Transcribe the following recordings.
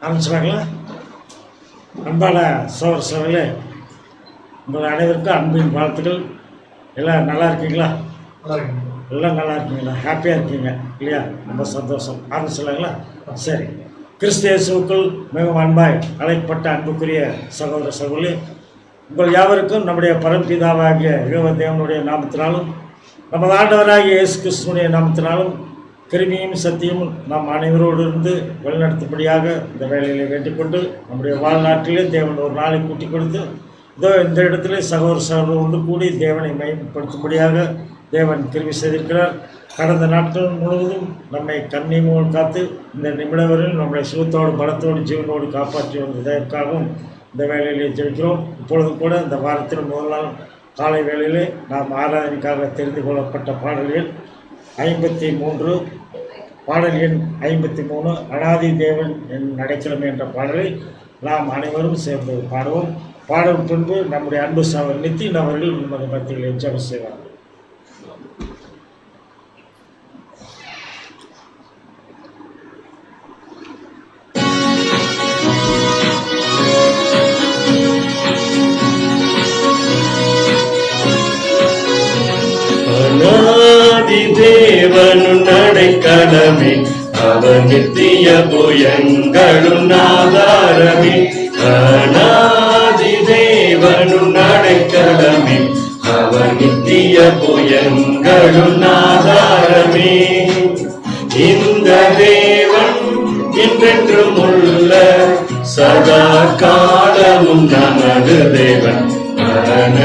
ஆரம்பிச்சுவாங்களா? அன்பான சோழர் சோழர்களே, உங்கள் அனைவருக்கும் அன்பின் வாழ்த்துக்கள். எல்லாம் நல்லா இருக்கீங்களா? எல்லாம் நல்லா இருக்கீங்களா? ஹாப்பியாக இருக்கீங்க இல்லையா? ரொம்ப சந்தோஷம். ஆரம்பிச்சுலாங்களா? சரி. கிறிஸ்து இயேசுவுக்குள் மிகவும் அன்பாய் அழைக்கப்பட்ட அன்புக்குரிய சகோதர சகோதரி, உங்கள் யாவருக்கும் நம்முடைய பரம்பிதாவாகிய யெகோவா தேவனுடைய நாமத்தினாலும் நமது ஆண்டவராகிய இயேசு கிறிஸ்துவனுடைய நாமத்தினாலும் கிருபையும் சத்தியமும் நாம் அனைவரோடு இருந்து வழிநடத்தும்படியாக இந்த வேலைகளை வேண்டிக்கொண்டு, நம்முடைய வாழ்நாட்டிலே தேவன் ஒரு நாளை கூட்டி கொடுத்து இதோ இந்த இடத்துல சகோதர சகோதரர் ஒன்று கூடி தேவனை மேம்படுத்தும்படியாக தேவன் கிருபை செய்திருக்கிறார். கடந்த நாட்கள் முழுவதும் நம்மை கண்ணியமோடு காத்து இந்த நிமிடம் வரையில் நம்முடைய சுகத்தோடு பலத்தோடு ஜீவனோடு காப்பாற்றி வந்ததற்காகவும் இந்த வேலையிலே ஜெயிக்கிறோம். இப்பொழுது கூட இந்த வாரத்தில் முதல் நாள் காலை வேளையிலே நாம் ஆராதனைக்காக தெரிந்து கொள்ளப்பட்ட பாடல் எண் 53, பாடல் எண் 53, அனாதி தேவன் என் அடைக்கலம் என்ற பாடலை நாம் அனைவரும் சேர்ந்து பாடுவோம். பாடல் பின்பு நம்முடைய அன்பு சகோதரர் நித்தின் அவர்கள் நமது மத்தியில் ஜெபம் செய்வார். தேவனு நடைக்கலமே, அவர் நித்திய புயங்களும் ஆதாரமே. அநாதி தேவனு நடைக்கலமே, அவர் நித்திய புயங்களும் ஆதாரமே. இந்த தேவன் என்றென்றும் உள்ள சதா காலமும் நமது தேவன். மரண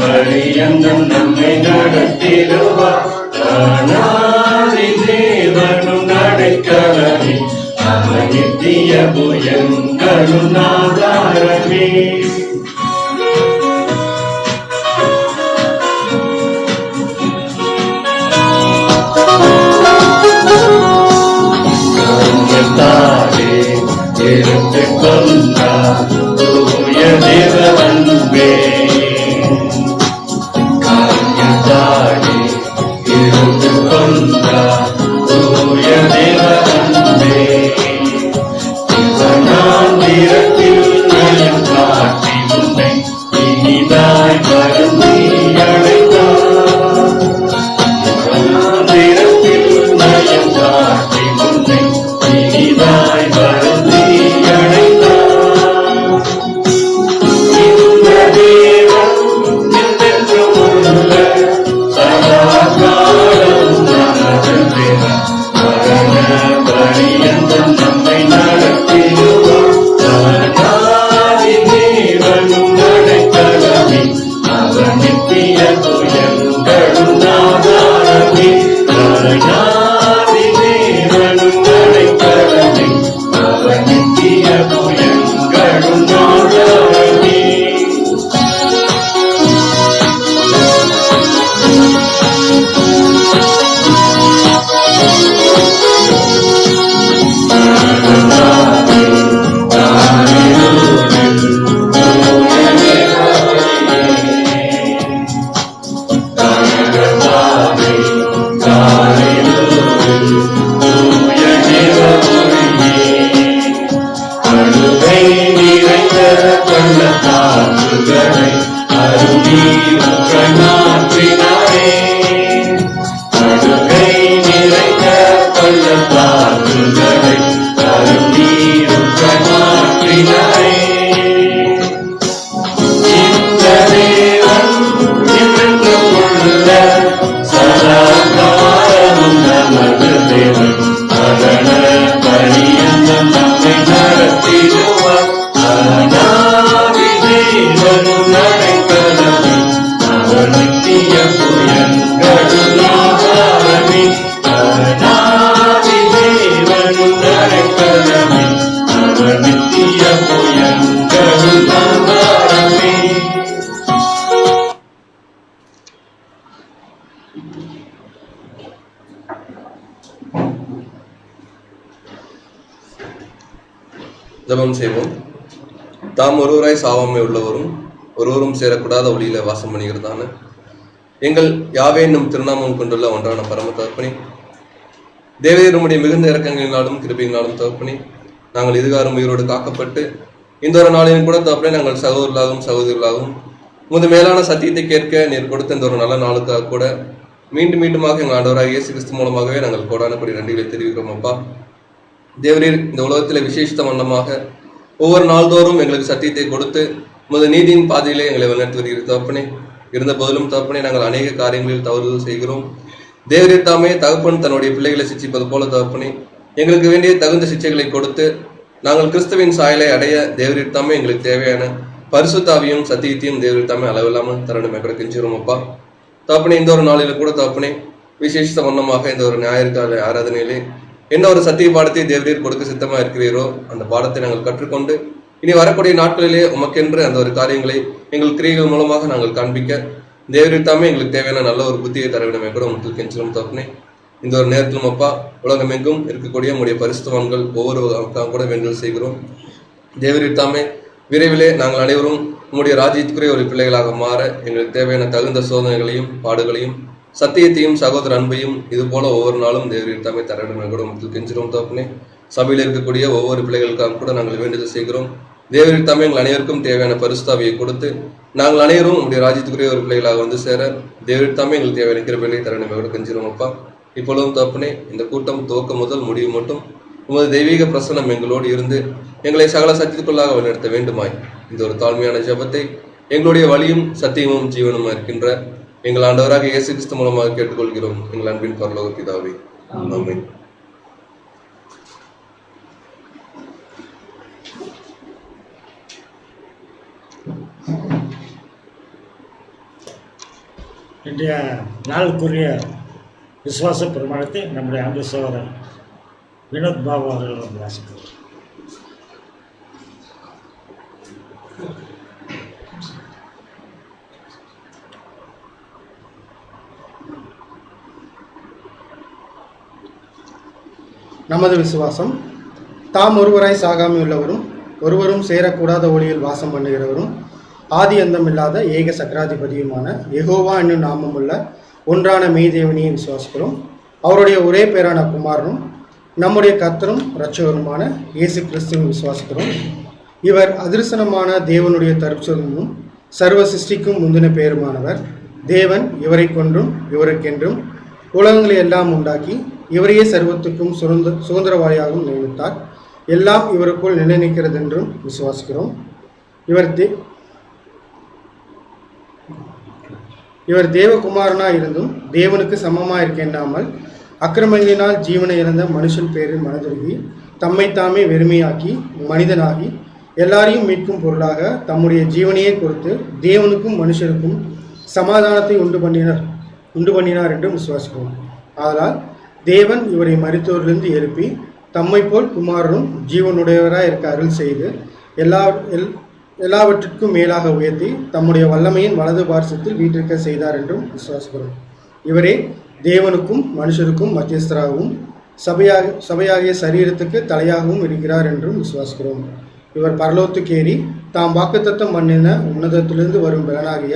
பரியந்தம் நம்மை நடத்திடுவார். அநாதி தேவனும் நடைக்கலமே, அவர் நித்திய புயங்களும் ஆதாரமே. தாரே எடுத்து கொண்டார் தூய தேவன்பே. தாரே எடுத்து கொண்டார் தூய தேவன்பே. இவனாந்திரத்தில் நயம் காட்டி உன்னை இனிதாய் வருந்தி அழைத்தார். இவனாந்திரத்தில் நயம் காட்டி உன்னை இனிதாய் வருந்தி அழைத்தார். இந்த தேவன் என்றென்றும் உள்ள சதா காலம் நமது தேவன். மரண பரியந்தம் நம்மை நடத்திடுவார். அநாதி தேவனும் நடைக்கலமே, அவர் நித்திய புயங்களும் ஆதாரமே. அநாதி தேவனும் நடைக்கலமே, அவர் நித்திய புயங்களும் ஆதாரமே. ஜெபம் செய்வோம். தாம் ஒருவராய் சாவாமை உள்ளவரும் ஒருவரும் சேரக்கூடாத ஒளியில வாசம் பண்ணுகிறதான எங்கள் யாவே என்னும் திருநாமம் கொண்டுள்ள ஒன்றான பரம தகப்பனே, தேவரீர் உம்முடைய மிகுந்த இரக்கங்களினாலும் கிருபையினாலும் தகப்பனே, நாங்கள் இதுகாரும் உயிரோடு காக்கப்பட்டு இந்த ஒரு நாளிலும் கூட தகப்பனே நாங்கள் சகோதரர்களாகவும் சகோதரிகளாகவும் உமது மேலான சத்தியத்தை கேட்க நீர் கொடுத்த இந்த ஒரு நல்ல நாளுக்காக கூட மீண்டும் மீண்டுமாக எங்கள் ஆண்டவராக இயேசு கிறிஸ்து மூலமாகவே நாங்கள் கோடான கொடி நன்றிகளை தெரிவிக்கிறோம் அப்பா. தேவரீர் இந்த உலகத்தில் விசேஷித்த வண்ணமாக ஒவ்வொரு நாள்தோறும் எங்களுக்கு சத்தியத்தை கொடுத்து உமது நீதியின் பாதையிலே எங்களை வழிநடத்தி வருகிற தகப்பனே. இருந்த போதிலும் தகப்பனே நாங்கள் அநேக காரியங்களில் தவறுதல் செய்கிறோம். தேவரீர் தாமே தகப்பன் தன்னுடைய பிள்ளைகளை சிச்சிப்பது போல தகப்பனே எங்களுக்கு வேண்டிய தகுந்த சிச்சைகளை கொடுத்து நாங்கள் கிறிஸ்துவின் சாயலை அடைய தேவரீர் தாமே எங்களுக்கு தேவையான பரிசுத்தாவியும் சத்தியத்தையும் தேவரீர் தாமே அளவில்லாமல் தரணுமே கூட கெஞ்சுகிறோம் அப்பா. தகப்பனே இந்த ஒரு நாளில கூட தகப்பனே விசேஷ வண்ணமாக இந்த ஒரு ஞாயிற்கால ஆராதனையிலே என்ன ஒரு சத்திய பாடத்தை தேவரீர் கொடுக்க சித்தமா இருக்கிறீரோ அந்த பாடத்தை நாங்கள் கற்றுக்கொண்டு இனி வரக்கூடிய நாட்களிலே உமக்கென்று அந்த ஒரு காரியங்களை எங்கள் கிரியைகள் மூலமாக நாங்கள் காண்பிக்க தேவரீர் தாமே எங்களுக்கு தேவையான நல்ல ஒரு புத்தியை தர வேண்டுமே கூட உங்களுக்கு கெஞ்சிலும் தகப்பனே. இந்த ஒரு நேரத்திலும் அப்பா உலகமெங்கும் இருக்கக்கூடிய உங்களுடைய பரிசுத்தவான்கள் ஒவ்வொரு கூட வேண்டுதல் செய்கிறோம். தேவரீர் தாமே விரைவிலே நாங்கள் அனைவரும் உங்களுடைய ராஜ்யத்துக்குரிய ஒரு பிள்ளைகளாக மாற எங்களுக்கு தேவையான தகுந்த சோதனைகளையும் பாடுகளையும் சத்தியத்தையும் சகோதர அன்பையும் இது போல ஒவ்வொரு நாளும் தேவரீர் தாமே தர வேண்டுமே கூட உங்களுக்கு கெஞ்சிரும் தகப்பனே. சபையில் இருக்கக்கூடிய ஒவ்வொரு பிள்ளைகளுக்காக கூட நாங்கள் வேண்டுதல் செய்கிறோம். தேவரீர் தாமே எங்கள் அனைவருக்கும் தேவையான பரிசுத்தாவியை கொடுத்து நாங்கள் அனைவரும் உங்களுடைய ராஜ்யத்துக்குரிய ஒரு பிள்ளைகளாக வந்து சேர தேவரீர் தாமே எங்களுக்கு தேவையான கிருபைகளை தர வேண்டுமே கூட கெஞ்சிரும் அப்பா. இப்பொழுதும் தகப்பனே இந்த கூட்டம் துவக்கம் முதல் முடிவு மட்டும் உமது தெய்வீக பிரசன்னம் எங்களோடு இருந்து எங்களை சகல சத்தியத்துக்குள்ளாக வழிநடத்த வேண்டுமாய் இந்த ஒரு தாழ்மையான ஜெபத்தை எங்களுடைய வழியும் சத்தியமும் ஜீவனுமா இருக்கின்ற எங்கள் ஆண்டவராக இயேசு கிறிஸ்து மூலமாக கேட்டுக்கொள்கிறோம் எங்கள் அன்பின் பரலோக பிதாவே, ஆமென். இன்றைய நாளுக்குரிய விசுவாச பிரமாணத்தை நம்முடைய அன்பு சகோதரர் வினோத் பாபு அவர்கள் வாசிக்கிறார். நமது விசுவாசம் தாம் ஒருவராய் சாகாமையுள்ளவரும் ஒருவரும் சேரக்கூடாத ஒளியில் வாசம் பண்ணுகிறவரும் ஆதி அந்தமில்லாத ஏக சக்கராதிபதியுமான யெகோவா என்னும் நாமமுள்ள ஒன்றான மெய்தேவனையை விசுவாசிக்கிறோம். அவருடைய ஒரே பேரான குமாரனும் நம்முடைய கர்த்தரும் இரட்சகருமான இயேசு கிறிஸ்துவும் விசுவாசிக்கிறோம். இவர் அதிர்சனமான தேவனுடைய தருச்சொலும் சர்வ சிருஷ்டிக்கும் முந்தின பேருமானவர். தேவன் இவரை கொன்றும் இவருக்கென்றும் உலகங்களை எல்லாம் உண்டாக்கி இவரையே சர்வத்துக்கும் சுதந்திரவாளியாகவும் நியமித்தார். எல்லாம் இவருக்குள் நிலைநிற்கிறது என்றும் விசுவாசிக்கிறோம். இவர் தேவகுமாரனாக இருந்தும் தேவனுக்கு சமமாக இருக்கின்றாமல் அக்கிரமங்களினால் ஜீவனை இழந்த மனுஷன் பேரில் மனதுருகி தம்மை தாமே வெறுமையாக்கி மனிதனாகி எல்லாரையும் மீட்கும் பொருளாக தம்முடைய ஜீவனையே கொடுத்து தேவனுக்கும் மனுஷருக்கும் சமாதானத்தை உண்டு பண்ணினார் என்றும் விசுவாசிக்கிறோம். ஆதலால் தேவன் இவரை மரித்தோரிலிருந்து எழுப்பி தம்மை போல் குமாரனும் ஜீவனுடையவராக இருக்க அருள் செய்து எல்லாவற்றிற்கும் மேலாக உயர்த்தி தம்முடைய வல்லமையின் வலது பார்சத்தில் வீற்றிருக்க செய்தார் என்றும் விசுவாசிக்கிறோம். இவரே தேவனுக்கும் மனுஷருக்கும் மத்தியஸ்தராகவும் சபையாகிய சரீரத்துக்கு தலையாகவும் இருக்கிறார் என்றும் விசுவாசிக்கிறோம். இவர் பரலோகத்துக்கேறி தாம் வாக்குத்தத்தம் பண்ணின உன்னதத்திலிருந்து வரும் பலனாகிய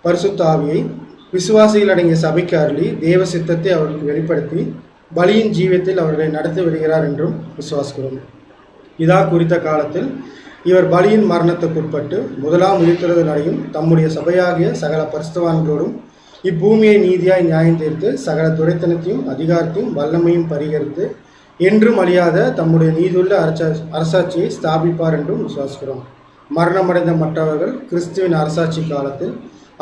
பரிசுத்த ஆவியை விசுவாசிகள் அடங்கிய சபைக்கு அருளி தேவ சித்தத்தை அவர்களுக்கு வெளிப்படுத்தி பலியின் ஜீவியத்தில் அவர்களை நடத்தி வருகிறார் என்றும் விசுவாசிக்கிறோம். இதா குறித்த காலத்தில் இவர் பலியின் மரணத்துக்குட்பட்டு முதலாம் உயிர்த்தெழுதல் அடையும் தம்முடைய சபையாகிய சகல பரிசுத்தவான்களோடும் இப்பூமியை நீதியாய் நியாயம் தீர்த்து சகல துரைத்தனத்தையும் அதிகாரத்தையும் வல்லமையும் பரிகரித்து என்றும் அழியாத தம்முடைய நீதியுள்ள அரசாட்சியை ஸ்தாபிப்பார் என்றும் விசுவாசிக்கிறோம். மரணமடைந்த மற்றவர்கள் கிறிஸ்துவின் அரசாட்சி காலத்தில்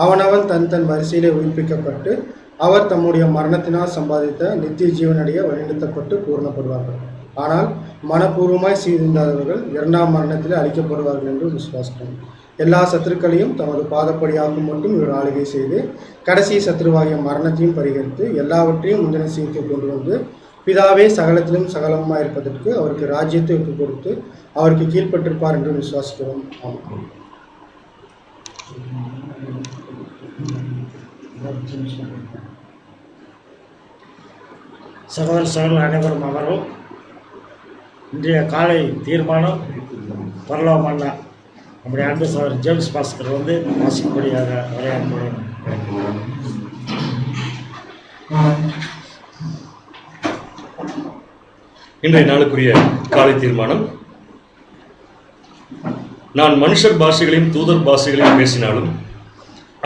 அவனவன் தன் வரிசையிலே உயிர்ப்பிக்கப்பட்டு அவர் தம்முடைய மரணத்தினால் சம்பாதித்த நித்திய ஜீவனடைய வழிநடத்தப்பட்டு பூர்ணப்படுவார்கள். ஆனால் மனப்பூர்வமாய் செய்திருந்தாதவர்கள் இரண்டாம் மரணத்தில் அழிக்கப்படுவார்கள் என்று விசுவாசிக்கிறோம். எல்லா சத்துருக்களையும் தமது பாதப்படியாகும் மட்டும் இவர் ஆளுகை செய்து கடைசி சத்துருவாகிய மரணத்தையும் பரிகரித்து எல்லாவற்றையும் முந்தின சீர்க்கு கொண்டு வந்து பிதாவே சகலத்திலும் சகலமாக இருப்பதற்கு அவருக்கு ராஜ்யத்தை ஒப்புக் கொடுத்து அவருக்கு கீழ்ப்பட்டிருப்பார் என்று விசுவாசிக்கிறோம். சகோதரர்கள் அனைவரும் அமரும். இன்றைய காலை தீர்மானம் பரலோகமன்னா நம்முடைய அன்பு சகோதரர் ஜேம்ஸ் பாஸ்கர் வந்து வாசிக்கக்கூடியதாக விளையாடுகிறோம். இன்றைய நாளுக்குரிய காலை தீர்மானம் நான் மனுஷர் பாஷைகளையும் தூதர் பாஷைகளையும் பேசினாலும்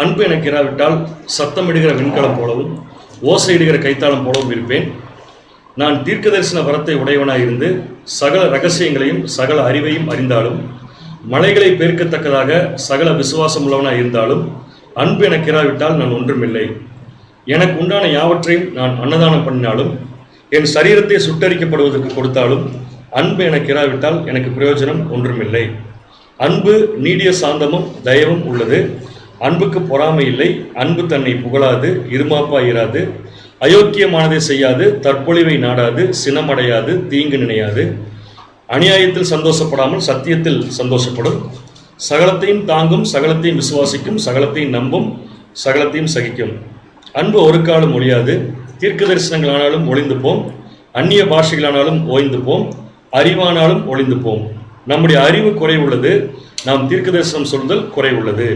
அன்பு எனக்கு இராவிட்டால் சத்தமிடுகிற விண்கலம் போலவும் ஓசையிடுகிற கைத்தாளம் போலவும் இருப்பேன். நான் தீர்க்க தரிசன வரத்தை உடையவனாயிருந்து சகல ரகசியங்களையும் சகல அறிவையும் அறிந்தாலும் மலைகளை பெருக்கத்தக்கதாக சகல விசுவாசம் உள்ளவனாய் இருந்தாலும் அன்பு எனக்கு இராவிட்டால் நான் ஒன்றுமில்லை. எனக்கு உண்டான யாவற்றையும் நான் அன்னதானம் பண்ணினாலும் என் சரீரத்தை சுட்டரிக்கப்படுவதற்கு கொடுத்தாலும் அன்பு எனக்கு இராவிட்டால் எனக்கு பிரயோஜனம் ஒன்றுமில்லை. அன்பு நீடிய சாந்தமும் தயவும் உள்ளது. அன்புக்கு பொறாமை இல்லை. அன்பு தன்னை புகழாது, இருமாப்பாயிராது, அயோக்கியமானதை செய்யாது, தற்பொழிவை நாடாது, சினமடையாது, தீங்கு நினையாது, அநியாயத்தில் சந்தோஷப்படாமல் சத்தியத்தில் சந்தோஷப்படும், சகலத்தையும் தாங்கும், சகலத்தையும் விசுவாசிக்கும், சகலத்தையும் நம்பும், சகலத்தையும் சகிக்கும். அன்பு ஒரு காலம் ஒழியாது. தீர்க்க தரிசனங்களானாலும் ஒளிந்து போம், அந்நிய பாஷைகளானாலும் ஓய்ந்து போம், அறிவானாலும் ஒளிந்து போம். நம்முடைய அறிவு குறைவுள்ளது, நாம் தீர்க்க தரிசனம் சொல்லுதல் குறைவுள்ளது.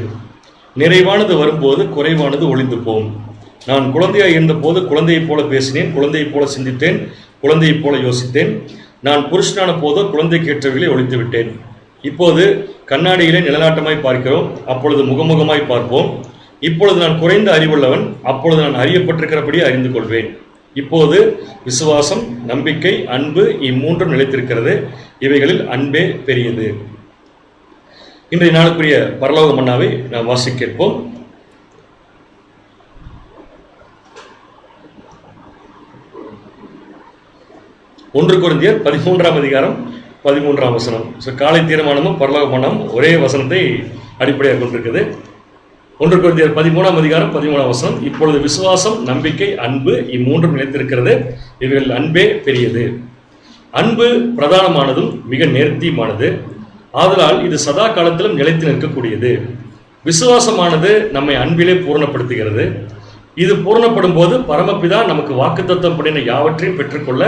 நிறைவானது வரும்போது குறைவானது ஒளிந்து போம். நான் குழந்தையாய் இருந்தபோது குழந்தையைப் போல பேசினேன், குழந்தையைப் போல சிந்தித்தேன், குழந்தையைப் போல யோசித்தேன். நான் புருஷனான போதோ குழந்தைக்கு ஏற்றவைகளை ஒழித்து விட்டேன். இப்போது கண்ணாடியிலே நிழலாட்டமாய் பார்க்கிறோம், அப்பொழுது முகமுகமாய் பார்ப்போம். இப்பொழுது நான் குறைந்த அறிவுள்ளவன், அப்பொழுது நான் அறியப்பட்டிருக்கிறபடி அறிந்து கொள்வேன். இப்போது விசுவாசம், நம்பிக்கை, அன்பு இம்மூன்றும் நிலைத்திருக்கிறது. இவைகளில் அன்பே பெரியது. இன்றைய நாளுக்குரிய பரலோக மன்னாவை நாம் வாசிக்க கேட்போம். ஒன்று கொரிந்தியர் 13ஆம் அதிகாரம் 13ஆம் வசனம். காலை தீர்மானமும் பரலோக மன்னாவும் ஒரே வசனத்தை அடிப்படையாக கொண்டிருக்குது. 1 கொரிந்தியர் 13ஆம் அதிகாரம் 13ஆம் வசனம். இப்பொழுது விசுவாசம், நம்பிக்கை, அன்பு இம்மூன்றும் நிலைத்திருக்கிறது. இவைகளில் அன்பே பெரியது. அன்பு பிரதானமானதும் மிக நேர்த்தியுமானது. ஆதலால் இது சதா காலத்திலும் நிலைத்து நிற்கக்கூடியது. விசுவாசமானது நம்மை அன்பிலே பூரணப்படுத்துகிறது. இது பூரணப்படும் போது பரமபிதா நமக்கு வாக்குத்தத்தம் பண்ணின யாவற்றையும் பெற்றுக்கொள்ள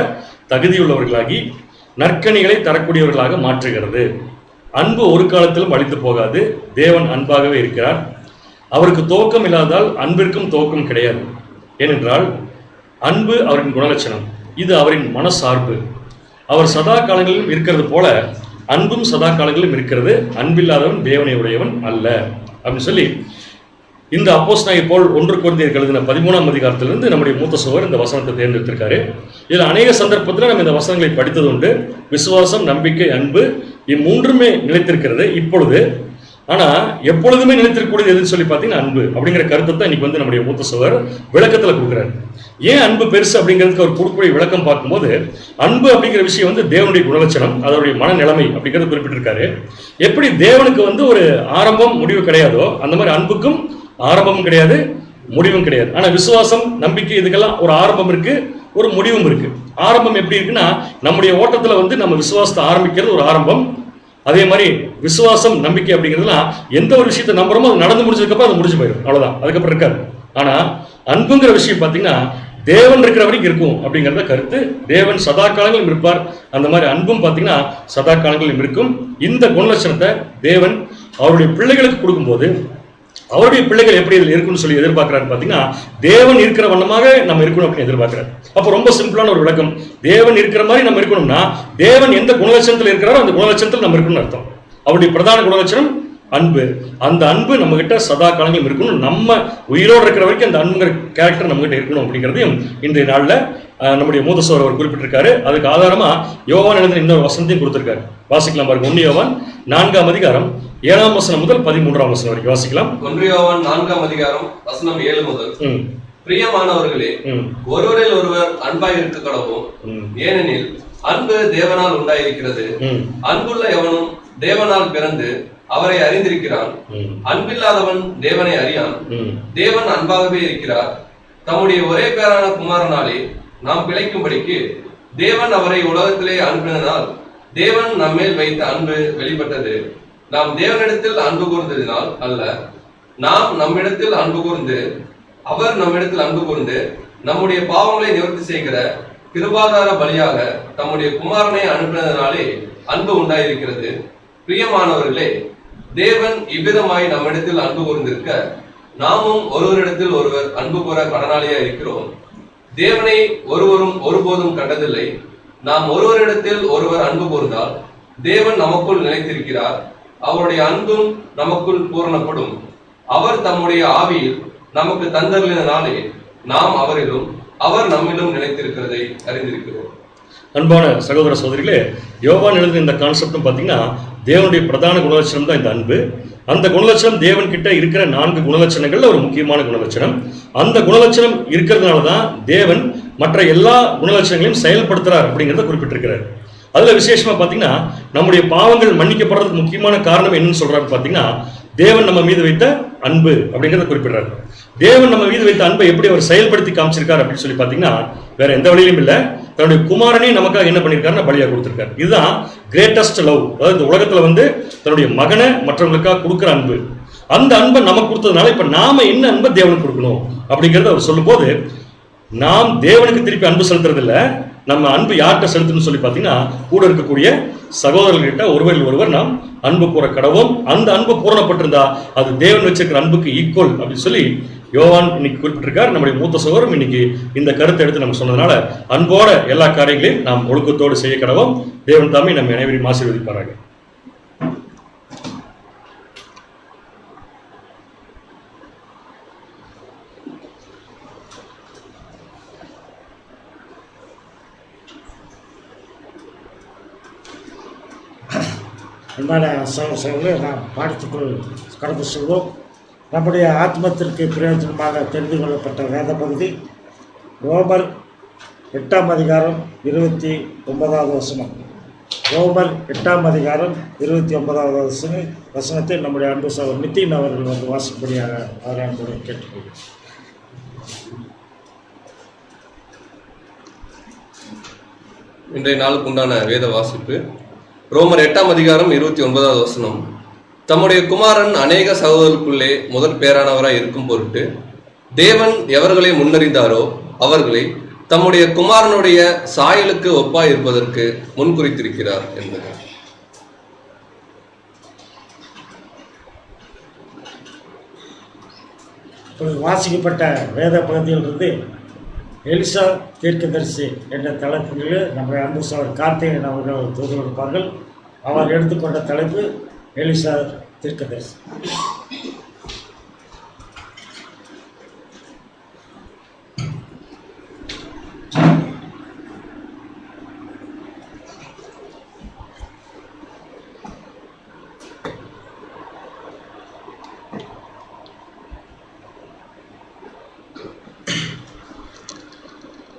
தகுதியுள்ளவர்களாகி நற்கனிகளை தரக்கூடியவர்களாக மாற்றுகிறது. அன்பு ஒரு காலத்திலும் அழிந்து போகாது. தேவன் அன்பாகவே இருக்கிறார். அவருக்கு துவக்கம் இல்லாதால் அன்பிற்கும் துவக்கம் கிடையாது. ஏனென்றால் அன்பு அவரின் குணலட்சணம். இது அவரின் மனசார்பு. அவர் சதா காலங்களிலும் இருக்கிறது போல அன்பும் சதா காலங்களிலும் இருக்கிறது. அன்பில்லாதவன் தேவனை உடையவன் அல்ல அப்படின்னு சொல்லி இந்த அப்போஸ்தலனாகிய பவுல் 1 கொரிந்தியருக்கு எழுதின 13ஆம் அதிகாரத்திலிருந்து நம்முடைய மூத்த சகோதரர் இந்த வசனத்தை தேர்ந்தெடுத்திருக்காரு. இதில் அநேக சந்தர்ப்பத்தில் நம்ம இந்த வசனங்களை படித்தது உண்டு. விசுவாசம், நம்பிக்கை, அன்பு இம்மூன்றுமே நிலைத்திருக்கிறது இப்பொழுது. ஆனால் எப்பொழுதுமே நிலைத்திருக்கக்கூடியது எதுன்னு சொல்லி பார்த்தீங்கன்னா அன்பு அப்படிங்கிற கருத்தை தான் இன்னைக்கு நம்முடைய மூத்த சகோதரர் விளக்கத்தில் கொடுக்குறாரு. ஏன் அன்பு பெருசு அப்படிங்கிறதுக்கு அவர் கொடுக்கக்கூடிய விளக்கம் பார்க்கும்போது அன்பு அப்படிங்கிற விஷயம் தேவனுடைய குணலட்சணம், அதனுடைய மனநிலைமை அப்படிங்கிறத குறிப்பிட்டிருக்காரு. எப்படி தேவனுக்கு ஒரு ஆரம்பம் முடிவு கிடையாதோ அந்த மாதிரி அன்புக்கும் ஆரம்பமும் கிடையாது, முடிவும் கிடையாது. ஆனா விசுவாசம், நம்பிக்கை இதுக்கெல்லாம் ஒரு ஆரம்பம் இருக்கு, ஒரு முடிவும் இருக்கு. ஆரம்பம் எப்படி இருக்குன்னா நம்முடைய ஓட்டத்துல நம்ம விசுவாசத்தை ஆரம்பிக்கிறது ஒரு ஆரம்பம். அதே மாதிரி விசுவாசம், நம்பிக்கை அப்படிங்கிறதுலாம் எந்த ஒரு விஷயத்தை நம்புறோமோ அது நடந்து முடிச்சதுக்கப்புறம் அது முடிஞ்சு போயிடும், அவ்வளவுதான், அதுக்கப்புறம் இருக்காது. ஆனா அன்புங்கிற விஷயம் பார்த்தீங்கன்னா தேவன் இருக்கிற வரைக்கும் இருக்கும் அப்படிங்கிறத கருத்து. தேவன் சதா காலங்களிலும் இருப்பார். அந்த மாதிரி அன்பும் பார்த்தீங்கன்னா சதா காலங்களிலும் இருக்கும். இந்த குணலட்சணத்தை தேவன் அவருடைய பிள்ளைகளுக்கு கொடுக்கும்போது அவருடைய பிள்ளைகள் எப்படி இதில் இருக்குன்னு சொல்லி எதிர்பார்க்கிறாரு பார்த்தீங்கன்னா தேவன் இருக்கிற வண்ணமாக நம்ம இருக்கணும் அப்படின்னு எதிர்பார்க்கிறார். அப்போ ரொம்ப சிம்பிளான ஒரு விளக்கம். தேவன் இருக்கிற மாதிரி நம்ம இருக்கணும்னா தேவன் எந்த குணலட்சணத்தில் இருக்கிறாரோ அந்த குணலட்சணத்தில் நம்ம இருக்கணும்னு அர்த்தம். அவருடைய பிரதான குணலட்சணம் அன்பு. அந்த அன்பு நம்ம கிட்ட சதா காலங்களும் இருக்கணும். நம்ம உயிரோடு இருக்கிற வரைக்கும் அந்த அன்புங்கிற கேரக்டர் நம்ம கிட்ட இருக்கணும் அப்படிங்கிறதையும் இன்றைய நாளில் நம்முடைய மூத்த சகோதரர் அவர் குறிப்பிட்டிருக்காரு. அதுக்கு ஆதாரமா யோவான் எழுதின இன்னொரு வசனத்தையும் கொடுத்திருக்காரு. வாசிக்கலாம் பாருங்க. 1 யோவான் 4ஆம் அதிகாரம் 7ஆம் வசனம் முதல் 13ஆம் வசனம் வரைக்கும் வாசிக்கலாம். 1 யோவான் 4ஆம் அதிகாரம் வசனம் 7 முதல். பிரியமானவர்களே, ஒருவரில் ஒருவர் அன்பாய் இருக்க கடவும். ஏனெனில் அன்பு தேவனால் உண்டாயிருக்கிறது. அன்புள்ள எவனும் தேவனால் பிறந்து அவரை அறிந்திருக்கிறான். அன்பில்லாதவன் தேவனை அறியான். தேவன் அன்பாகவே இருக்கிறார். தம்முடைய ஒரே பேரான குமாரனாலே நாம் பிழைக்கும்படிக்கு தேவன் அவரை உலகத்திலே அனுப்பினால் தேவன் நம்மேல் வைத்த அன்பு வெளிப்பட்டது. நாம் தேவனிடத்தில் அன்பு கூர்ந்ததினால் அல்ல, நாம் நம்மிடத்தில் அன்பு கூர்ந்து அவர் நம்மிடத்தில் அன்பு கூர்ந்து நம்முடைய பாவங்களை நிவர்த்தி செய்கிற கிருபாதார பலியாக தம்முடைய குமாரனை அனுப்பினதினாலே அன்பு உண்டாயிருக்கிறது. பிரியமானவர்களே, தேவன் இவ்விதமாய் நம்மிடத்தில் அன்பு கூர்ந்திருக்க நாமும் ஒருவரிடத்தில் ஒருவர் அன்பு கூற கடனாளியா இருக்கிறோம். தேவனை ஒருவரும் ஒருபோதும் கண்டதில்லை. நாம் ஒருவரிடத்தில் ஒருவர் அன்பு கூர்ந்தால் தேவன் நமக்குள் நிலைத்திருக்கிறார். அவருடைய அன்பும் நமக்குள் பூரணப்படும். அவர் தம்முடைய ஆவியில் நமக்கு தந்தருளினாலே நாம் அவரிலும் அவர் நம்மிலும் நிலைத்திருக்கிறதை அறிந்திருக்கிறோம். அன்பான சகோதர சகோதரிகளே, யோவான் எழுதின இந்த கான்செப்டும் பார்த்தீங்கன்னா தேவனுடைய பிரதான குணலட்சணம் தான் இந்த அன்பு. அந்த குணலட்சணம் தேவன் கிட்ட இருக்கிற 4 குணலட்சணங்கள்ல ஒரு முக்கியமான குணலட்சணம். அந்த குணலட்சணம் இருக்கிறதுனால தான் தேவன் மற்ற எல்லா குணலட்சணங்களையும் செயல்படுத்துறார் அப்படிங்கிறத குறிப்பிட்டிருக்கிறார். அதுல விசேஷமா பார்த்தீங்கன்னா நம்முடைய பாவங்கள் மன்னிக்கப்படுறதுக்கு முக்கியமான காரணம் என்னன்னு சொல்றாரு பார்த்தீங்கன்னா தேவன் நம்ம மீது வைத்த அன்பு அப்படிங்கிறத குறிப்பிடுறாரு. தேவன் நம்ம மீது வைத்த அன்பை எப்படி அவர் செயல்படுத்தி காமிச்சிருக்காரு அப்படின்னு சொல்லி பார்த்தீங்கன்னா வேற எந்த வழியிலும் இல்லை, தன்னுடைய குமாரனே நமக்காக என்ன பண்ணியிருக்காருன்னா பலியா கொடுத்திருக்காரு. இதுதான் கிரேட்டஸ்ட் லவ். அதாவது இந்த உலகத்துல தன்னுடைய மகனை மற்றவங்களுக்காக கொடுக்குற அன்பு. அந்த அன்பை நமக்கு கொடுத்ததுனால இப்ப நாம என்ன அன்பை தேவனுக்கு கொடுக்கணும் அப்படிங்கறத அவர் சொல்லும் போது, நாம் தேவனுக்கு திருப்பி அன்பு செலுத்துறது இல்ல, நம்ம அன்பு யார்கிட்ட செலுத்தணும்னு சொல்லி பார்த்தீங்கன்னா கூட இருக்கக்கூடிய சகோதரர்கிட்ட ஒருவர் நாம் அன்பு கூற கடவோம். அந்த அன்பு பூரணப்பட்டிருந்தா அது தேவன் வச்சிருக்கிற அன்புக்கு ஈக்குவல் அப்படின்னு சொல்லி யோவான் இன்னைக்கு குறிப்பிட்டிருக்கார். நம்முடைய மூத்த சகோதரரும் இன்னைக்கு இந்த கருத்தை எடுத்து நம்ம சொன்னதுனால அன்போட எல்லா காரியங்களையும் நாம் ஒழுக்கத்தோடு செய்ய கடவோம். தேவன் தாமே நம்ம அனைவரையும் ஆசீர்வதிப்பாராக. அன்பான சகோதரர்களே, நாம் பாடத்துக்குள் கடந்து செல்வோம். நம்முடைய ஆத்மத்திற்கு பிரயோஜனமாக தெரிந்து கொள்ளப்பட்ட வேத பகுதி ரோமர் 8ஆம் அதிகாரம் 29வது வசனம். ரோமர் 8ஆம் அதிகாரம் 29வது வசனத்தை நம்முடைய அன்பு சகோதரர் நித்தின் அவர்கள் வாசிப்படியாக அவர்களுடன் கேட்டுக்கொள்கிறேன். இன்றைய நாளுக்கு உண்டான வேத வாசிப்பு ரோமர் 8ஆம் அதிகாரம் 29வது வசனம். தம்முடைய குமாரன் அநேக சகோதரர்களுக்குள்ளே முதல் பேரானவராய் இருக்கும் பொருட்டு தேவன் எவர்களை முன்னறிந்தாரோ அவர்களை தம்முடைய குமாரனுடைய சாயலுக்கு ஒப்பாய் இருப்பதற்கு முன்குறித்திருக்கிறார் என்பது. வாசிக்கப்பட்ட வேத பகுதியிலிருந்து எலிசா தீர்க்கதரிசி என்ற தலைப்பில் நம்முடைய அன்பு சகோதரர் கார்த்திகேயன் அவர்கள் தூது கொடுப்பார்கள். அவர் எடுத்துக்கொண்ட தலைப்பு எலிசா தீர்க்கதரிசி.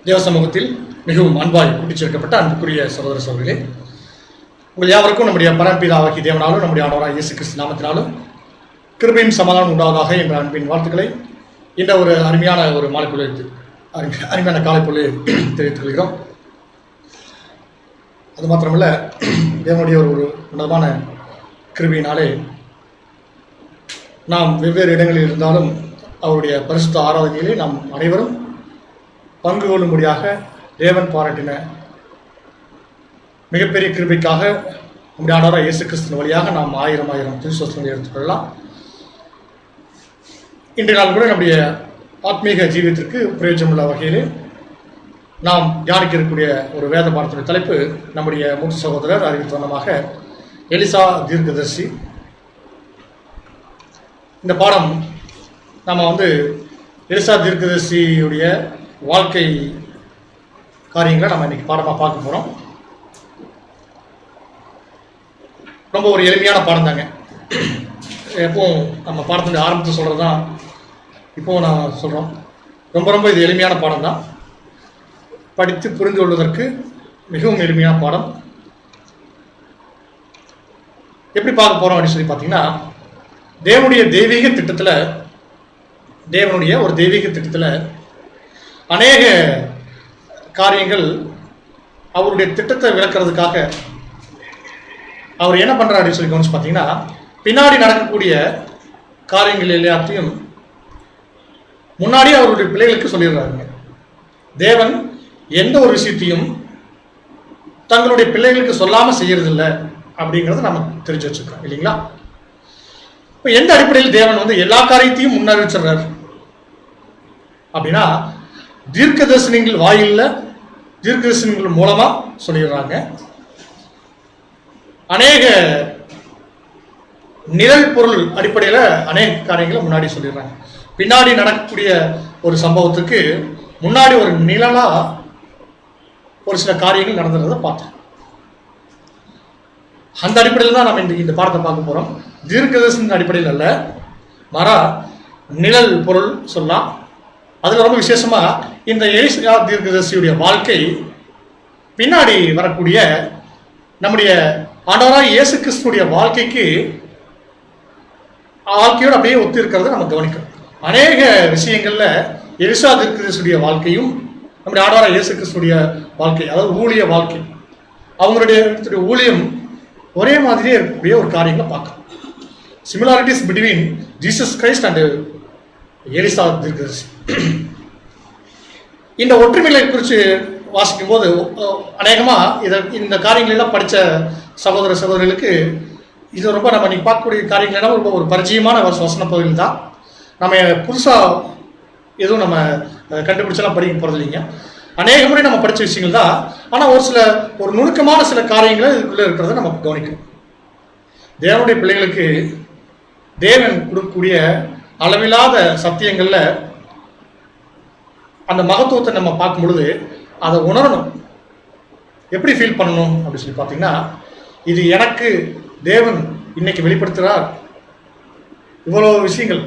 தேவ சமூகத்தில் மிகவும் அன்பாய் கூட்டிச் சேர்க்கப்பட்ட அன்புக்குரிய சகோதர சகோதரிகளே, உங்கள் யாவருக்கும் நம்முடைய பரம்பிதாவாகி தேவனாலும் நம்முடைய ஆண்டவராகிய இயேசு கிறிஸ்து நாமத்தினாலும் கிருபையும் சமாதானம் உண்டாவதாக என்ற அன்பின் வாழ்த்துக்களை இந்த ஒரு அருமையான ஒரு மாலைக்குள்ளே அருமையான காலைக்குள்ளே தெரிவித்துக் கொள்கிறோம். அது மாத்திரமல்ல, தேவனுடைய ஒரு உன்னதமான கிருபையினாலே நாம் வெவ்வேறு இடங்களில் இருந்தாலும் அவருடைய பரிசுத்த ஆராதனையிலே நாம் அனைவரும் பங்கு கொள்ளும்படியாக தேவன் பாராட்டின மிகப்பெரிய கிருபைக்காக நம்முடைய ஆண்டவராகிய இயேசு கிறிஸ்துவின் வழியாக நாம் ஆயிரம் திருச்சோசனங்களை எடுத்துக்கொள்ளலாம். இன்றைய நாள் கூட நம்முடைய ஆத்மீக ஜீவியத்திற்கு பிரயோஜனமுள்ள வகையில் நாம் தியானிக்க இருக்கக்கூடிய ஒரு வேத பாடத்தினுடைய தலைப்பு நம்முடைய மூத்த சகோதரர் அறிவித்த வண்ணமாக எலிசா தீர்க்கதரிசி. இந்த பாடம் நம்ம எலிசா தீர்க்கதரிசியுடைய வாழ்க்கை காரியங்களை நம்ம இன்னைக்கு பாடமாக பார்க்க போகிறோம். ரொம்ப ஒரு எளிமையான பாடம் தாங்க. எப்பவும் நம்ம பாடத்தினுடைய ஆரம்பத்தை சொல்கிறது தான் இப்போவும் நான் சொல்கிறோம். ரொம்ப இது எளிமையான பாடம் தான். படித்து புரிந்து கொள்வதற்கு மிகவும் எளிமையான பாடம். எப்படி பார்க்க போகிறோம் அப்படின்னு சொல்லி பார்த்தீங்கன்னா, தேவனுடைய ஒரு தெய்வீக திட்டத்தில் அநேக காரியங்கள் அவருடைய திட்டத்தை விளக்குறதுக்காக அவர் என்ன பண்ணுறாரு அப்படின்னு சொல்லி கவனிச்சு பார்த்தீங்கன்னா, பின்னாடி நடக்கக்கூடிய காரியங்கள் எல்லாத்தையும் முன்னாடியே அவருடைய பிள்ளைகளுக்கு சொல்லிடுறாருங்க. தேவன் எந்த ஒரு விஷயத்தையும் தங்களுடைய பிள்ளைகளுக்கு சொல்லாமல் செய்யறதில்லை அப்படிங்கிறத நம்ம தெரிஞ்சு வச்சுக்கிறோம் இல்லைங்களா? இப்போ எந்த அடிப்படையில் தேவன் எல்லா காரியத்தையும் முன்னறிவிச்சிடுறாரு அப்படின்னா, தீர்க்கதரிசனங்கள் வாயில்ல தீர்க்கதரிசனங்கள் மூலமா சொல்லிடுறாங்க. அநேக நிழல் பொருள் அடிப்படையில் அநேக காரியங்களை முன்னாடி சொல்லிடுறாங்க. பின்னாடி நடக்கக்கூடிய ஒரு சம்பவத்துக்கு முன்னாடி ஒரு நிழலா ஒரு சில காரியங்கள் நடந்துறதை பார்த்தோம். அந்த அடிப்படையில் தான் நம்ம இந்த பாடத்தை பார்க்க போறோம். தீர்க்கதரிசன அடிப்படையில் அல்ல, மாறா நிழல் பொருள் சொல்லலாம். அதுல ரொம்ப விசேஷமா இந்த எலிசா தீர்க்கதரிசியுடைய வாழ்க்கை பின்னாடி வரக்கூடிய நம்முடைய ஆண்டவராய் இயேசு கிறிஸ்துடைய வாழ்க்கையோடு அப்படியே ஒத்து இருக்கிறத நம்ம கவனிக்கிறோம். அநேக விஷயங்கள்ல எலிசா தீர்க்கதரிசியுடைய வாழ்க்கையும் நம்முடைய ஆண்டவராய் இயேசு கிறிஸ்துடைய வாழ்க்கை, அதாவது ஊழிய வாழ்க்கை, அவங்களுடைய ஊழியம் ஒரே மாதிரியே இருக்கக்கூடிய ஒரு காரியங்களை பார்க்கணும். Similarities between Jesus Christ and Elisha தீர்க்கதரிசி. இந்த ஒற்றுமைகளை குறித்து வாசிக்கும் போது அநேகமா இந்த காரியங்கள் எல்லாம் படித்த சகோதர சகோதரிகளுக்கு இது ரொம்ப நம்ம இன்னைக்கு பார்க்கக்கூடிய காரியங்கள் எல்லாம் ரொம்ப ஒரு பரிச்சயமான வசன பகுதியில் தான். நம்ம புதுசா எதுவும் நம்ம கண்டுபிடிச்செல்லாம் படிக்க போறது இல்லைங்க. அநேக முறை நம்ம படித்த விஷயங்கள் தான். ஆனால் ஒரு நுணுக்கமான சில காரியங்களை இதுக்குள்ளே இருக்கிறத நம்ம கவனிக்கணும். தேவனுடைய பிள்ளைகளுக்கு தேவன் கொடுக்கக்கூடிய அளவில்லாத சத்தியங்கள்ல அந்த மகத்துவத்தை நம்ம பார்க்கும் பொழுது அதை உணரணும். எப்படி ஃபீல் பண்ணணும் அப்படின்னு சொல்லி பார்த்தீங்கன்னா, இது எனக்கு தேவன் இன்னைக்கு வெளிப்படுத்துகிறார். இவ்வளோ விஷயங்கள்,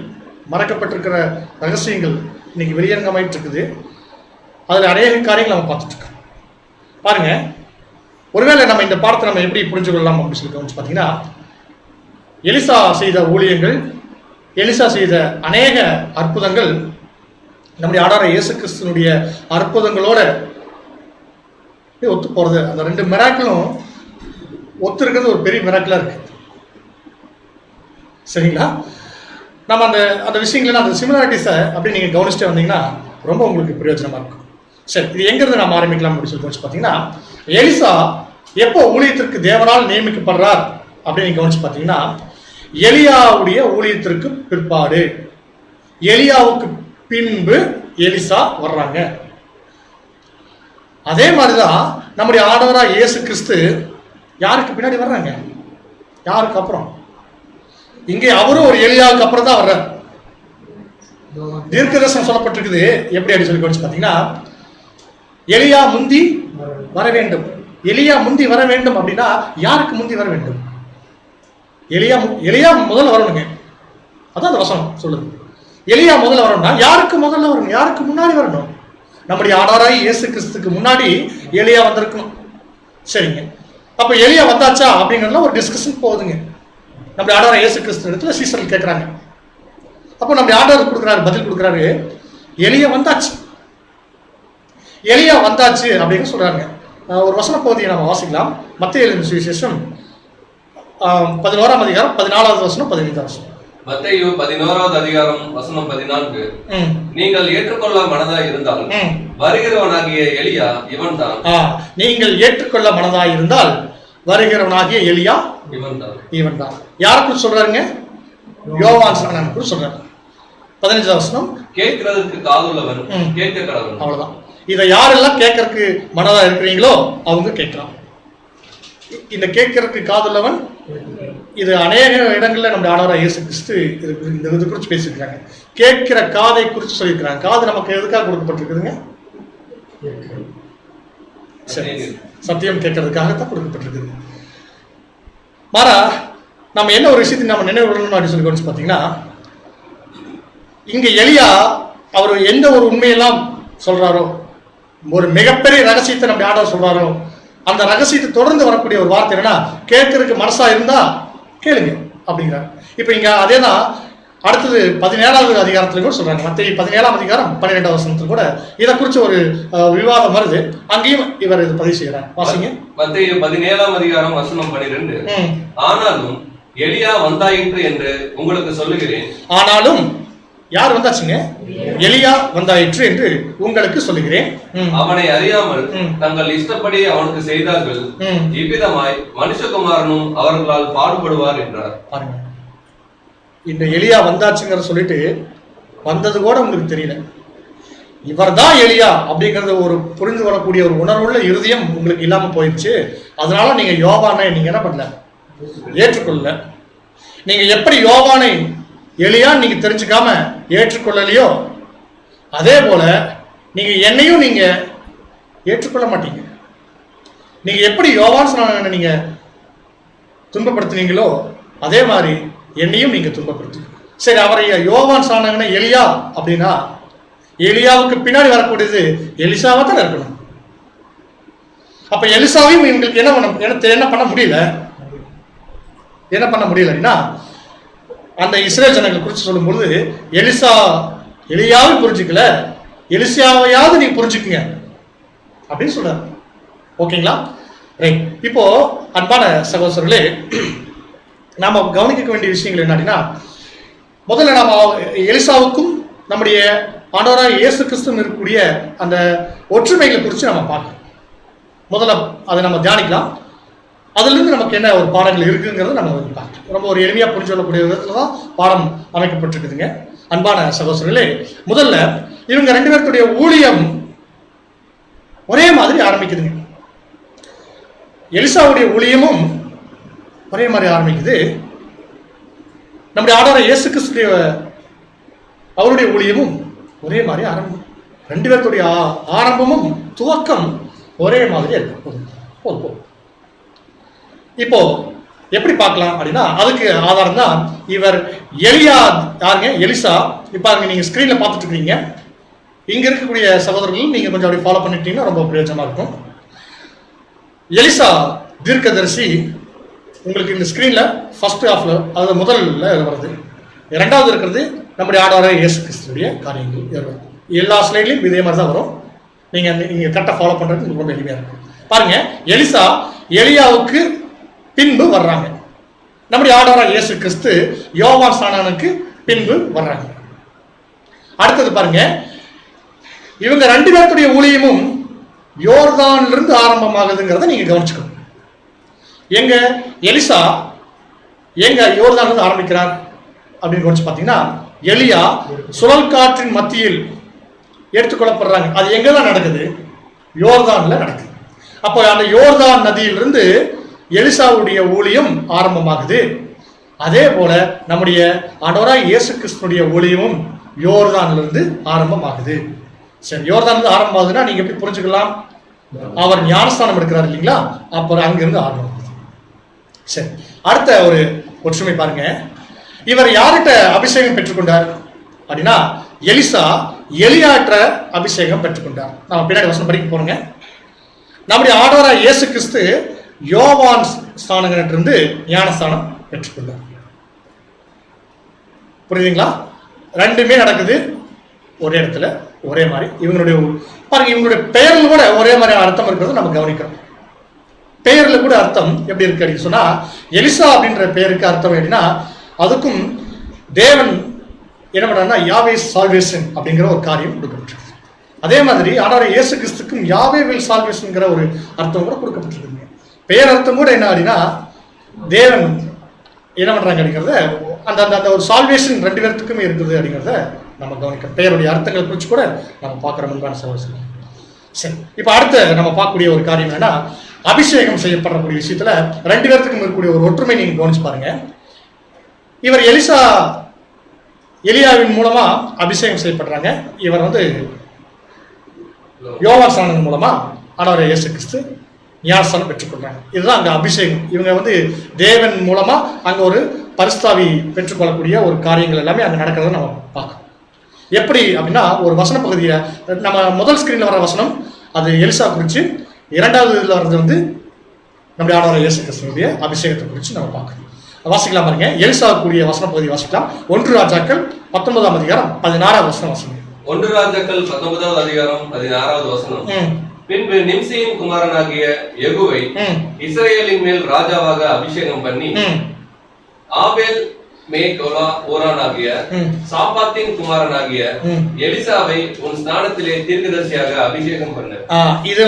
மறைக்கப்பட்டிருக்கிற ரகசியங்கள் இன்னைக்கு வெளியரங்கமாயிட்டு இருக்குது. அதில் அநேக காரியங்கள் நம்ம பார்த்துட்டு இருக்கோம். பாருங்க, ஒருவேளை நம்ம இந்த பாடத்தை நம்ம எப்படி புரிஞ்சு கொள்ளலாம் அப்படின்னு சொல்லி கவனிச்சு பார்த்தீங்கன்னா, எலிசா செய்த ஊழியங்கள், எலிசா செய்த அநேக அற்புதங்கள் நம்முடைய ஆண்டவராகிய இயேசு கிறிஸ்துவினுடைய அற்புதங்களோட ஒத்து போறது. அந்த ரெண்டு மிராக்கிளும் ஒத்து இருக்கிறது ஒரு பெரிய மிராக்கிளா இருக்கு. சரிங்களா? நம்ம அந்த விஷயங்கள அந்த சிமிலாரிட்டிஸை அப்படி நீங்க கவனிச்சுட்டு வந்தீங்கன்னா ரொம்ப உங்களுக்கு பிரயோஜனமா இருக்கும். சரி, இது எங்கிருந்து நம்ம ஆரம்பிக்கலாம் அப்படின்னு சொல்லி பார்த்தீங்கன்னா, எலிசா எப்போ ஊழியத்திற்கு தேவனால் நியமிக்கப்படுறார் அப்படின்னு கவனிச்சு பார்த்தீங்கன்னா, எலியாவுடைய ஊழியத்திற்கு பிற்பாடு, எலியாவுக்கு பின்பு எலிசா வர்றாங்க. அதே மாதிரிதான் நம்முடைய ஆண்டவராகிய இயேசு கிறிஸ்து யாருக்கு பின்னாடி வர்றாங்க? யாருக்கு அப்புறம்? இங்கே அவரும் ஒரு எலியாவுக்கு அப்புறம் தான் வர்றார். தீர்க்கதரிசனம் சொல்லப்பட்டிருக்குது. எப்படி அப்படி சொல்லி கவனிச்சு பார்த்தீங்கன்னா, எலியா முந்தி வர வேண்டும். எலியா முந்தி வர வேண்டும் அப்படின்னா யாருக்கு முந்தி வர வேண்டும்? எலியா முதல்ல வரணுங்க. அதான் அந்த வசனம் சொல்லுது. எலியா முதல்ல வரணும்னா யாருக்கு முதல்ல வரணும்? யாருக்கு முன்னாடி வரணும்? நம்முடைய ஆண்டவராகிய இயேசு கிறிஸ்துக்கு முன்னாடி எலியா வந்திருக்கணும். சரிங்க, அப்ப எலியா வந்தாச்சா அப்படிங்கிறதுல ஒரு டிஸ்கஷன் போகுதுங்க. நம்முடைய ஆண்டவராகிய இயேசு கிறிஸ்து இடத்துல சீசர்கள் கேட்கிறாங்க. அப்போ நம்முடைய ஆண்டவர் கொடுக்குறாரு, பதில் கொடுக்குறாரு, எலியா வந்தாச்சு, எலியா வந்தாச்சு அப்படின்னு சொல்றாங்க. ஒரு வசன பகுதியை நம்ம வாசிக்கலாம். மத்தேயு எழுதின சுவிசேஷம் 11ஆம் அதிகாரம் 14வது வசனம் 15வது வசனம். மத்தேயு 11வது அதிகாரம் வசனம் 14. நீங்கள் ஏற்றுக்கொள்ள மனதாய் இருந்தால் வருகிறவனாகிய எலியா இவன்தான். நீங்கள் ஏற்றுக்கொள்ள மனதாய் இருந்தால் வருகிறவனாகிய எலியா இவன்தான். யாருக்கு சொல்றாருங்க? யோவான் ஸ்நானனுக்கு சொல்றாரு. 15வது வசனம், கேட்கிறதுக்கு காதுள்ளவன் கேட்க கடவன். அவ்வளவுதான். இதை யாரெல்லாம் கேட்கறதுக்கு மனதா இருக்கிறீங்களோ அவங்க கேட்கலாம். இந்த கேட்கறதுக்கு காதுள்ளவன், இது அநேக இடங்கள்ல நம்ம ஆண்டவராகிய இயேசு கிறிஸ்து இது குறித்து பேசியிருக்கிறாங்க. கேட்கிற காதை குறித்து சொல்லியிருக்கிறாங்க. காது நமக்கு எதுக்காக கொடுக்கப்பட்டிருக்குதுங்க? சத்தியம் கேட்கறதுக்காகத்தான் கொடுக்கப்பட்டிருக்குது. மாறா நம்ம என்ன ஒரு விஷயத்தை நம்ம நினைவு விடணும் அப்படின்னு சொல்லி கவனிச்சு பார்த்தீங்கன்னா, இங்க எலியா அவர் எந்த ஒரு உண்மையெல்லாம் சொல்றாரோ, ஒரு மிகப்பெரிய ரகசியத்தை நம்ம ஆண்டவர் சொல்றாரோ, அந்த ரகசியத்தை தொடர்ந்து வரக்கூடிய ஒரு வார்த்தை என்னன்னா, கேட்கறதுக்கு மனசா இருந்தா கேளுங்க அப்படிங்கிறார். இப்ப இங்க அதேதான் அடுத்தது 17வது அதிகாரத்துல கூட சொல்றாங்க. மத்தேயு 17ஆம் அதிகாரம் 12வது வசனத்துல கூட இதை குறிச்சு ஒரு விவாதம் வருது. அங்கேயும் இவர் இது பதிவு செய்யறார். வாசிங்க. மத்தேயு 17ஆம் அதிகாரம் வசனம் 12. ஆனாலும் எலியா வந்தாயிற்று என்று உங்களுக்கு சொல்லுகிறேன். ஆனாலும் யார் வந்தாச்சுங்க? எலியா வந்தாயிற்று என்று உங்களுக்கு சொல்லுகிறேன். அவனை அறியாமல் தங்கள் இஷ்டப்படி அவனுக்கு செய்தார்கள். இவ்விதமாய் மனுஷகுமாரனும் அவர்களால் பாடுபடுவார் என்றார். பாருங்க, இந்த எலியா வந்தாச்சுங்கிற சொல்லிட்டு வந்தது கூட உங்களுக்கு தெரியல. இவர் தான் எலியா அப்படிங்கறது ஒரு புரிந்து வரக்கூடிய ஒரு உணர்வுள்ள இருதயம் உங்களுக்கு இல்லாம போயிடுச்சு. அதனால நீங்க யோவானை நீங்க என்ன பண்ணல, ஏற்றுக்கொள்ள. நீங்க எப்படி யோவானை எலியா நீங்க தெரிஞ்சுக்காம ஏற்றுக்கொள்ளலையோ அதே போல நீங்க என்னையும் நீங்க ஏற்றுக்கொள்ள மாட்டீங்க. நீங்க எப்படி யோவான் ஸ்நானகனை நீங்க துன்பப்படுத்தினீங்களோ அதே மாதிரி என்னையும் நீங்க துன்பப்படுத்துங்க. சரி, அவரை யோவான் ஸ்நானகனை எலியா அப்படின்னா எலியாவுக்கு பின்னாடி வரக்கூடியது எலிசாவா தான் இருக்கணும். அப்ப எலிசாவையும் இவங்களுக்கு என்ன பண்ண முடியல, என்ன பண்ண முடியலன்னா அந்த இஸ்ரேல் ஜனங்களை குறித்து சொல்லும் பொழுது எலியாவும் புரிஞ்சுக்கல, எலிசாவையாவது நீங்க புரிஞ்சுக்குங்க அப்படின்னு சொல்றாரு. ஓகேங்களா? ரைட். இப்போ அன்பான சகோதரர்களே, நாம கவனிக்க வேண்டிய விஷயங்கள் என்ன அப்படின்னா, முதல்ல நாம எலிசாவுக்கும் நம்முடைய ஆண்டவராகிய இயேசு கிறிஸ்துவும் இருக்கக்கூடிய அந்த ஒற்றுமைகளை குறித்து நம்ம பார்க்கணும். முதல்ல அதை நம்ம தியானிக்கலாம். அதிலிருந்து நமக்கு என்ன ஒரு பாடங்கள் இருக்குங்கிறத நம்ம பார்க்கலாம். ரொம்ப ஒரு எளிமையாக புரிஞ்சு கொள்ளக்கூடிய விதத்தில் தான் பாடம் அமைக்கப்பட்டிருக்குதுங்க. அன்பான சகோதரர்களே, முதல்ல இவங்க 2 பேருடைய ஊழியம் ஒரே மாதிரி ஆரம்பிக்குதுங்க. எலிசாவுடைய ஊழியமும் ஒரே மாதிரி ஆரம்பிக்குது. நம்முடைய ஆண்டவராகிய இயேசு கிறிஸ்துடைய அவருடைய ஊழியமும் ஒரே மாதிரி ஆரம்பம். 2 பேருடைய ஆரம்பமும் துவக்கம் ஒரே மாதிரி இருக்கும். இப்போ எப்படி பார்க்கலாம் அப்படின்னா, அதுக்கு ஆதாரம் தான் இவர் எலியா. யாருங்க? எலிசா. இப்போ நீங்க ஸ்கிரீன்ல பார்த்துட்டு இருக்கீங்க. இங்க இருக்கக்கூடிய சகோதரர்கள் நீங்க கொஞ்சம் அப்படி ஃபாலோ பண்ணிட்டீங்கன்னா ரொம்ப பிரயோஜனமா இருக்கும். எலிசா தீர்க்கதரிசி உங்களுக்கு இந்த ஸ்கிரீன்ல ஃபர்ஸ்ட் ஹாஃப்ல, அது முதல்ல வருது. 2வது இருக்கிறது நம்முடைய ஆண்டவராகிய இயேசு கிறிஸ்துவுடைய காரியங்கள். எல்லா ஸ்லைட்லையும் இதே மாதிரி தான் வரும். நீங்க கரெக்டாக ஃபாலோ பண்றது ரொம்ப எளிமையா இருக்கும். பாருங்க, எலிசா எலியாவுக்கு பின்பு வர்றாங்க. நம்முடைய ஆண்டவராகிய இயேசு கிறிஸ்து யோவான் ஸ்நானகனுக்கு பின்பு வர்றாங்க. அடுத்தது பாருங்க, இவங்க 2 பேருடைய ஊழியமும் யோர்தானிலிருந்து ஆரம்பமாகுதுங்கிறத நீங்க கவனிச்சுக்கணும். எங்க எலிசா எங்க யோர்தானிலிருந்து ஆரம்பிக்கிறார் அப்படின்னு கவனிச்சு பார்த்தீங்கன்னா, எலியா சுழல் காற்றின் மத்தியில் எடுத்துக்கொள்ளப்படுறாங்க. அது எங்கதான் நடக்குது? யோர்தான்ல நடக்குது. அப்போ அந்த யோர்தான் நதியிலிருந்து எலிசாவுடைய ஊழியம் ஆரம்பமாகுது. அதே போல நம்முடைய ஆண்டவராகிய இயேசு கிறிஸ்துடைய ஊழியமும் யோர்தானிலிருந்து ஆரம்பமாகுது. சரி, யோர்தானிலிருந்து ஆரம்பமாகுதுன்னா நீங்க எப்படி புரிஞ்சுக்கலாம்? அவர் ஞானஸ்தானம் எடுக்கிறார் இல்லைங்களா, அப்புறம் அங்கிருந்து ஆரம்பமாகுது. சரி, அடுத்த ஒரு ஒற்றுமை பாருங்க. இவர் யார்கிட்ட அபிஷேகம் பெற்றுக்கொண்டார் அப்படின்னா, எலிசா எலியாற்ற அபிஷேகம் பெற்றுக்கொண்டார். நம்ம பின்னாடி வசனம் படிக்க போறோங்க. நம்முடைய ஆண்டவராகிய இயேசு கிறிஸ்து யோவான் ஸ்நானகனிலிருந்து ஞானஸ்தானம் பெற்றுக்கொண்டார். புரியுதுங்களா? 2மே நடக்குது ஒரே இடத்துல, ஒரே மாதிரி. இவங்களுடைய பாருங்க, இவங்களுடைய பெயர்ல கூட ஒரே மாதிரி அர்த்தம் இருக்கிறது நம்ம கவனிக்கிறோம். பெயர்ல கூட அர்த்தம் எப்படி இருக்கு அப்படின்னு சொன்னா, எலிசா அப்படின்ற பெயருக்கு அர்த்தம் எப்படின்னா, அதுக்கும் தேவன் என்ன பண்றாருன்னா யாவே சால்வேஷன் அப்படிங்கிற ஒரு காரியம் கொடுக்கப்பட்டிருக்கு. அதே மாதிரி ஆண்டவராகிய இயேசு கிறிஸ்துக்கும் யாவே வில் சால்வேஷன்ங்கிற ஒரு அர்த்தம் கூட கொடுக்கப்பட்டிருக்கு. பெயர் அர்த்தம் கூட என்ன அப்படின்னா, தேவன் என்ன பண்றாங்க அப்படிங்கிறத, அந்த அந்த ஒரு சால்வேஷன் 2 பேருக்குமே இருக்குது அப்படிங்கிறத நம்ம கவனிக்கிறோம். பெயருடைய அர்த்தங்களை குறித்து கூட நம்ம பார்க்குற முன்பான சகோதரர்கள். சரி, இப்போ அடுத்த நம்ம பார்க்கக்கூடிய ஒரு காரியம் என்னன்னா, அபிஷேகம் செய்யப்படக்கூடிய விஷயத்துல 2 பேருக்கும் இருக்கக்கூடிய ஒரு ஒற்றுமை நீங்க கவனிச்சு பாருங்க. இவர் எலியாவின் மூலமா அபிஷேகம் செய்யப்படுறாங்க. இவர் யோவான் ஸ்நானகன் மூலமா ஆண்டவராகிய இயேசு கிறிஸ்து ஞானஸ்தானம் பெற்றுக்கொள்றாங்க. இதுதான் அங்க அபிஷேகம். இவங்க தேவன் மூலமா அங்க ஒரு பரிசுத்தாவி பெற்றுக்கொள்ளக்கூடிய ஒரு காரியங்கள் எல்லாமே அங்க நடக்கிறத நம்ம பார்க்கணும். எப்படி அப்படின்னா, ஒரு வசன பகுதியை நம்ம முதல் ஸ்கிரீன்ல வர வசனம் அது எலிசா குறித்து, 2வது இதுல வர்றது நம்முடைய ஆண்டவராகிய இயேசு கிறிஸ்துவினுடைய அபிஷேகத்தை குறித்து நம்ம பார்க்கணும். வாசிக்கலாம் பாருங்க. எலிசாவுக்குரிய வசன பகுதி வாசிக்கலாம். 1 ராஜாக்கள் 19ஆம் அதிகாரம் 16வது வசனம் வாசிங்க. 1 ராஜாக்கள் 19வது அதிகாரம் 16வது வசனம். பின்பு நிம்சியின் குமாரனாகிய யெகூவை இஸ்ரவேலின் மேல் ராஜாவாக அபிஷேகம் பண்ணி, ஆபேல் மேகோலா ஓரானாகிய சாபாத்தின் குமாரனாகிய எலிசாவை உன் ஸ்நானத்திலே தீர்க்கதரிசியாக அபிஷேகம் பண்ணு. இது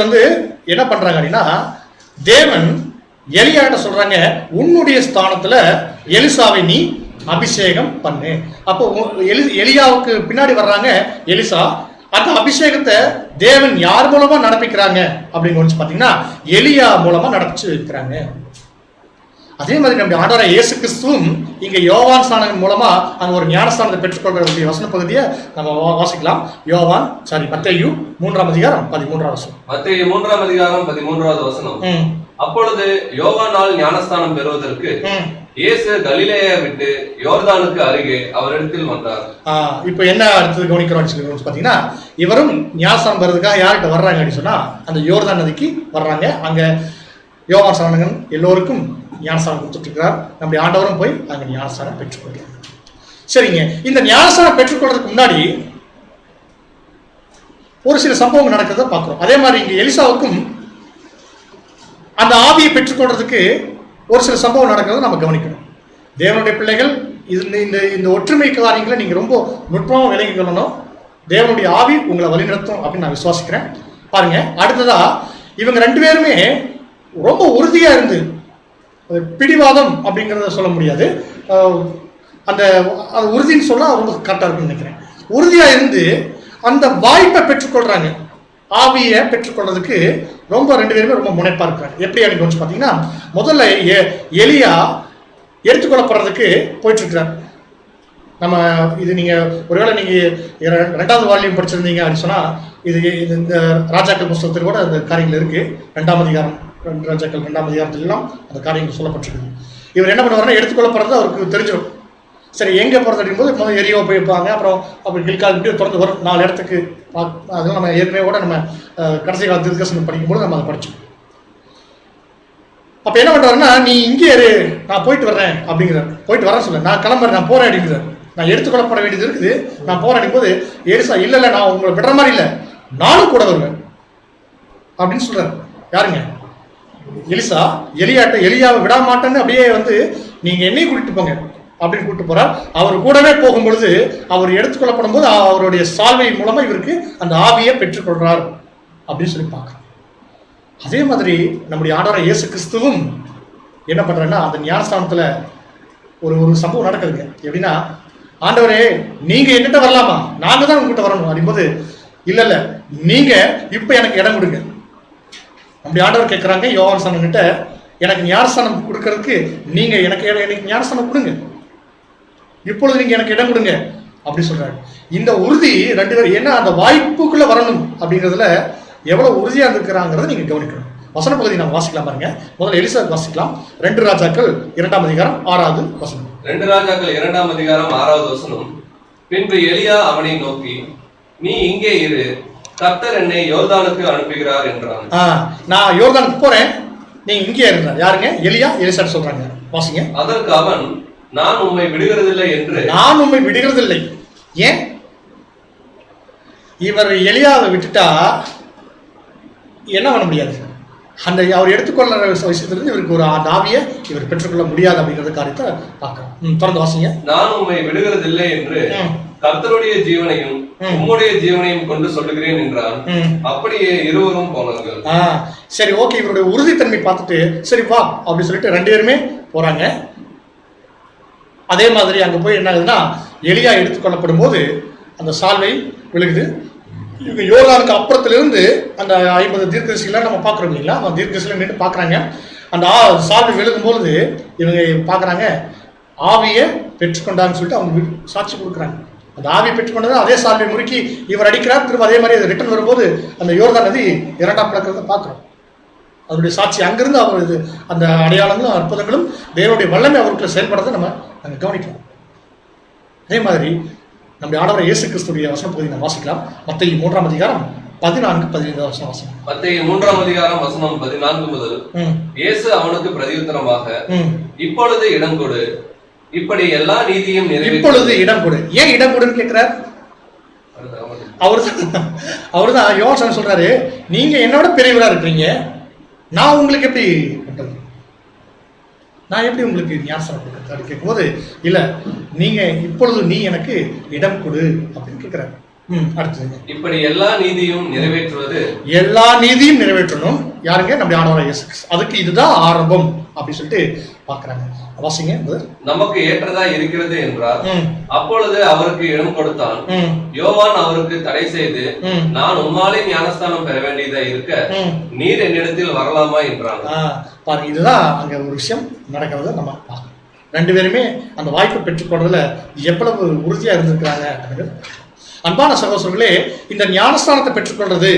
என்ன பண்றாங்க அப்படின்னா, தேவன் எலியாட்ட சொல்றாங்க, உன்னுடைய ஸ்தானத்துல எலிசாவை நீ அபிஷேகம் பண்ணு. அப்போ எலியாவுக்கு பின்னாடி வர்றாங்க எலிசா. அந்த அபிஷேகத்தை தேவன் யார் மூலமா நடப்பிக்கிறாங்க அப்படின்னு பாத்தீங்கன்னா, எலியா மூலமா நடப்பிச்சு வைக்கிறாங்க. அதே மாதிரி நம்முடைய ஆண்டவராகிய இயேசு கிறிஸ்துவும் இங்க யோவான் ஸ்நானம் மூலமா அங்க ஒரு ஞானஸ்தானத்தை பெற்றுக்கொள்ளக்கூடிய வசன பகுதியை நம்ம வாசிக்கலாம். மத்தேயு 3ஆம் அதிகாரம் 13ஆம் வசனம். மத்தேயு 3ஆம் அதிகாரம் 13வது வசனம். அப்பொழுது யோவானால் ஞானஸ்தானம் பெறுவதற்கு இயேசு கலிலேயை விட்டு யோர்தானுக்கு அருகே அவரிடத்தில் வந்தார். இப்போ என்ன அடுத்தது கவனிக்கிறோம் பாத்தீங்கன்னா, இவரும் ஞானஸ்தானம் பெறதுக்காக யார்கிட்ட வர்றாங்க அப்படின்னு சொன்னா அந்த யோர்தான் நதிக்கு வர்றாங்க. அங்க யோவான் ஸ்நானகன் எல்லோருக்கும் ஞானஸ்தானம் கொடுத்துட்டு இருக்கிறார். நம்முடைய ஆண்டவரும் போய் அங்க ஞானஸ்தானம் பெற்றுக்கொள்கிறார். சரிங்க, இந்த ஞானஸ்தானம் பெற்றுக்கொள்றதுக்கு முன்னாடி ஒரு சில சம்பவங்கள் நடக்கிறத பார்க்கிறோம். அதே மாதிரி இங்க எலிசாவுக்கும் அந்த ஆவியை பெற்றுக்கொள்றதுக்கு ஒரு சில சம்பவம் நடக்கிறத நம்ம கவனிக்கணும். தேவனுடைய பிள்ளைகள் இந்த ஒற்றுமை காரியங்களை நீங்க ரொம்ப நுட்பமாக விலகி கொள்ளணும். தேவனுடைய ஆவி உங்களை வழிநடத்தும் அப்படின்னு நான் விசுவாசிக்கிறேன். பாருங்க, அடுத்ததா இவங்க ரெண்டு பேருமே ரொம்ப உறுதியா இருந்து, பிடிவாதம் அப்படிங்கிறத சொல்ல முடியாது, அந்த உறுதின்னு சொல்ல ரொம்ப கரெக்டாக இருக்குன்னு நினைக்கிறேன். உறுதியா இருந்து அந்த வாய்ப்பை பெற்றுக்கொள்றாங்க. ஆவியை பெற்றுக்கொள்றதுக்கு ரொம்ப ரெண்டு பேருமே ரொம்ப முனைப்பா இருக்கிறாங்க. எப்படி எனக்கு கொஞ்சம் பார்த்தீங்கன்னா, முதல்ல எலியா எடுத்துக்கொள்ளப்படுறதுக்கு போயிட்டு இருக்கிறார். நம்ம இது நீங்க ஒருவேளை நீங்க 2வது வால்யூம் படிச்சிருந்தீங்க அப்படின்னு சொன்னா இது இந்த ராஜாக்கள் புஸ்தகத்தில் கூட அந்த காரியங்கள் இருக்கு. 2ஆம் அதிகாரம் ராஜாக்கள் 2ஆம் அதிகாரத்திலாம் அந்த காரியங்கள் சொல்லப்பட்டிருக்கு. இவர் என்ன பண்ணுவாருன்னா, எடுத்துக்கொள்ளப்படுறது அவருக்கு தெரிஞ்சிடும். சரி, எங்கே போகிறது அப்படிங்கும்போது முதல் எரியோ போயிருப்பாங்க. அப்புறம் கில்கால் இப்படியே தொடர்ந்து வரும் 4 இடத்துக்கு. அதெல்லாம் நம்ம ஏற்கனவே கூட நம்ம கடைசி கால தீர்க்கதரிசனம் படிக்கும்போது நம்ம அதை படித்தோம். அப்போ என்ன பண்ணுறாருன்னா, நீ இங்கே இரு, நான் போயிட்டு வர்றேன் அப்படிங்கிறார். போயிட்டு வரேன் சொல்ல, நான் கிளம்புறேன், நான் போகிறேன் அப்படிங்கிறார். நான் எடுத்துக்கொள்ளப்பட வேண்டியது இருக்குது, நான் போகிறேன் அப்படிங்கும்போது எலிசா இல்லை நான் உங்களை விடுற மாதிரி இல்லை, நானும் கூட வருவேன் அப்படின்னு சொல்கிறார். யாருங்க? எலிசா எலியாவை விட மாட்டேன்னு அப்படியே நீங்கள் என்னையும் கூட்டிட்டு போங்க அப்படின்னு கூப்பிட்டு போறார். அவர் கூடவே போகும் பொழுது அவர் எடுத்துக்கொள்ளப்படும் போது அவருடைய சால்வை மூலமா இவருக்கு அந்த ஆவியை பெற்றுக்கொள்றார் அப்படின்னு சொல்லி பார்க்கிறோம். அதே மாதிரி நம்முடைய ஆண்டவர் இயேசு கிறிஸ்துவும் என்ன பண்றாருன்னா, அந்த ஞானஸ்தானத்துல ஒரு சம்பவம் நடக்குதுங்க. எப்படின்னா, ஆண்டவரே நீங்க என்கிட்ட வரலாமா, நாங்க தான் உங்ககிட்ட வரணும் அப்படிங்கும்போது, இல்ல நீங்க இப்ப எனக்கு இடம் கொடுங்க. நம்முடைய ஆண்டவர் கேட்கிறாங்க யோவான் ஸ்நானன் கிட்ட, எனக்கு ஞானஸ்தானம் கொடுக்கறதுக்கு நீங்க எனக்கு ஞானஸ்தானம் கொடுங்க, இப்பொழுது நீங்க எனக்கு இடம் கொடுங்க அப்படி சொல்றாரு. இந்த உறுதி ரெண்டு பேரும் என்ன அந்த வாய்ப்புக்குள்ள வரணும் அப்படிங்கிறதுல எவ்வளவு உறுதியா இருக்கிறாங்கிறத நீங்க கவனிக்கணும். வசன பகுதி நம்ம வாசிக்கலாம் பாருங்க. முதல்ல எலிசா வாசிக்கலாம். 2 ராஜாக்கள் 2ஆம் அதிகாரம் 6வது வசனம். 2 ராஜாக்கள் 2ஆம் அதிகாரம் 6வது வசனம். பின்பு எலியா அவனை நோக்கி, நீ இங்கே இரு, கர்த்தர் என்னை யோர்தானுக்கு அனுப்புகிறார் என்றான். நான் யோர்தானுக்கு போறேன், நீ இங்கே இருந்தார். யாருங்க? எலியா எலிசா சொல்றாங்க. வாசிங்க. அதற்கு அவன், நான் உம்மை விடுகிறதில்லை என்று. நான் உம்மை விடுகிறதில்லை. ஏன்? இவர் எலியாவை விட்டுட்டா என்ன பண்ண முடியாது. அந்த அவர் எடுத்துக்கொள்ள விஷயத்திலிருந்து இவருக்கு ஒரு ஆவியை இவர் பெற்றுக்கொள்ள முடியாது அப்படிங்கிற காரியத்தை பார்க்கலாம். தொடர்ந்து வாசிங்க. நான் உம்மை விடுகிறதில்லை என்று கர்த்தருடைய ஜீவனையும் உம்முடைய ஜீவனையும் கொண்டு சொல்லுகிறேன் என்றான். அப்படியே இருவரும் போனார்கள். சரி, ஓகே. இவருடைய உறுதித்தன்மை பார்த்துட்டு சரி வா அப்படின்னு சொல்லிட்டு 2 பேருமே போறாங்க. அதே மாதிரி அங்க போய் என்ன ஆகுதுன்னா, எலியா எடுத்துக்கொள்ளப்படும் போது அந்த சால்வை விழுகுது. இவங்க யோர்தானுக்கு அப்புறத்திலிருந்து அந்த 50 தீர்க்கதரிசிகளை நம்ம பார்க்குறோம் இல்லைங்களா, அந்த தீர்க்கதரிசிகளை நின்று பார்க்குறாங்க. அந்த சால்வை விழுகும்போது இவங்க பார்க்குறாங்க, ஆவியை பெற்றுக்கொண்டாங்கன்னு சொல்லிட்டு அவங்க சாட்சி கொடுக்குறாங்க. அந்த ஆவியை பெற்றுக்கொண்டது அதே சால்வை முறுக்கி இவர் அடிக்கிறார். திரும்ப அதே மாதிரி அது ரிட்டர்ன் வரும்போது அந்த யோர்தான் நதி 2ஆம் பிளக்கிறத பார்க்குறோம். அவருடைய சாட்சி அங்கிருந்து அவர் அந்த அடையாளங்களும் அற்புதங்களும் தேவனுடைய வல்லமை அவருக்குள்ள செயல்படுறதை நம்ம அங்கே கவனிக்கலாம். அதே மாதிரி நம்முடைய ஆண்டவர் இயேசு கிறிஸ்துடைய வசன பகுதி நம்ம வாசிக்கலாம். மத்தேயு 3ஆம் அதிகாரம் 14-15 வசனம் வாசிக்கலாம். மத்தேயு 3ஆம் அதிகாரம் வசனம் 14 முதல். இயேசு அவனுக்கு பிரதியுத்தரமாக, இப்பொழுது இடம் கொடு, இப்படி எல்லா நீதியும் இப்பொழுது இடம் கொடு. ஏன் இடம் கொடுன்னு கேட்கிறார்? அவர்தான் யோவான் சொல்றாரு, நீங்க என்னோட பெரியவரா இருக்கிறீங்க, நான் உங்களுக்கு எப்படி பண்றது, நான் எப்படி உங்களுக்கு ஞானஸ்தானம் கொடுக்கறது கேட்கும்போது, இல்ல நீங்க இப்பொழுது நீ எனக்கு இடம் கொடு அப்படின்னு கேட்கிறாரு. அடுத்ததுங்க, இப்படி எல்லா நீதியும் நிறைவேற்றுவது எல்லா நீதியும் நிறைவேற்றணும் யாருங்க? நம்முடைய ஆண்டவராகிய இயேசு கிறிஸ்து. அதுக்கு இதுதான் ஆரம்பம் அப்படின்னு சொல்லிட்டு பார்க்கறாங்க. வாசிங்க. நமக்கு ஏற்றதா இருக்கிறது என்றார். அப்பொழுது அவருக்கு இடம் கொடுத்தான். யோவான் அவருக்கு தடை செய்து, நான் உம்மாலே ஞானஸ்தானம் பெற வேண்டியதா இருக்க நீர் என்னிடத்தில் வரலாமா என்றான். பாருங்க, இதுதான் அங்க ஒரு விஷயம் நடக்கிறத நம்ம பார்க்கணும். ரெண்டு பேருமே அந்த வாய்ப்பை பெற்றுக்கொள்றதுல எவ்வளவு உறுதியா இருந்திருக்கிறாங்க. அன்பான சகோதரர்களே, இந்த ஞானஸ்தானத்தை பெற்றுக்கொள்றது,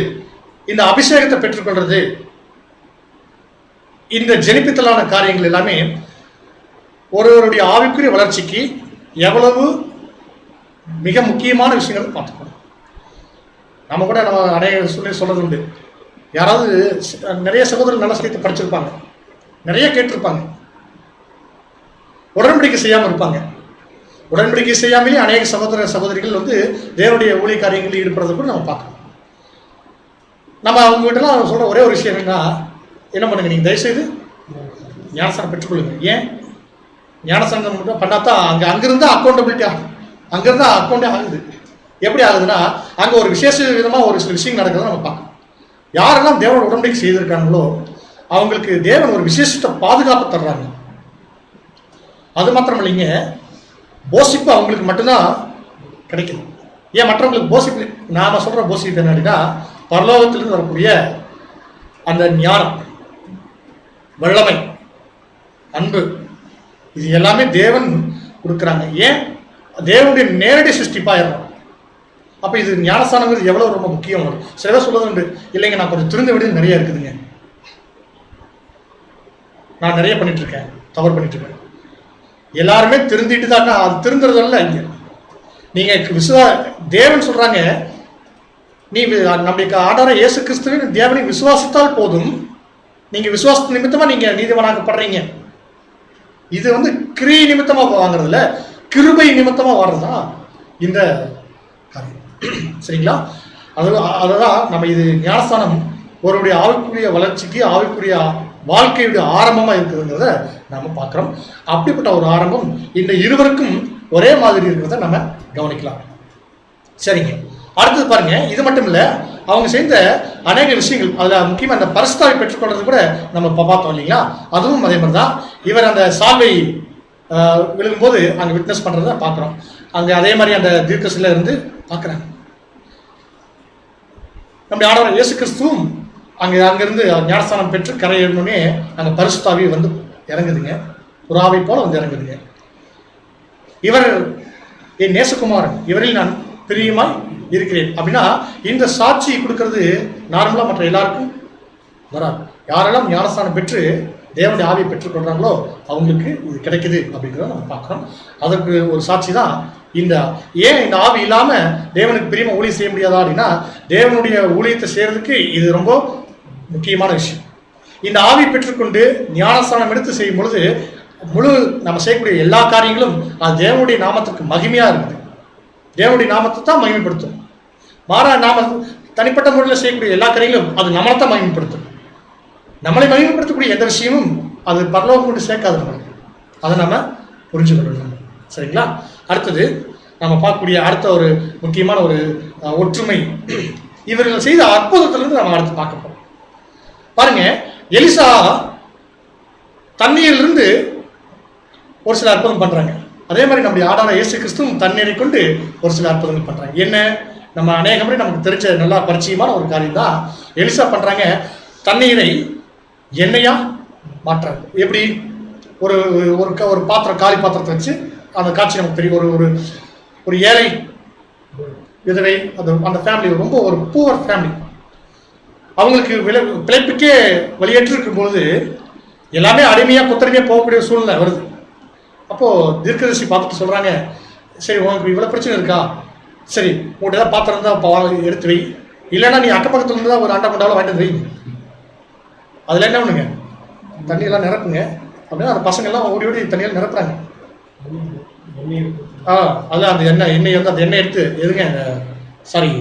இந்த அபிஷேகத்தை பெற்றுக்கொள்றது, இந்த ஜெனிப்பித்தலான காரியங்கள் எல்லாமே ஒருவருடைய ஆவிக்குரிய வளர்ச்சிக்கு எவ்வளவு மிக முக்கியமான விஷயங்கள் பார்த்துக்கணும். நம்ம கூட நம்ம அடைய சொல்றது உண்டு. யாராவது நிறைய சகோதரர்கள் நல்ல சத்தியத்தை படிச்சிருப்பாங்க, நிறைய கேட்டிருப்பாங்க, உடன்படிக்கை செய்யாமல் இருப்பாங்க. உடன்படிக்கை செய்யாமலே அநேக சகோதர சகோதரிகள் தேவனுடைய ஊழிய காரியங்களில் ஈடுபடுறதை கூட நம்ம பார்க்கணும். நம்ம அவங்ககிட்டலாம் சொல்ற ஒரே ஒரு விஷயம் என்னன்னா, என்ன பண்ணுங்க, நீங்க தயவுசெய்து ஞானஸ்தானம் பெற்றுக்கொள்ளுங்க. ஏன்? ஞானஸ்தானம் மட்டும் பண்ணாதான் அங்கிருந்தா அக்கௌண்டபிலிட்டி ஆகும். அங்கிருந்தா அக்கௌண்டே ஆகுது. எப்படி ஆகுதுன்னா, அங்க ஒரு விசேஷ விதமா ஒரு சில விஷயம் நடக்கிறத நம்ம பார்க்கணும். யாரெல்லாம் தேவனோட உடன்படிக்கை செய்திருக்காங்களோ அவங்களுக்கு தேவன் ஒரு விசேஷத்தை பாதுகாப்பு தர்றாங்க. அது மாத்திரம் இல்லைங்க, போசிப்பு அவங்களுக்கு மட்டும்தான் கிடைக்குது. ஏன் மற்றவங்களுக்கு போசிப்பு? நாம சொல்ற போசிப்பு என்னன்னா, பரலோகத்திலிருந்து வரக்கூடிய அந்த ஞானம், வல்லமை, அன்பு, இது எல்லாமே தேவன் கொடுக்குறாங்க. ஏன்? தேவனுடைய நேரடி சிருஷ்டிப்பாயிரும். அப்ப இது ஞானஸ்தானங்கிறது எவ்வளவு ரொம்ப முக்கியம். சில பேர் சொல்றது உண்டு, இல்லைங்க நான் கொஞ்சம் திருந்த விட நிறைய இருக்குதுங்க, நான் நிறைய பண்ணிட்டு இருக்கேன், தவறு பண்ணிட்டு இருக்கேன். எல்லாருமே திருந்திட்டு தான். அது திருந்துறதல்ல. இங்க நீங்க தேவன் சொல்றாங்க, நீ நம்முடைய ஆண்டவராகிய இயேசு கிறிஸ்துவின் தேவனை விசுவாசித்தால் போதும், நீங்க விசுவாச நிமித்தமா நீங்க நீதிமானாக்கப்படுறீங்க. இது கிரியை நிமித்தமா வாங்குறதுல, கிருபை நிமித்தமா வர்றதுதான் இந்த காரியம். சரிங்களா? அதுதான் நம்ம இது ஞானஸ்தானம் ஒருவருடைய ஆவிக்குரிய வளர்ச்சிக்கு, ஆவிக்குரிய வாழ்க்கையுடைய ஆரம்பமா இருக்குதுங்கிறத நம்ம பார்க்கிறோம். அப்படிப்பட்ட ஒரு ஆரம்பம் இந்த இருவருக்கும் ஒரே மாதிரி இருக்கிறத நம்ம கவனிக்கலாம். சரிங்க, அடுத்தது பாருங்க, இது மட்டும் இல்ல, அவங்க செய்த அநேக விஷயங்கள், அதுல முக்கியமா அந்த பரிசுத்தாவை பெற்றுக்கொள்றது கூட நம்ம பார்த்தோம் இல்லைங்களா? அதுவும் அதே மாதிரி தான். இவர் அந்த சால்வை விழுகும்போது அங்க விட்னஸ் பண்றத பார்க்கிறோம். அங்க அதே மாதிரி அந்த தீர்க்கசில இருந்து பார்க்குறாங்க. நம்முடைய ஆண்டவர் இயேசு கிறிஸ்துவும் அங்கிருந்து ஞானஸ்தானம் பெற்று கரையேறணுன்னே அந்த பரிசுத்தாவி இறங்குதுங்க, புறாவை போல இறங்குதுங்க. இவர் என் நேசகுமாரன், இவரில் நான் பிரியமாய் இருக்கிறேன் அப்படின்னா, இந்த சாட்சி கொடுக்கறது நார்மலா மற்ற எல்லாருக்கும் வராது. யாரெல்லாம் ஞானஸ்தானம் பெற்று தேவனுடைய ஆவியை பெற்றுக்கொள்றாங்களோ அவங்களுக்கு இது கிடைக்குது அப்படிங்கிறத நம்ம பார்க்குறோம். அதற்கு ஒரு சாட்சி தான் இந்த ஆவி இல்லாம தேவனுக்கு பிரியமா ஊழியம் செய்ய முடியாதா அப்படின்னா, தேவனுடைய ஊழியத்தை செய்யறதுக்கு இது ரொம்ப முக்கியமான விஷயம். இந்த ஆவி பெற்றுக்கொண்டு ஞானஸ்தானம் எடுத்து செய்யும் பொழுது முழு நம்ம செய்யக்கூடிய எல்லா காரியங்களும் அது தேவனுடைய நாமத்துக்கு மகிமையா இருக்குது. தேவனுடைய நாமத்தை தான் மகிமைப்படுத்தும். மாறா நாம தனிப்பட்ட முறையில் செய்யக்கூடிய எல்லா காரியங்களும் அது நம்மளை தான் மகிமைப்படுத்தும். நம்மளை மகிமைப்படுத்தக்கூடிய எந்த விஷயமும் அது பரலோகம் கொண்டு சேர்க்காது நம்மளுக்கு. அதை நம்ம புரிஞ்சுக்கணும். சரிங்களா? அடுத்தது நம்ம பார்க்கக்கூடிய அடுத்த ஒரு முக்கியமான ஒரு ஒற்றுமை, இவர்கள் செய்த அற்புதத்திலிருந்து நம்ம அடுத்து பார்க்க போறோம். பாருங்க, எலிசா தண்ணீரிலிருந்து ஒரு சில அற்புதம் பண்றாங்க. அதே மாதிரி நம்முடைய ஆண்டவர் இயேசு கிறிஸ்துவும் தண்ணீரை கொண்டு ஒரு சில அற்புதங்கள் பண்றாங்க. என்ன? நம்ம அநேக முறை நமக்கு தெரிஞ்ச நல்லா பரிச்சயமான ஒரு காரியம் தான். எலிசா பண்றாங்க, தண்ணீரை எண்ணெயா மாற்றாங்க. எப்படி? ஒரு ஒரு பாத்திரம், காலி பாத்திரத்தை வச்சு, அந்த காட்சி நமக்கு தெரியும். ஒரு ஒரு ஏழை விதவை, அந்த ஃபேமிலி ரொம்ப ஒரு பூவர் ஃபேமிலி, அவங்களுக்கு பிழைப்புக்கே வழியேற்று இருக்கும்போது எல்லாமே அடிமையா குத்தரமையா போகக்கூடிய சூழ்நிலை வருது. அப்போ தீர்க்கதரிசி பார்த்துட்டு சொல்றாங்க, சரி உனக்கு இவ்வளவு பிரச்சனை இருக்கா, சரி உங்கள்கிட்ட ஏதாவது பாத்திரம் தான் எடுத்து வை, இல்லைன்னா நீ அக்கப்பக்கத்துல இருந்து தான் ஒரு அண்டை கொண்டாலும் வாங்கிட்டு வை, அதுல என்ன பண்ணுங்க, தண்ணியெல்லாம் நிரப்புங்க அப்படின்னா அந்த பசங்க எல்லாம் ஓடி ஓடி தண்ணியெல்லாம் நிரப்புறாங்க. அதான் அந்த எண்ணெய் அந்த எண்ணெய் எடுத்து எதுங்க, சாரி,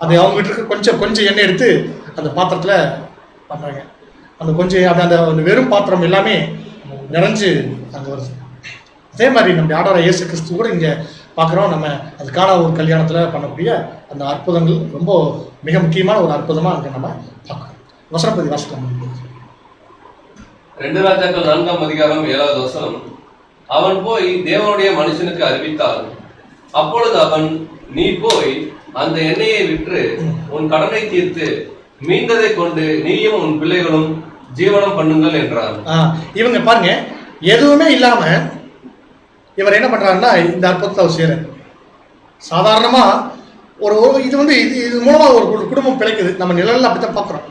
அது அவங்க வீட்டுக்கு கொஞ்சம் எண்ணெய் எடுத்து அந்த பாத்திரத்துல பண்றாங்க. அந்த கொஞ்சம் அந்த வெறும் பாத்திரம் எல்லாமே நிறைஞ்சு அங்க வருது. அதே மாதிரி நம்முடைய ஆண்டவர் இயேசு கிறிஸ்து கூட இங்க பார்க்குறோம். நம்ம அதுக்கான ஒரு கல்யாணத்தில் பண்ணக்கூடிய அந்த அற்புதங்கள் ரொம்ப மிக முக்கியமான ஒரு அற்புதமாக அங்கே நம்ம பார்க்குறோம். வசனப்பதி வாசிக்கலாம். 2 ராஜாக்கள் 4ஆம் அதிகாரம் 7வது வசனம். அவன் போய் தேவனுடைய மனுஷனுக்கு அறிவித்தான். அப்பொழுது அவன், நீ போய் அந்த எண்ணெயை விற்று உன் கடனை தீர்த்து மீண்டதை கொண்டு நீயும் உன் பிள்ளைகளும் ஜீவனம் பண்ணுங்கள் என்றான். இவங்க பாருங்க, எதுவுமே இல்லாம இவர் என்ன பண்றாருன்னா இந்த அற்புதத்தை அவர் செய்யறாரு. சாதாரணமா ஒரு இது மூலமா ஒரு குடும்பம் பிழைக்குது. நம்ம நிழல்ல அப்படித்தான் பார்க்குறோம்.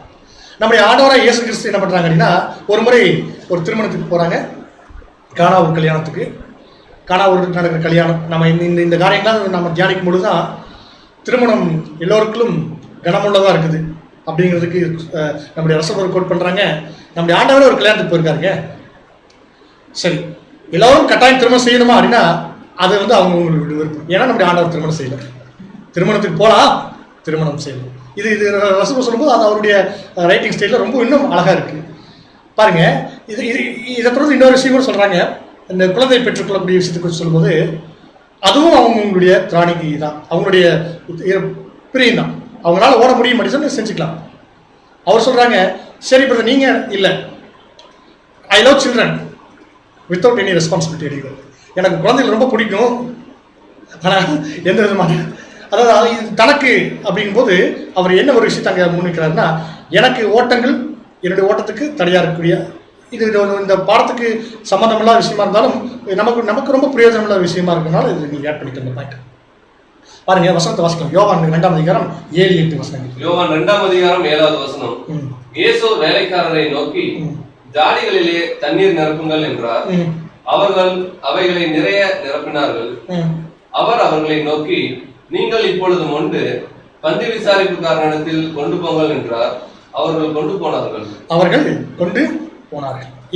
நம்முடைய ஆண்டவராக இயேசு கிறிஸ்து என்ன பண்றாங்க அப்படின்னா, ஒரு முறை ஒரு திருமணத்துக்கு போறாங்க, கானா ஒரு கல்யாணத்துக்கு. கானா ஒரு நடக்கிற கல்யாணம். நம்ம இந்த காரியங்கள்லாம் நம்ம தியானிக்கும் பொழுதுதான் திருமணம் எல்லோருக்கும் கனமுள்ளதா இருக்குது அப்படிங்கிறதுக்கு நம்முடைய அரசர் கோட் பண்றாங்க. நம்முடைய ஆண்டவரே ஒரு கல்யாணத்துக்கு போயிருக்காருங்க. சரி, எல்லோரும் கட்டாயம் திருமணம் செய்யணுமா அப்படின்னா அது அவங்களுக்கு விருப்பம். ஏன்னா நம்முடைய ஆண்டவர் திருமணம் செய்யல. திருமணத்துக்கு போகலாம், திருமணம் செய்யலாம். இது ரசூல் சொல்லும்போது அது அவருடைய ரைட்டிங் ஸ்டைலில் ரொம்ப இன்னும் அழகா இருக்கு. பாருங்க, இதை தொடர்ந்து இன்னொரு விஷயம் கூட சொல்றாங்க. இந்த குழந்தை பெற்றுக்கொள்ளக்கூடிய விஷயத்துக்கு சொல்லும்போது அதுவும் அவங்களுடைய திராணிக்கு தான், அவங்களுடைய பிரியம் தான். அவங்களால ஓட முடியும் அப்படின்னு செஞ்சுக்கலாம். அவர் சொல்றாங்க, சரி பிரதர் நீங்க இல்லை, I love children without any responsibility அடிக்கும். எனக்கு குழந்தைகள் ரொம்ப பிடிக்கும், ஆனால் எந்த விதமான அதாவது இது தனக்கு அப்படிங்கும்போது அவர் என்ன ஒரு விஷயத்தை அங்கே முன்வைக்கிறாருன்னா, எனக்கு ஓட்டங்கள் என்னுடைய ஓட்டத்துக்கு தடையாக இருக்கக்கூடிய இது இந்த பாடத்துக்கு சம்மந்தமில்லாத விஷயமா இருந்தாலும் நமக்கு ரொம்ப பிரயோஜனமுள்ள விஷயமா இருக்கிறதுனால இது நீங்கள் ஆட் பண்ணிக்கிற பாயிண்ட். பாருங்க, வசனத்தை வாசிக்கலாம். யோவான் 2ஆம் அதிகாரம் 7-8 வசனங்கள். யோவான் 2ஆம் அதிகாரம் 7வது வசனம். இயேசு வேலைக்காரரை நோக்கி, ஜாடிகளிலே தண்ணீர் நிரப்புங்கள் என்றார். அவர்கள் அவைகளை நிறைய நிரப்பினார்கள். அவர் அவர்களை நோக்கி, நீங்கள் இப்பொழுது மொண்டு பந்தி விசாரிப்புக்காரனிடத்தில் கொண்டு போங்கள் என்றார். அவர்கள் கொண்டு போனார்கள்.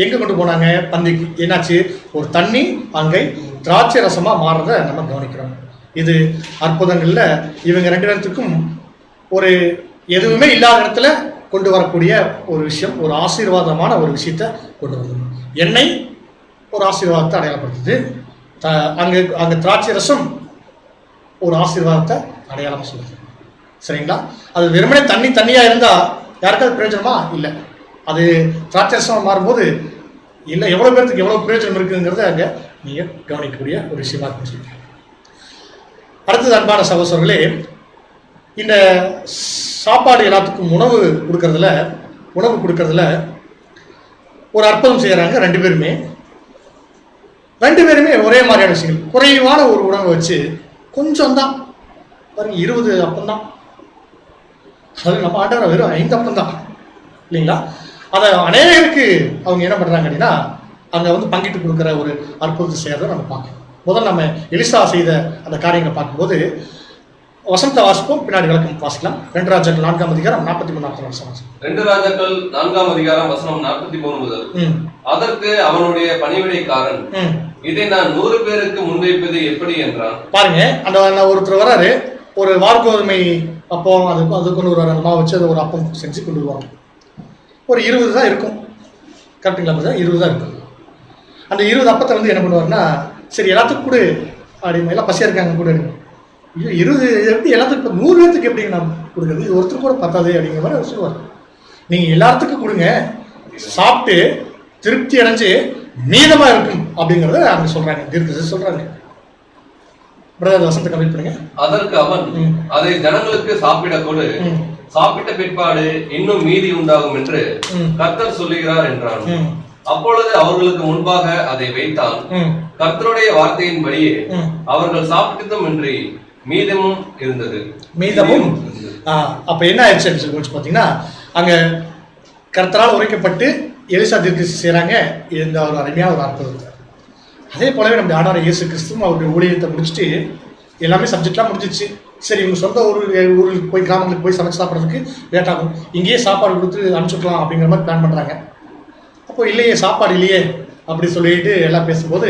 எங்க கொண்டு போனாங்க? பந்திக்கு. என்னாச்சு? ஒரு தண்ணி அங்கே திராட்சை ரசமா மாறுறத நம்ம கவனிக்கிறோம். இது அற்புதங்கள்ல இவங்க 2 பேர்த்துக்கும் ஒரு எதுவுமே இல்லாத இடத்துல கொண்டு வரக்கூடிய ஒரு விஷயம், ஒரு ஆசீர்வாதமான ஒரு விஷயத்த கொண்டு வருது. எண்ணெய் ஒரு ஆசீர்வாதத்தை அடையாளப்படுத்துது. அங்க திராட்சை ரசம் ஒரு ஆசீர்வாதத்தை அடையாளமா சொல்லுது. சரிங்களா? அது வெறுமனே தண்ணியா இருந்தா யாருக்காவது பிரயோஜனமா? இல்லை. அது திராட்சை ரசமா மாறும்போது இல்லை, எவ்வளவு பேருக்கு எவ்வளவு பிரயோஜனம் இருக்குங்கிறத அங்க நீங்க கவனிக்கக்கூடிய ஒரு விஷயமா இருக்குன்னு சொல்லிட்டு. அடுத்தது அன்பான சகோதரர்களே, இந்த சாப்பாடு எல்லாத்துக்கும் உணவு கொடுக்கறதுல ஒரு அற்புதம் செய்யறாங்க 2 பேருமே. 2 பேருமே ஒரே மாதிரியான விஷயங்கள். குறைவான ஒரு உணவை வச்சு கொஞ்சம் தான் பாருங்க, 20 அப்பம் தான். அது நம்ம ஆண்டவர் வெறும் 5 அப்பம் தான் இல்லைங்களா? அதை அநேகருக்கு அவங்க என்ன பண்றாங்க அப்படின்னா அங்க பங்கிட்டு கொடுக்குற ஒரு அற்புதத்தை செய்யறதை நம்ம பார்க்கணும். முதல்ல நம்ம எலிசா செய்த அந்த காரியங்களை பார்க்கும்போது வசனத்தை வாசிப்போம், பின்னாடி விளக்கம் வாசிக்கலாம். 2 ராஜாக்கள் 4ஆம் அதிகாரம் 43 வசனம். 2 ராஜாக்கள் 4ஆம் அதிகாரம் வசனம் 43 முதல். அதற்கு அவனுடைய பணிவிடைக்காரன், இதை நான் 100 பேருக்கு முன்வைப்பது எப்படி என்றான். பாருங்க, அந்த ஒருத்தர் வராரு, ஒரு வார்கோதுமை அப்பம் அது கொண்டு வருவார். அந்த மாவு வச்சு அது ஒரு அப்பம் செஞ்சு கொண்டு வருவாங்க. ஒரு 20 தான் இருக்கும். கரெக்டுங்களா? 20 தான் இருக்கும். அந்த 20 அப்பத்தை என்ன பண்ணுவாருன்னா, சரி எல்லாத்துக்கும் கொடு அப்படின்னு, எல்லாம் பசியா இருக்காங்க கூட. 20 எப்படி எல்லாத்துக்கும் 100 பேர்த்துக்கு எப்படி நான் கொடுக்குறது? இது ஒருத்தர் கூட பத்தாது அப்படிங்கிற மாதிரி அவர் சொல்லுவார். நீங்க எல்லாத்துக்கும் கொடுங்க, சாப்பிட்டு திருப்தி அடைஞ்சு மீதமா இருக்கும் அப்படிங்கறத அவங்க சொல்றாங்க, தீர்க்கதரிசி சொல்றாங்க. பிரதர் வசனத்தை கம்ப்ளீட் பண்ணுங்க. அதற்கு அவன், அதை ஜனங்களுக்கு சாப்பிட கொடு, சாப்பிட்ட பிற்பாடு இன்னும் மீதி உண்டாகும் என்று கர்த்தர் சொல்லுகிறார் என்றான். அப்பொழுது அவர்களுக்கு முன்பாக அதை வைத்தான். கர்த்தருடைய வார்த்தையின்படியே அவர்கள் சாப்பிட்டதும் இன்றி மீதமும் இருந்தது. அப்ப என்ன ஆயிடுச்சு பாத்தீங்கன்னா, அங்க கர்த்தரால் உரைக்கப்பட்டு எலிசா தீர்க்கதரிசி செய்யறாங்க. இந்த ஒரு அருமையான ஒரு அற்புதத்தை. அதே போலவே நம்ம ஆண்டவர் இயேசு கிறிஸ்துவும் அவருடைய ஊழியத்தை முடிச்சுட்டு எல்லாமே சப்ஜெக்ட்லாம் முடிஞ்சிச்சு. சரி, இவங்க சொந்த ஊருக்கு போய் கிராமங்களுக்கு போய் சமைச்சு சாப்பிட்றதுக்கு லேட் ஆகும், இங்கேயே சாப்பாடு கொடுத்து அனுப்பிச்சுக்கலாம் அப்படிங்கிற மாதிரி பிளான் பண்ணுறாங்க. அப்போ இல்லையே, சாப்பாடு இல்லையே அப்படி சொல்லிட்டு எல்லாம் பேசும்போது,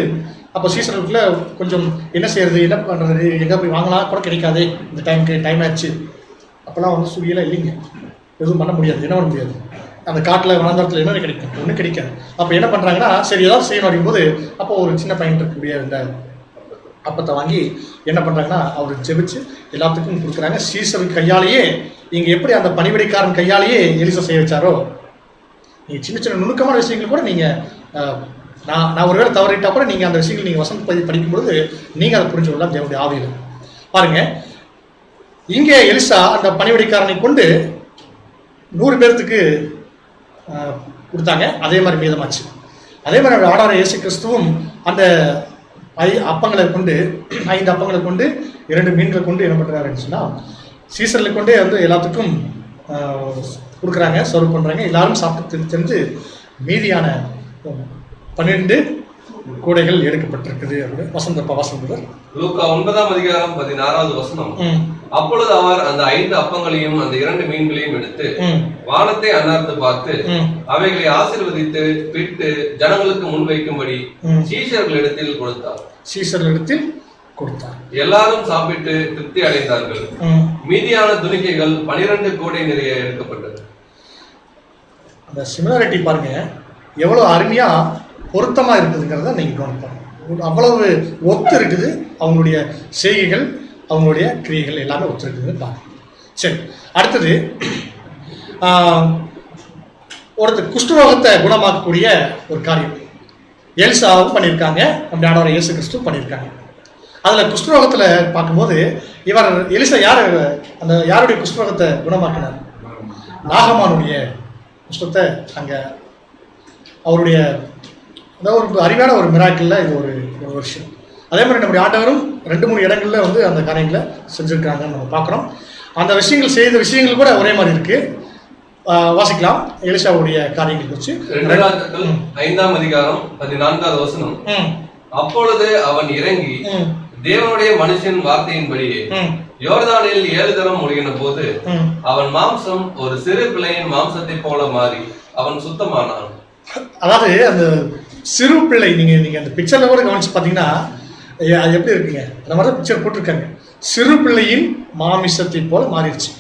அப்போ சீசனுக்குள்ள கொஞ்சம் என்ன செய்யறது, என்ன பண்ணுறது, எங்கே போய் வாங்கலாம் கூட கிடைக்காது, இந்த டைம் ஆச்சு. அப்போல்லாம் சுவியெல்லாம் இல்லைங்க, எதுவும் பண்ண முடியாது. என்ன பண்ண முடியாது? அந்த காட்டில் வளர்ந்தரத்தில் என்ன கிடைக்கும்? ஒன்றும் கிடைக்காது. அப்போ என்ன பண்ணுறாங்கன்னா, சரி ஏதாவது செய்யணும் அப்படிங்கும்போது, அப்போ ஒரு சின்ன பையன் இருக்கக்கூடிய இந்த அப்பத்தை வாங்கி என்ன பண்ணுறாங்கன்னா அவர் ஜெபிச்சு எல்லாத்துக்கும் கொடுக்குறாங்க. சீசர் கையாலேயே இங்கே எப்படி அந்த பணிவிடைக்காரன் கையாலேயே எலிசா செய்ய வச்சாரோ, நீங்கள் சின்ன சின்ன நுணுக்கமான விஷயங்கள் கூட நீங்கள் நான் ஒருவேளை தவறிட்டா கூட நீங்கள் அந்த விஷயங்கள் நீங்கள் வசந்த பதிவு படிக்கும்பொழுது நீங்கள் அதை புரிஞ்சு கொள்ளலாம் தேவனுடைய ஆவியில். பாருங்க, இங்கே எலிசா அந்த பணிவிடைக்காரனை கொண்டு 100 பேர்த்துக்கு கொடுத்தாங்க. அதே மாதிரி மீதமாச்சு. அதே மாதிரி ஆண்டவர் இயேசு கிறிஸ்துவும் அந்த 5 அப்பங்களை கொண்டு 5 அப்பங்களை கொண்டு 2 மீன்களை கொண்டு என்ன பண்ணுறாருன்னு சொன்னால் சீசரில் கொண்டே வந்து எல்லாத்துக்கும் கொடுக்குறாங்க, சர்வ் பண்ணுறாங்க. எல்லாரும் சாப்பிட்டு தெரிஞ்சு மீதியான 12 கூடைகள் எடுக்கப்பட்டிருக்குது அப்படின்னு வசந்தர் லூக்கா 9ஆம் அதிகாரம் 16வது வசனம். அப்பொழுது அவர் அந்த 5 அப்பங்களையும் அந்த 2 மீன்களையும் எடுத்து வானத்தை அண்ணார்ந்து பார்த்து அவைகளை ஆசீர்வதித்து பிட்டு ஜனங்களுக்கு முன்வைக்கும்படி சீஷர்களிடத்தில் கொடுத்தார். எல்லாரும் சாப்பிட்டு திருப்தி அடைந்தார்கள். மீதியான துணிக்கைகள் 12 கூடை நிறைய எடுக்கப்பட்டது. அந்த சிமிலாரிட்டி பாருங்க எவ்வளவு அருமையா பொருத்தமா இருக்குதுங்கிறத நீங்க கவனிப்பாங்க. அவ்வளவு ஒத்து இருக்குது, அவங்களுடைய செய்கைகள் அவங்களுடைய கிரியைகள் எல்லாமே ஒத்து இருக்குதுன்னு பாருங்க. சரி, அடுத்தது ஒருத்தர் குஷ்டரோகத்தை குணமாக்கக்கூடிய ஒரு காரியம் எலிசாவும் பண்ணியிருக்காங்க, நம்முடைய ஆண்டவர் இயேசு கிறிஸ்து பண்ணியிருக்காங்க. அதில் குஷ்டரோகத்தில் பார்க்கும்போது இவர் எலிசா யாருடைய குஷ்டரோகத்தை குணமாக்கினார்? நாகமானுடைய குஷ்டத்தை அங்கே அவருடைய அதாவது ஒரு அறிவான ஒரு மிராக்கிளில் இது ஒரு விஷயம். அதே மாதிரி நம்முடைய ஆண்டவரும் 2-3 இடங்களில் வந்து அந்த காரியங்களை செஞ்சுருக்காங்கன்னு நம்ம பார்க்குறோம். அந்த விஷயங்கள் செய்த விஷயங்கள் கூட ஒரே மாதிரி இருக்கு. வாசிக்கலாம் எலிசாவுடைய காரியங்கள் வச்சு. 5ஆம் அதிகாரம் 14வது வசனம். அப்பொழுது அவன் இறங்கி தேவனுடைய மனுஷன் வார்த்தையின்படியே யோர்தானில் 7 தரம் முழுகின போது அவன் மாம்சம் ஒரு சிறு பிள்ளையின் மாம்சத்தை போல மாறி அவன் சுத்தமானான். அதாவது அந்த சிறு பிள்ளை நீங்க அந்த பிக்சர்ல கூட கவனிச்சு பார்த்தீங்கன்னா அது எப்படி இருக்குங்க, அந்த மாதிரி பிக்சர் போட்டிருக்காங்க. சிறு பிள்ளையின் மாமிசத்தை போல மாறிடுச்சு.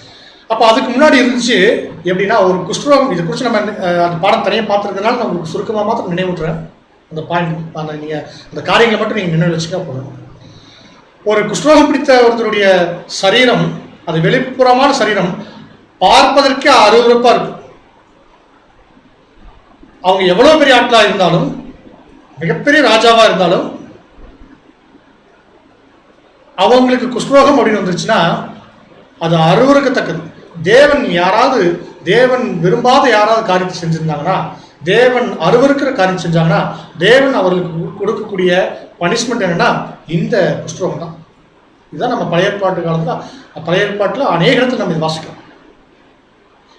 அப்போ அதுக்கு முன்னாடி இருந்துச்சு எப்படின்னா ஒரு குஷ்டரோகம். இதை குறித்து நம்ம அந்த பாடம் தனியாக பார்த்துருக்கனால நான் உங்களுக்கு சுருக்கமாக மாத்திரம் நினைவுட்டுறேன். அந்த பாயிண்ட் நீங்கள் அந்த காரியங்களை மட்டும் நீங்கள் நினைவு வச்சுக்கா போகணும். ஒரு குஷ்டரோகம் பிடித்த ஒருத்தருடைய சரீரம், அது வெளிப்புறமான சரீரம் பார்ப்பதற்கே அருவருப்பாக இருக்கும். அவங்க எவ்வளோ பெரிய ஆட்களாக இருந்தாலும், மிகப்பெரிய ராஜாவாக இருந்தாலும், அவங்களுக்கு குஷ்டரோகம் அப்படின்னு வந்துருச்சுன்னா அது அருவருக்கத்தக்கது. தேவன் விரும்பாத யாராவது காரியத்தை செஞ்சிருந்தாங்கன்னா, தேவன் அருவருக்கிற காரியம் செஞ்சாங்கன்னா, தேவன் அவர்களுக்கு கொடுக்கக்கூடிய பனிஷ்மெண்ட் என்னன்னா இந்த குஷ்டரோகம் தான். இதுதான் நம்ம பழைய ஏற்பாட்டு காலத்தில், பழைய ஏற்பாட்டில் அநேக இடத்துல நம்ம இது வாசிக்கிறோம்.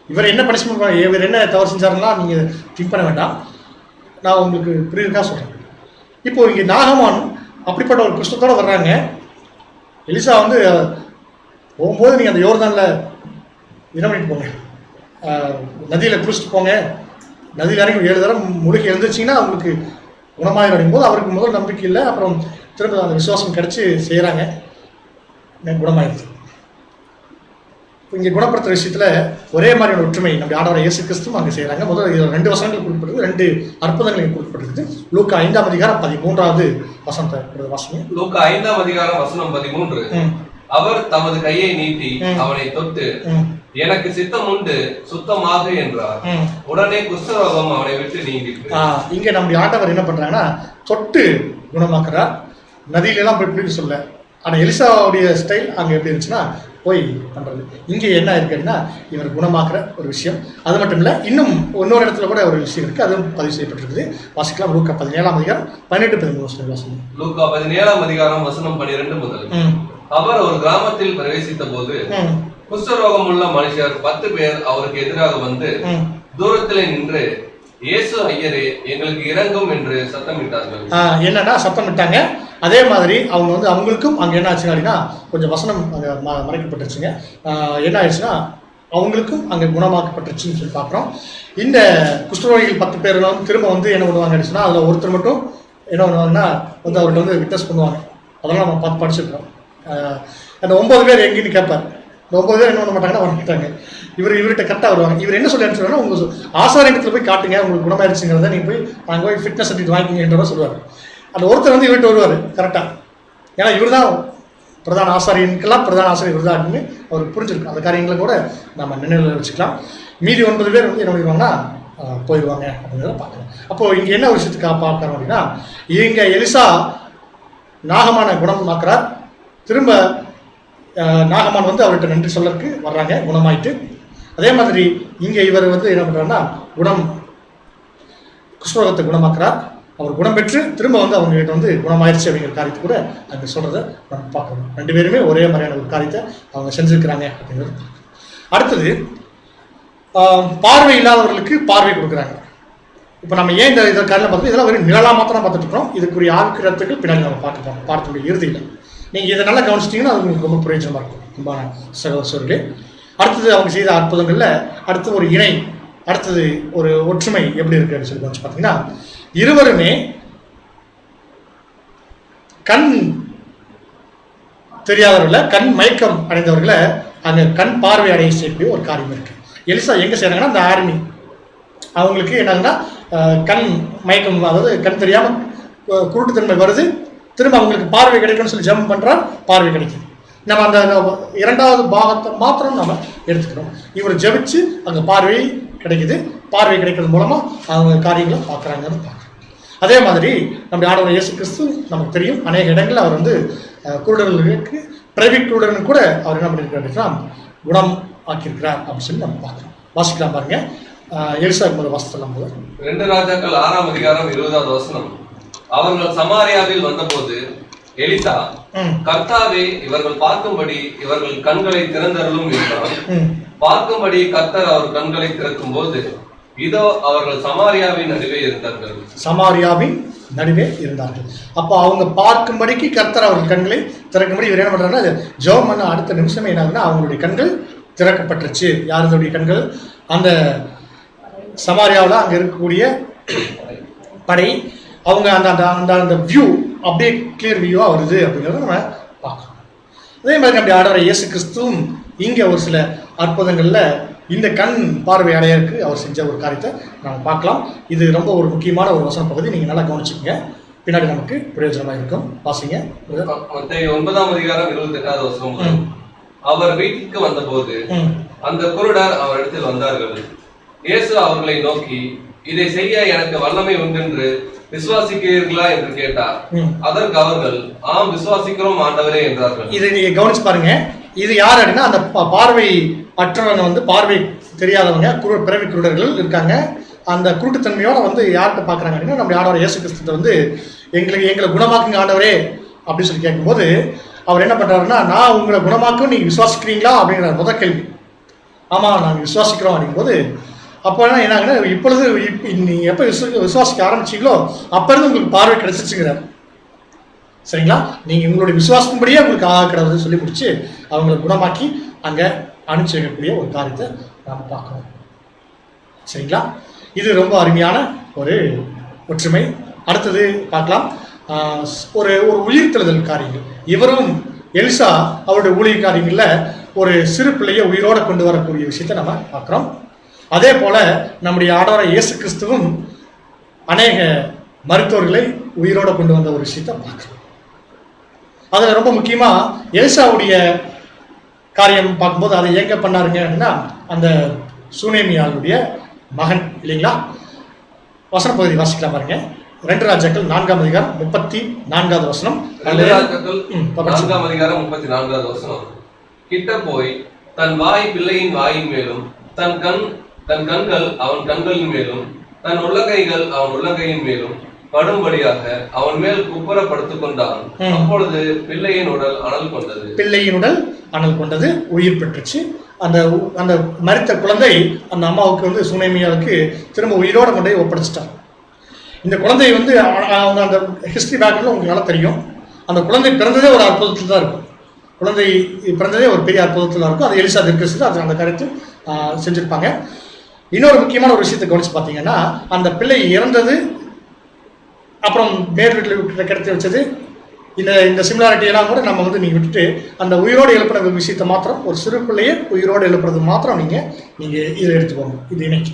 இவர் என்ன பனிஷ்மெண்ட், இவர் என்ன தவறு செஞ்சாருன்னா நீங்கள் திங்க் பண்ண வேண்டாம், நான் உங்களுக்கு புரியுதுக்காக சொல்கிறேன். இப்போ இங்கே நாகமான் அப்படிப்பட்ட ஒரு குஷ்டத்தோடு வர்றாங்க. எலிசா வந்து போகும்போது நீங்கள் அந்த யோர்தானில் என்ன பண்ணிட்டு போங்க, நதியில் குளிச்சுட்டு போங்க, நதியில் இறங்கி 7 தரம் முழுகி எழுந்துச்சிங்கன்னா அவங்களுக்கு குணமாக அடையும்போது அவருக்கு முதல் நம்பிக்கை இல்லை. அப்புறம் திரும்ப அந்த விசுவாசம் கிடச்சி செய்கிறாங்க, குணமாயிருது. இங்கே குணப்படுத்துகிற விஷயத்தில் ஒரே மாதிரியான ஒற்றுமை நம்ம ஆண்டவர் இயேசு கிறிஸ்துவும் அங்கே செய்கிறாங்க. முதல்ல இதில் 2 வசனங்கள் குறிப்பிட்டிருக்கு, 2 அற்புதங்கள் குறிப்பிட்டிருக்கு. லூக்கா 5ஆம் அதிகாரம் 13வது வசனத்தை வாசிங்க. லூக்கா 5ஆம் அதிகாரம் வசனம் 13. அவர் தமது கையை நீட்டி அவனை தொட்டு எனக்கு சித்தம் உண்டு சுத்தமாக என்றார். உடனே குஷ்டரோகம் அவனை விட்டு நீங்கிட்டு. இங்க நம்முடைய ஆண்டவர் என்ன பண்றாங்கன்னா தொட்டு குணமாக்குறார். நதியில எல்லாம் போய் சொல்ல. ஆனா எலிசாவுடைய ஸ்டைல் அங்க எப்படி இருந்துச்சுன்னா போய் பண்றது. இங்க என்ன இருக்குன்னா இவர் குணமாக்குற ஒரு விஷயம். அது மட்டும் இல்ல, இன்னும் இன்னொரு இடத்துல கூட ஒரு விஷயம் இருக்கு, அதுவும் பதிவு செய்யப்பட்டிருக்குது. வாசிக்கலாம். லூக்கா 17ஆம் அதிகாரம் 18-13 வசனம் வாசிக்கலாம். லூக்கா 17ஆம் அதிகாரம் வசனம் 12 முதல். அவர் ஒரு கிராமத்தில் பிரவேசித்த போது குஷ்டரோகம் உள்ள மனுஷர் 10 பேர் அவருக்கு எதிராக வந்து தூரத்திலே நின்று இயேசு ஐயரே எங்களுக்கு இறங்கும் என்று சத்தமிட்டார்கள். என்னன்னா சத்தமிட்டாங்க. அதே மாதிரி அவங்க வந்து அவங்களுக்கும் அங்கே என்ன ஆச்சுன்னா அப்படின்னா கொஞ்சம் வசனம் அங்கே மறைக்கப்பட்டுருச்சுங்க. என்ன ஆயிடுச்சுன்னா அவங்களுக்கும் அங்கே குணமாக்கப்பட்டுருச்சுன்னு சொல்லி பார்க்குறோம். இந்த குஷ்டரோகிகள் 10 பேர் வந்து திரும்ப வந்து என்ன பண்ணுவாங்க ஆயிடுச்சுன்னா அதில் ஒருத்தர் மட்டும் என்ன பண்ணுவாங்கன்னா வந்து அவர்கிட்ட வந்து விட்னஸ் பண்ணுவாங்க. அதெல்லாம் நம்ம பார்த்து படிச்சுருக்கோம். அந்த 9 பேர் எங்கேன்னு கேட்பார். இந்த 9 பேர் என்ன பண்ண மாட்டாங்கன்னா வந்துட்டாங்க. இவர்கிட்ட கரெக்டாக வருவாங்க. இவர் என்ன சொல்லி அனுப்பிச்சுன்னா உங்கள் ஆசாரியத்தில் போய் காட்டுங்க, உங்களுக்கு குணமாயிருச்சுங்கிறத நீங்கள் போய் அங்கே போய் ஃபிட்னஸ் சர்டிஃபிகேட் வாங்கிக்கிங்கன்ற சொல்லுவார். அந்த ஒருத்தர் வந்து இவர்கிட்ட வருவார் கரெக்டாக. ஏன்னா இவர் தான் பிரதான ஆசாரியனுக்கெல்லாம் பிரதான ஆசாரியர் இவர் தான் அப்படின்னு அவருக்கு புரிஞ்சிருக்கு. அந்த காரியங்களை கூட நம்ம நினைவில் வச்சுக்கலாம். மீதி 9 பேர் வந்து என்ன பண்ணிடுவாங்கன்னா போயிடுவாங்க அப்படிங்கிறத பார்க்கலாம். அப்போது இங்கே என்ன விஷயத்துக்கு பார்க்குறோம் அப்படின்னா, இங்கே எலிசா நாகமான குணமாக்குறார். திரும்ப நாகமான் வந்து அவர்கிட்ட நன்றி சொல்லறதுக்கு வர்றாங்க, குணமாயிட்டு. அதே மாதிரி இங்கே இவர் வந்து என்ன பண்ணுறாருன்னா குஷ்ரோகத்தை குணமாக்குறார். அவர் குணம் பெற்று திரும்ப வந்து அவங்ககிட்ட வந்து குணமாயிருச்சு அப்படிங்கிற காரியத்தை கூட அங்கே சொல்கிறத நம்ம பார்க்கணும். 2 பேருமே ஒரே மாதிரியான ஒரு காரியத்தை அவங்க செஞ்சுருக்கிறாங்க அப்படிங்கிறது. அடுத்தது பார்வை இல்லாதவர்களுக்கு பார்வை கொடுக்குறாங்க. இப்போ நம்ம ஏன் இந்த காரியம் பார்த்தோம், இதெல்லாம் வெறும் நிழலாக மாத்திரம் பார்த்துட்டு இருக்கோம். இதுக்குரிய ஆக்கிரத்துக்கு பின்னாடி நம்ம பார்க்க பார்த்தோம் இறுதியில். நீங்கள் இதை நல்லா கவனிச்சிட்டிங்கன்னா அது உங்களுக்கு ரொம்ப பிரயோஜனமாக இருக்கும் அன்பான சகோதரர்களே. அடுத்தது அவங்க செய்த அற்புதங்களில் அடுத்து ஒரு இணை, அடுத்தது ஒரு ஒற்றுமை எப்படி இருக்கு அப்படின்னு சொல்லி கவனிச்சு பார்த்தீங்கன்னா, இருவருமே கண் தெரியாதவர்களை, கண் மயக்கம் அடைந்தவர்களை அங்கே கண் பார்வை அடைய செய்யக்கூடிய ஒரு காரியம் இருக்கு. எலிசா எங்கே செய்கிறாங்கன்னா அந்த ஆர்மி அவங்களுக்கு என்னன்னா கண் மயக்கம், அதாவது கண் தெரியாமல் குருட்டுத்தன்மை வருது, திரும்ப அவங்களுக்கு பார்வை கிடைக்கும்னு சொல்லி ஜெபம் பண்ணுறார், பார்வை கிடைக்குது. நம்ம அந்த 2வது பாகத்தை மாத்திரம் நம்ம எடுத்துக்கிறோம். இவர் ஜெபிச்சு அங்கே பார்வை கிடைக்குது, பார்வை கிடைக்கிறது மூலமாக அவங்க காரியங்களை பார்க்குறாங்கன்னு பார்க்குறோம். அதே மாதிரி நம்முடைய ஆண்டவர் இயேசு கிறிஸ்து நமக்கு தெரியும், அநேக இடங்களில் அவர் வந்து குருடர்களுக்கு பிறவி குருடனுக்கு கூட அவர் என்ன பண்ணியிருக்காருன்னா குணம் ஆக்கியிருக்கிறார் அப்படின்னு சொல்லி நம்ம பார்க்குறோம். வாசிக்கலாம் பாருங்க, எலிசா முதல் வாசத்தெல்லாம் போது 2 ராஜாக்கள் 6ஆம் அதிகாரம் 20வது வசனம். அவர்கள் சமாரியாவில் வந்தபோது எலிசா, கர்த்தாவே, இவர்கள் பார்க்கும்படி இவர்கள் கண்களை திறந்தருளும் என்றார். பார்க்கும்படி கர்த்தர் அவர் கண்களை திறக்கும் போது இதோ அவர்கள் சமாரியாவின் நடுவே இருந்தார்கள். சமாரியாவின் நடுவே இருந்தார்கள். அப்போ அவங்க பார்க்கும்படிக்கு கர்த்தர் அவர்கள் கண்களை திறக்கும்படி இவர் என்ன பண்றாருன்னா ஜெபம் பண்ண அடுத்த நிமிஷமே என்ன அவங்களுடைய கண்கள் திறக்கப்பட்டுருச்சு. யாருடைய கண்கள்? அந்த சமாரியாவில் அங்கே இருக்கக்கூடிய படை, அவங்க அந்த அந்த அந்த வியூ அப்படியே கிளியர் வியூவாக வருது அப்படிங்கிறத நம்ம பார்க்கணும். அதே மாதிரி நம்முடைய ஆண்டவர் இயேசு கிறிஸ்துவும் இங்கே ஒரு சில அற்புதங்களில் இந்த கண் பார்வை அடையறதுக்கு அவர் செஞ்ச ஒரு காரியத்தை நம்ம பார்க்கலாம். இது ரொம்ப ஒரு முக்கியமான ஒரு வசன பகுதி, நீங்கள் நல்லா கவனிச்சுக்கோங்க, பின்னாடி நமக்கு பிரயோஜனமாக இருக்கும். வாசிங்க. மத்தேயு 9ஆம் அதிகாரம் 28வது வசனம். அவர் வீட்டுக்கு வந்தபோது அந்த குருடர் அவரிடத்தில் வந்தார்கள். இயேசு அவர்களை நோக்கி, இதை செய்ய எனக்கு வல்லமை உண்டென்று விசுவாசிக்கிறீர்களா என்று கேட்டார். அதற்கு அவர்கள், ஆம் விசுவாசிக்கிறோம் ஆண்டவரே என்றார்கள். இதை நீங்க கவனிச்சு பாருங்க. இது யார் அப்படின்னா அந்த பார்வை அற்றவங்க, வந்து பார்வை தெரியாதவங்க, பிறவி குருடர்கள் இருக்காங்க. அந்த குருட்டுத்தன்மையோட வந்து யார்கிட்ட பார்க்குறாங்க அப்படின்னா நம்ம ஆண்டவர் இயேசு கிறிஸ்துவை வந்து எங்களை குணமாக்குங்க ஆண்டவரே அப்படின்னு சொல்லி கேட்கும்போது அவர் என்ன பண்ணுறாருன்னா, நான் உங்களை குணமாக்கும் நீங்கள் விசுவாசிக்கிறீங்களா அப்படிங்கிற முதல் கேள்வி. ஆமாம் நாங்கள் விசுவாசிக்கிறோம் அப்படிங்கும்போது அப்போ என்னாங்கன்னா இப்பொழுது நீங்கள் எப்போ விசுவாசிக்க ஆரம்பிச்சிங்களோ அப்போ இருந்து உங்களுக்கு பார்வை கிடைச்சிச்சுங்கிறார். சரிங்களா? நீங்கள் உங்களுடைய விசுவாசத்தின்படியே உங்களுக்கு ஆகிறது சொல்லி முடிச்சு அவங்களை குணமாக்கி அங்கே அனுப்பிச்சு வைக்கக்கூடிய ஒரு காரியத்தை நாம் பார்க்கணும். சரிங்களா? இது ரொம்ப அருமையான ஒரு ஒற்றுமை. அடுத்தது பார்க்கலாம், ஒரு ஒரு உயிர்த்தெழுதல் காரியங்கள். இவரும் எலிசா அவருடைய ஊழிய காரியங்களில் ஒரு சிறு பிள்ளையை உயிரோடு கொண்டு வரக்கூடிய விஷயத்தை நம்ம பார்க்குறோம். அதே போல நம்முடைய ஆண்டவர் இயேசு கிறிஸ்துவும் அநேக மருத்துவர்களை உயிரோடு கொண்டு வந்த ஒரு விஷயத்தை பார்க்குறோம். அதில் ரொம்ப முக்கியமாக எலிசாவுடைய காரியம் பார்க்கும்போது அதை எங்கே பண்ணாருங்க அப்படின்னா அந்த சூனேமியாளுடைய மகன் இல்லைங்களா? வசன பகுதி வாசிக்கலாம் பாருங்க. 2 ராஜாக்கள் 4ஆம் அதிகாரம் 34வது வசனம். 2 ராஜாக்கள் 4ஆம் அதிகாரம் 34வது வசனம். கிட்ட போய் தன் வாய் பிள்ளையின் வாயின் மேலும், தன் கண்கள் அவன் கண்களின் மேலும், தன் உள்ளங்கைகள் அவன் உள்ளங்கையின் மேலும் படும்படியாக அவன் மேல் குப்புற படுத்துக் கொண்டான். அப்பொழுது பிள்ளையின் உடல் அனல் கொண்டது. பிள்ளையின் உடல் அனல் கொண்டது, உயிர் பெற்றுச்சு. அந்த அந்த மரித்த குழந்தை அந்த அம்மாவுக்கு வந்து சுனேமியாவுக்கு திரும்ப உயிரோட கொண்டு போய் ஒப்படைச்சிட்டாங்க. இந்த குழந்தை வந்து அவங்க அந்த ஹிஸ்டரி பேக்ரவுண்டில் உங்களுக்கு நல்லா தெரியும். அந்த குழந்தை பிறந்ததே ஒரு அற்புதத்தில் தான் இருக்கும். குழந்தை பிறந்ததே ஒரு பெரிய அற்புதத்தில் இருக்கும். அது எலிசா தீர்க்கதரிசி அது அந்த கருத்து செஞ்சுருப்பாங்க. இன்னொரு முக்கியமான ஒரு விஷயத்தை கவனிச்சு பார்த்தீங்கன்னா, அந்த பிள்ளை இறந்தது அப்புறம் மேல் வீட்டில் கிடைத்து வச்சது, இந்த சிமிலாரிட்டியெல்லாம் கூட நம்ம வந்து நீங்கள் விட்டுட்டு அந்த உயிரோடு எழுப்புற விஷயத்தை மாத்திரம், ஒரு சிறு பிள்ளையை உயிரோடு எழுப்புறது மாத்திரம் நீங்கள் இதை எடுத்துக்கோங்க. இது இணைக்கு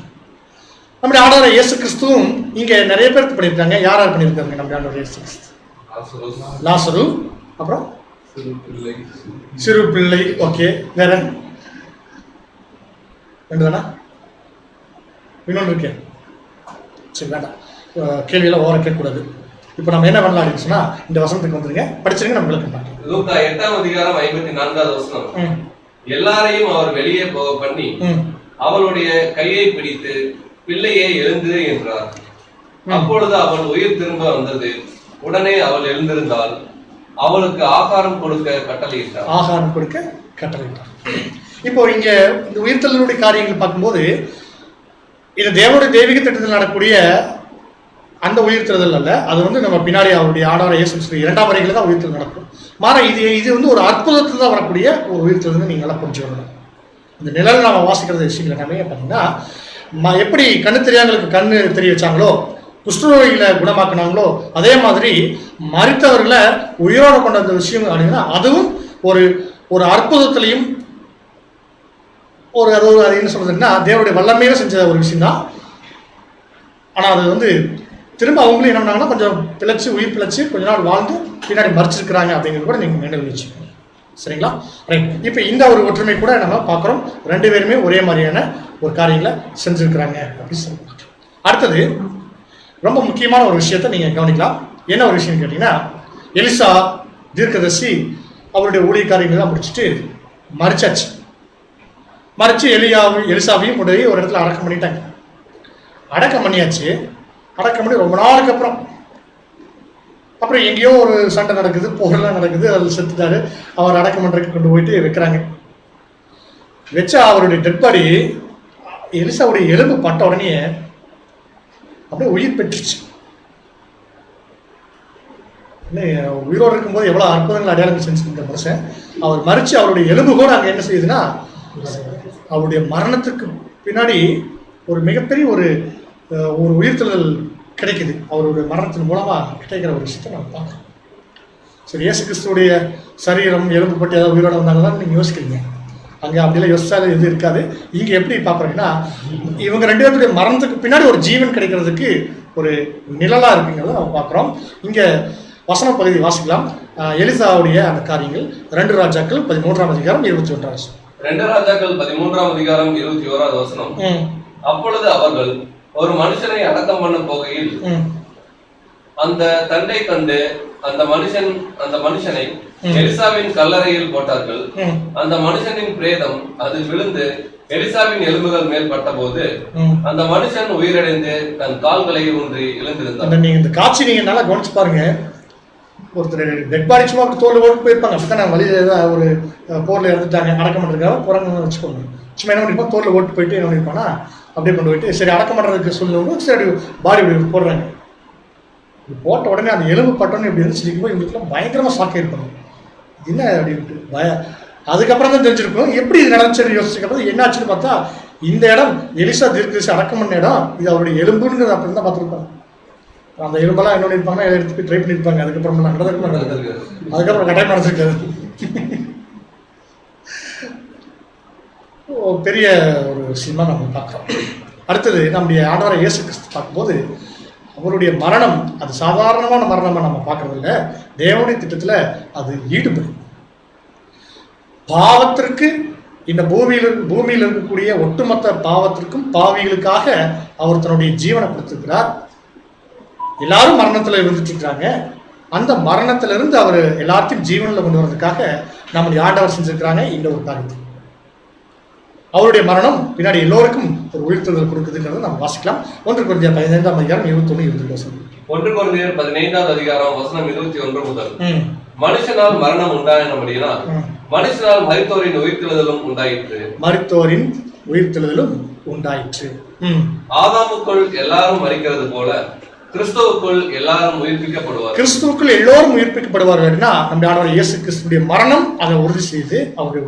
நம்முடைய ஆண்டவர் இயேசு கிறிஸ்துவும் இங்கே நிறைய பேருக்கு பண்ணியிருக்காங்க. யார் பண்ணியிருக்காங்க? நம்முடைய ஆண்டவர் இயேசு கிறிஸ்து லாசரு, அப்புறம் சிறு பிள்ளை. ஓகே, வேற 2 தானே? இன்னொன்று இருக்கே. சரி, வேண்டாம், கேள்வியெல்லாம் ஓவரா கேட்கக்கூடாது. இப்போ நம்ம என்ன பண்ணலாம் அப்படின்னு சொன்னா, இந்த வசனத்துக்கு வந்துருங்க, படிச்சிருங்க, நம்ம விளக்கம் பார்க்கலாம். லூக்கா 8ஆம் அதிகாரம் 54வது வசனம். எல்லாரையும் அவர் வெளியே போக பண்ணி அவளுடைய கையை பிடித்து பிள்ளையே எழுந்து என்றார். அப்பொழுது அவள் உயிர் திரும்ப வந்தது. உடனே அவள் எழுந்திருந்தால் அவளுக்கு ஆகாரம் கொடுக்க கட்டளையிட்டார். ஆகாரம் கொடுக்க கட்டளையிட்டார். இப்போ இங்க இந்த உயிர்த்தலுடைய காரியங்கள் பார்க்கும்போது இது தேவனுடைய தெய்வீக திட்டத்தில் நடக்கக்கூடிய அந்த உயிர்த்தெழுதல் அல்ல. அது வந்து நம்ம பின்னாடி அவருடைய ஆண்டவர் இயேசு கிறிஸ்து 2ஆம் வருகையில தான் உயிர்த்தெழுதல் நடக்கும். மாற இது வந்து ஒரு அற்புதத்தில் தான் வரக்கூடிய ஒரு உயிர்த்தெழுதல் நீங்க நல்லா புரிஞ்சுக்கணும். இந்த நிழல் நம்ம வாசிக்கிறது விஷயங்கள் எல்லாமே பார்த்தீங்கன்னா, எப்படி கண்ணு தெரியாதவங்களுக்கு கண்ணு தெரிய வச்சாங்களோ, குஷ்டரோகிகளை குணமாக்கினாங்களோ, அதே மாதிரி மரித்தவர்களை உயிரோடு கொண்ட அந்த விஷயம் அப்படின்னா அதுவும் ஒரு ஒரு அற்புதத்திலையும் அது என்ன சொல்றதுன்னா தேவனுடைய வல்லமையில செஞ்ச ஒரு விஷயம் தான். ஆனால் அது வந்து திரும்ப அவங்களும் என்ன பண்ணாங்கன்னா கொஞ்சம் உயிர் பிழைச்சி கொஞ்ச நாள் வாழ்ந்து பின்னாடி மறைச்சிருக்கிறாங்க அப்படிங்கிறது கூட நீங்கள் நினைவு வச்சுக்கணும். சரிங்களா? ரைட். இப்போ இந்த ஒரு ஒற்றுமை கூட நம்ம பார்க்குறோம். 2 பேருமே ஒரே மாதிரியான ஒரு காரியங்களை செஞ்சுருக்கிறாங்க அப்படின்னு சொல்லி. அடுத்தது ரொம்ப முக்கியமான ஒரு விஷயத்தை நீங்கள் கவனிக்கலாம். என்ன ஒரு விஷயம் கேட்டிங்கன்னா, எலிசா தீர்க்கதரிசி அவருடைய ஊழியக்காரியங்கள்லாம் முடிச்சுட்டு மறிச்சாச்சு. மறித்து எலிசாவையும் உடனே ஒரு இடத்துல அடக்கம் பண்ணிட்டாங்க. அடக்கம் பண்ணியாச்சு. அடக்கம் பண்ணி ரொம்ப நாளுக்கு அப்புறம் எங்கேயோ ஒரு சண்டை நடக்குது, போரெல்லாம் நடக்குது, அதில் செத்துட்டாரு. அவர் அடக்கம் பண்ணுறதுக்கு கொண்டு போயிட்டு வைக்கிறாங்க. வச்சா அவருடைய டெட் பாடி எலிசாவுடைய எலும்பு பட்ட உடனே அப்படியே உயிர் பெற்றுச்சு. உயிரோடு இருக்கும்போது எவ்வளோ அற்புதங்கள் அடையாளங்கள் செஞ்சுருந்த மனுஷன் அவர் மறித்து அவருடைய எலும்பு கூட அங்கே என்ன செய்யுதுன்னா அவருடைய மரணத்துக்கு பின்னாடி ஒரு மிகப்பெரிய ஒரு உயிர்த்தெழுதல் கிடைக்குது. அவருடைய மரணத்தின் மூலமாக கிடைக்கிற ஒரு விஷயத்தை நம்ம பார்க்கணும். சரி, இயேசு கிறிஸ்துடைய சரீரம் எலும்பு பட்டு ஏதாவது உயிரோட வந்தாங்கன்னு நீங்கள் யோசிக்கிறீங்க. அங்கே அப்படிலாம் யோசிச்சாலும் எதுவும் இருக்காது. இங்கே எப்படி பார்க்குறீங்கன்னா இவங்க 2 பேருடைய மரணத்துக்கு பின்னாடி ஒரு ஜீவன் கிடைக்கிறதுக்கு ஒரு நிழலாக இருக்குங்கிறத நம்ம பார்க்குறோம். இங்கே வசன பகுதி வாசிக்கலாம். எலிசாவுடைய அந்த காரியங்கள் 2 ராஜாக்கள் 13ஆம் அதிகாரம் 21ஆம் வசனம். 2 ராஜாக்கள் 13ஆம் அதிகாரம் 21வது வசனம். அப்பொழுது அவர்கள் ஒரு மனுஷனை அடக்கம் பண்ண போகையில் அந்த தண்டை கண்டு அந்த மனுஷனை எலிசாவின் கல்லறையில் போட்டார்கள். அந்த மனுஷனின் பிரேதம் அது விழுந்து எலிசாவின் எலும்புகள் மேல் பட்ட போது அந்த மனுஷன் உயிரிழந்து தன் கால்களை ஊன்றி எழுந்திருந்தார். நீங்க இந்த காட்சி நீங்க நல்லா கவனிச்சு பாருங்க. ஒருத்தர் டெட் பாடி சும்மா அப்படி தோல் ஓட்டு போயிருப்பாங்க. அப்படித்தான் வழியில ஒரு போர்ல இறந்துட்டாங்க, அடக்கம் பண்றதுக்காக போறாங்கன்னு வச்சுக்கோங்க. சும்மா என்ன பண்ணிருப்போம், தோல்ல ஓட்டு போயிட்டு என்ன பண்ணிருப்பானா அப்படியே கொண்டு போயிட்டு சரி அடக்கம் பண்ணுறதுக்கு சொல்லுவோம். சரி பாடி இப்படி போடுறாங்க. இப்படி போட்ட உடனே அந்த எலும்பு பட்டோன்னு இப்படி வந்து சிரிக்கும்போது இவங்களுக்குலாம் பயங்கரமாக ஷாக் ஆயிருப்பாங்க. என்ன அப்படின்ட்டு அதுக்கப்புறம் தான் தெரிஞ்சிருக்கும் எப்படி இது நடந்துச்சு யோசிச்சுக்கப்புறம் என்ன ஆச்சுன்னு பார்த்தா இந்த இடம் எலிசா தீர்க்கதரிசி அடக்கம் பண்ண இடம், இது அவருடைய எலும்புங்கிறது அப்படின்னு தான் பார்த்துருப்பாங்க. அந்த எலும்பெல்லாம் என்ன பண்ணியிருப்பாங்கன்னா எடுத்து போய் ட்ரை பண்ணியிருப்பாங்க. அதுக்கப்புறம் நடந்திருக்கு, அதுக்கப்புறம் கட்டாயம் நடந்திருக்காது. பெரிய ஒரு விஷயமா நம்ம பார்க்குறோம். அடுத்தது நம்முடைய ஆண்டவரை இயேசு கிறிஸ்து பார்க்கும்போது அவருடைய மரணம் அது சாதாரணமான மரணமாக நம்ம பார்க்கறது இல்லை. தேவனுடைய திட்டத்தில் அது ஈடுபடும். பாவத்திற்கு இந்த பூமியில் இருக்கக்கூடிய ஒட்டுமொத்த பாவத்திற்கும் பாவிகளுக்காக அவர் தன்னுடைய ஜீவனை கொடுத்திருக்கிறார். எல்லாரும் மரணத்தில் இருந்துட்டு இருக்கிறாங்க. அந்த மரணத்திலிருந்து அவர் எல்லாத்தையும் ஜீவனில் கொண்டு வரதுக்காக நம்முடைய ஆண்டவர் செஞ்சிருக்கிறாங்க இந்த ஒரு காரியத்தை. அவருடைய மரணம் பின்னாடி எல்லோருக்கும் ஒரு உயிர்த்தெழுதல் கொடுக்குதுங்கிறத நம்ம வாசிக்கலாம். 1 கொரிந்தியர் 15ஆம் அதிகாரம் 21-22. 1 கொரிந்தியர் 15ஆம் அதிகாரம் வசனம் 21 முதல். மனுஷனால் மரணம் உண்டாயினபடியினால் மனுஷனால் மரித்தோரின் உயிர்த்தெழுதலும் உண்டாயிற்று. மரித்தோரின் உயிர்த்தெழுதலும் உண்டாயிற்று. ஆதாமுக்குள் எல்லாரும் மரிக்கிறது போல கிறிஸ்துவுக்குள் எல்லாரும் உயிர்ப்பிக்கப்படுவார். கிறிஸ்துவுக்குள் எல்லோரும் உயிர்ப்பிக்கப்படுவார்கள்னா நம்முடைய ஆண்டவர் இயேசு கிறிஸ்துடைய மரணம் அதை உறுதி செய்து அவருடைய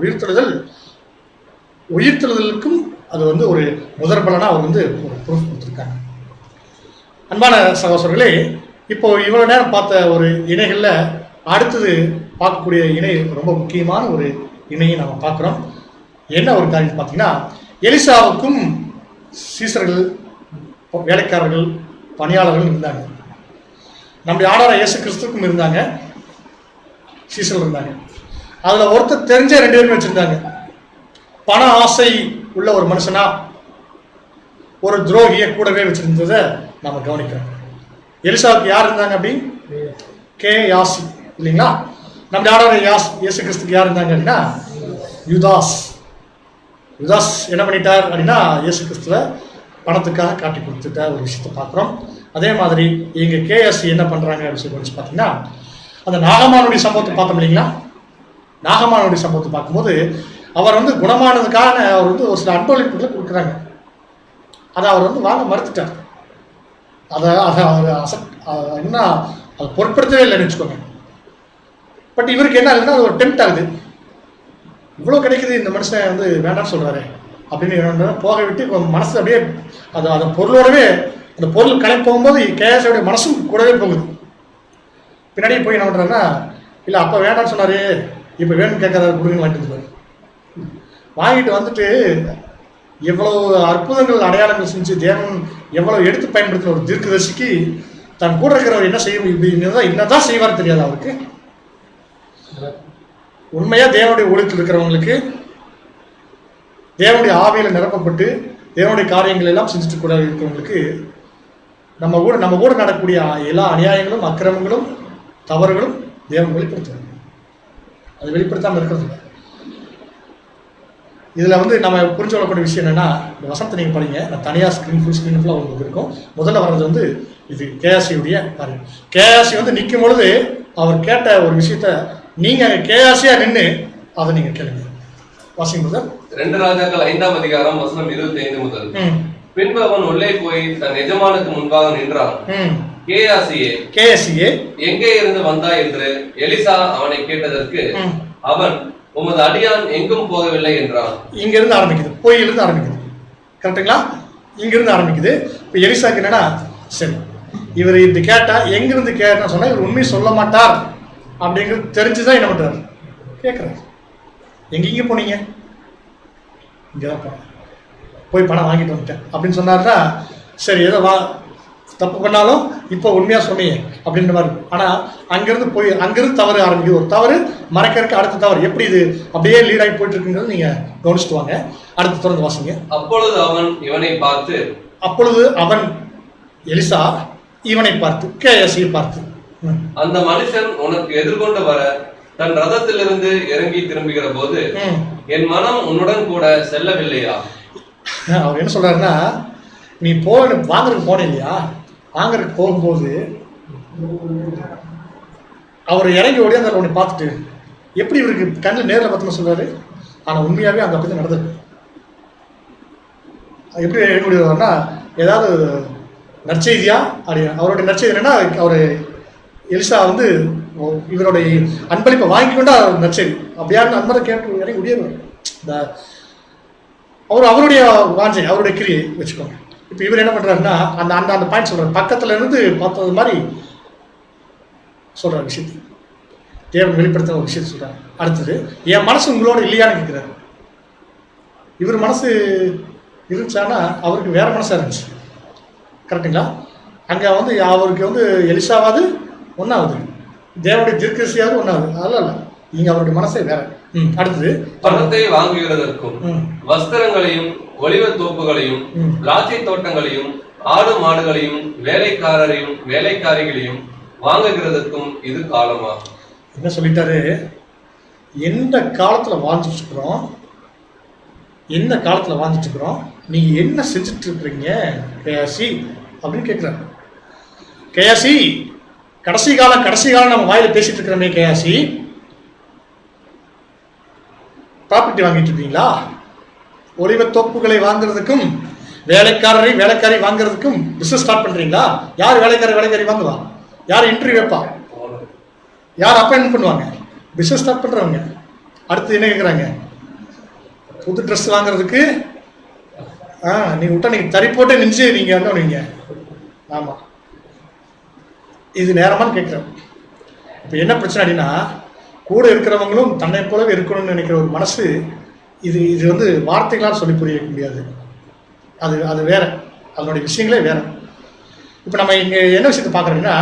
உயிர்த்தெழுதலுக்கும் அது வந்து ஒரு முதற் பலனா அவர் வந்து ஒரு ப்ரூஃப் கொடுத்துருக்காங்க. அன்பான சகோதரர்களே, இப்போ இவ்வளவு நேரம் பார்த்த ஒரு இணைகளில் அடுத்தது பார்க்கக்கூடிய இணை ரொம்ப முக்கியமான ஒரு இணையை நம்ம பார்க்குறோம். என்ன ஒரு காரியம் பார்த்தீங்கன்னா, எலிசாவுக்கும் சீசர்கள், வேலைக்காரர்கள், பணியாளர்கள் இருந்தாங்க. நம்முடைய ஆண்டவர் இயேசு கிறிஸ்துவுக்கும் இருந்தாங்க. சீசர்கள் இருந்தாங்க. அதில் ஒருத்தர் தெரிஞ்ச 2 பேருமே வச்சுருந்தாங்க. பண ஆசை உள்ள ஒரு மனுஷனா ஒரு துரோகியை கூடவே வச்சுருந்ததை நம்ம கவனிக்கிறோம். எலிசாவுக்கு யார் இருந்தாங்க அப்படி? கேயாசி இல்லைங்களா? நம்ம ஆண்டவர் இயேசு கிறிஸ்துக்கு யார் இருந்தாங்க அப்படின்னா யூதாஸ். யூதாஸ் என்ன பண்ணிட்டார் அப்படின்னா இயேசு கிறிஸ்துவை பணத்துக்காக காட்டி கொடுத்துட்ட ஒரு விஷயத்தை பார்க்குறோம். அதே மாதிரி இங்கே கேஎஸ்சி என்ன பண்ணுறாங்க அப்படின்னு சொல்லி பார்த்தீங்கன்னா, அந்த நாகமானுடைய சம்பவத்தை பார்த்தோம் இல்லைங்களா? நாகமானுடைய சம்பவத்தை பார்க்கும்போது அவர் வந்து குணமானதுக்காக அவர் வந்து ஒரு சில அன்பளிப்புகளை கொடுக்குறாங்க. அதை அவர் வந்து வாங்க மறுத்துட்டார். அதை அவர் என்ன அதை பொருட்படுத்தவே இல்லைன்னு வச்சுக்கோங்க. பட் இவருக்கு என்ன ஆகுதுன்னா அது ஒரு டெம்ட் ஆகுது. இவ்வளோ கிடைக்குது, இந்த மனுஷன் வந்து வேண்டாம்னு சொல்கிறாரு அப்படின்னு போக விட்டு இப்போ மனசு அப்படியே அதை பொருளோடவே அந்த பொருள் கலை போகும்போது கேஎஸ்ஸோடைய மனசும் கூடவே போகுது. பின்னாடியே போய் என்ன பண்ணுறாருன்னா, இல்லை அப்போ வேண்டாம்னு சொன்னார், இப்போ வேணும்னு கேட்கறாரு, கொடுங்க வாங்கிட்டு வாங்கிட்டு வந்துட்டு எவ்வளோ அற்புதங்கள் அடையாளங்கள் செஞ்சு தேவன் எவ்வளோ எடுத்து பயன்படுத்தின ஒரு தீர்க்கதரிசிக்கு தன் கூட இருக்கிறவர் என்ன செய்ய என்னதான் செய்வார் தெரியாது அவருக்கு. உண்மையாக தேவனுடைய ஊழியத்தில் இருக்கிறவங்களுக்கு தேவனுடைய ஆவியில் நிரப்பப்பட்டு தேவனுடைய காரியங்கள் எல்லாம் செஞ்சுட்டு கூட இருக்கிறவங்களுக்கு நம்ம கூட நடக்கக்கூடிய எல்லா அநியாயங்களும் அக்கிரமங்களும் தவறுகளும் தேவன் வெளிப்படுத்துவாங்க. அது வெளிப்படுத்தாமல் இருக்கிறது இல்லை. இதில் வந்து நம்ம புரிஞ்சு கொள்ளக்கூடிய விஷயம் என்னென்னா, இந்த வசனத்தை நீங்கள் படிங்க, நான் தனியாக ஃபுல் ஸ்க்ரீன் ஃபுல்லாக உங்களுக்கு இருக்கும். முதல்ல வர்றது வந்து இது கேஆசியுடைய காரியம். கேஆசி வந்து நிற்கும் பொழுது அவர் கேட்ட ஒரு விஷயத்த நீங்கள் கேஆசியாக நின்று அதை நீங்கள் கேளுங்க. வாசிங்க முதல் 2 ராஜாக்கள் 5ஆம் அதிகாரம் வசனம் 25 முதல். பின்பு அவன் உள்ளே போய் தன் எஜமானுக்கு முன்பாக நின்றான். கேயாசியே எங்கே இருந்து வந்தா என்று எலிசா அவனை கேட்டதற்கு அவன் உமது அடியான் எங்கும் போகவில்லை என்றான். இங்க இருந்து ஆரம்பிக்குது, போயிலிருந்து ஆரம்பிக்குது. கரெக்டுங்களா? இங்க இருந்து ஆரம்பிக்குது. இப்ப எலிசாக்கு என்னன்னா, சரி இவர் இப்படி கேட்டா எங்கிருந்து கேட்டா சொன்னா இவர் உண்மையை சொல்ல மாட்டார் அப்படிங்கிறது தெரிஞ்சுதான் என்ன பண்றாரு, கேட்கிறாரு. எங்க போனீங்க? இங்கதான் போனேன், போய் பணம் வாங்கிட்டு வந்துட்டேன் அப்படின்னு சொன்னார்னா, சரி ஏதோ தப்பு பண்ணாலும் இப்போ உண்மையாக சொன்னீங்க அப்படின்ற மாதிரி இருக்கும். ஆனால் அங்கிருந்து தவறு ஆரம்பிக்குது. ஒரு தவறு மறைக்கிறதுக்கு அடுத்த தவறு எப்படி இது அப்படியே லீடாகி போயிட்டு இருக்குங்கிறது நீங்கள் கவனிச்சுட்டு வாங்க. அடுத்து தொடர்ந்து வாசிங்க. அப்பொழுது அவன் எலிசா இவனை பார்த்து கேயாசியை பார்த்து, அந்த மனுஷன் உனக்கு எதிர்கொண்டு வர தன் ரதத்திலிருந்து இறங்கி திரும்புகிற போது என் மனம் உன்னுடன் கூட செல்லவில்லையா? அவர் என்ன சொல்றாருன்னா, நீ வாங்குறதுக்கு போன இல்லையா, வாங்குறதுக்கு போகும்போது அவர் இறங்கி ஓடியாந்து உன்னை பார்த்துட்டு எப்படி இவருக்கு கண்ணில் நேரில் பார்த்துன்னு சொல்றாரு. ஆனால் உண்மையாகவே அந்த அப்படி தான் நடந்தது. எப்படி என்னுடையவர்னா ஏதாவது நற்செய்தியா அப்படி அவருடைய நற்செய்தி என்னன்னா, அவர் எலிசா வந்து இவருடைய அன்பளிப்பை வாங்கி கொண்டா நற்செய்தி அப்படியான்னு அன்பரை கேட்டு இறங்கி முடியாது. இந்த அவருடைய வாஞ்சை அவருடைய கிரியை வச்சுக்கோங்க. இப்போ இவர் என்ன பண்ணுறாருன்னா அந்த அந்த அந்த பாயிண்ட் சொல்கிறார், பக்கத்தில் இருந்து பார்த்தது மாதிரி சொல்கிற விஷயத்தை தேவன் வெளிப்படுத்த ஒரு விஷயத்தை சொல்கிறார். அடுத்தது என் மனசு உங்களோட இல்லையான்னு கேட்குறாரு. இவர் மனசு இருந்துச்சானா அவருக்கு வேற மனசாக இருந்துச்சு. கரெக்டுங்களா? அங்கே வந்து அவருக்கு வந்து எலிசாவாது ஒன்றாவது, தேவனுடைய தீர்க்கதரிசியாவது ஒன்றாவது. அதெல்லாம் இல்லை, இங்கே அவருடைய மனசே வேற. அடுத்தது பணத்தை வாங்குகிறதற்கும் வஸ்திரங்களையும் ஒலிவ தோப்புகளையும் திராட்சை தோட்டங்களையும் ஆடு மாடுகளையும் வேலைக்காரரையும் வேலைக்காரிகளையும் வாங்குகிறதற்கும் இது காலமா? என்ன சொல்லிட்டாரு, எந்த காலத்துல வாழ்ந்துட்டு இருக்கிறோம், எந்த காலத்துல வாழ்ந்துட்டு இருக்கிறோம், நீங்க என்ன செஞ்சுட்டு இருக்கிறீங்க கேயாசி அப்படின்னு கேட்கிறாரு. கேயாசி கடைசி காலம் நம்ம வாயில பேசிட்டு இருக்கிறோமே, கேயாசி ப்ராப்பர்ட்டி வாங்கிட்டு இருக்கீங்களா? ஒலிவ தோப்புகளை வாங்குறதுக்கும் வேலைக்காரி வாங்குறதுக்கும் பிசினஸ் ஸ்டார்ட் பண்றீங்களா? யார் வேலைக்காரி வாங்குவா? யார் இன்டர்வியூ வைப்பா? யார் அப்பாயின்மெண்ட் பண்ணுவாங்க? பிசினஸ் ஸ்டார்ட் பண்றவங்க. அடுத்து என்ன கேட்குறாங்க, புது ட்ரெஸ் வாங்குறதுக்கு நீ விட்டா நீங்க தறி போட்டு நின்று நீங்க என்ன பண்ணுவீங்க? ஆமா, இது நேரமான்னு கேட்குறேன். இப்போ என்ன பிரச்சனை அப்படின்னா, கூட இருக்கிறவங்களும் தன்னை போலவே இருக்கணும்னு நினைக்கிற ஒரு மனசு இது இது வந்து வார்த்தைகளால் சொல்லி புரிய முடியாது. அது வேற, அதனுடைய விஷயங்களே வேற. இப்போ நம்ம இங்கே என்ன விஷயத்தை பார்க்குறோம்னா,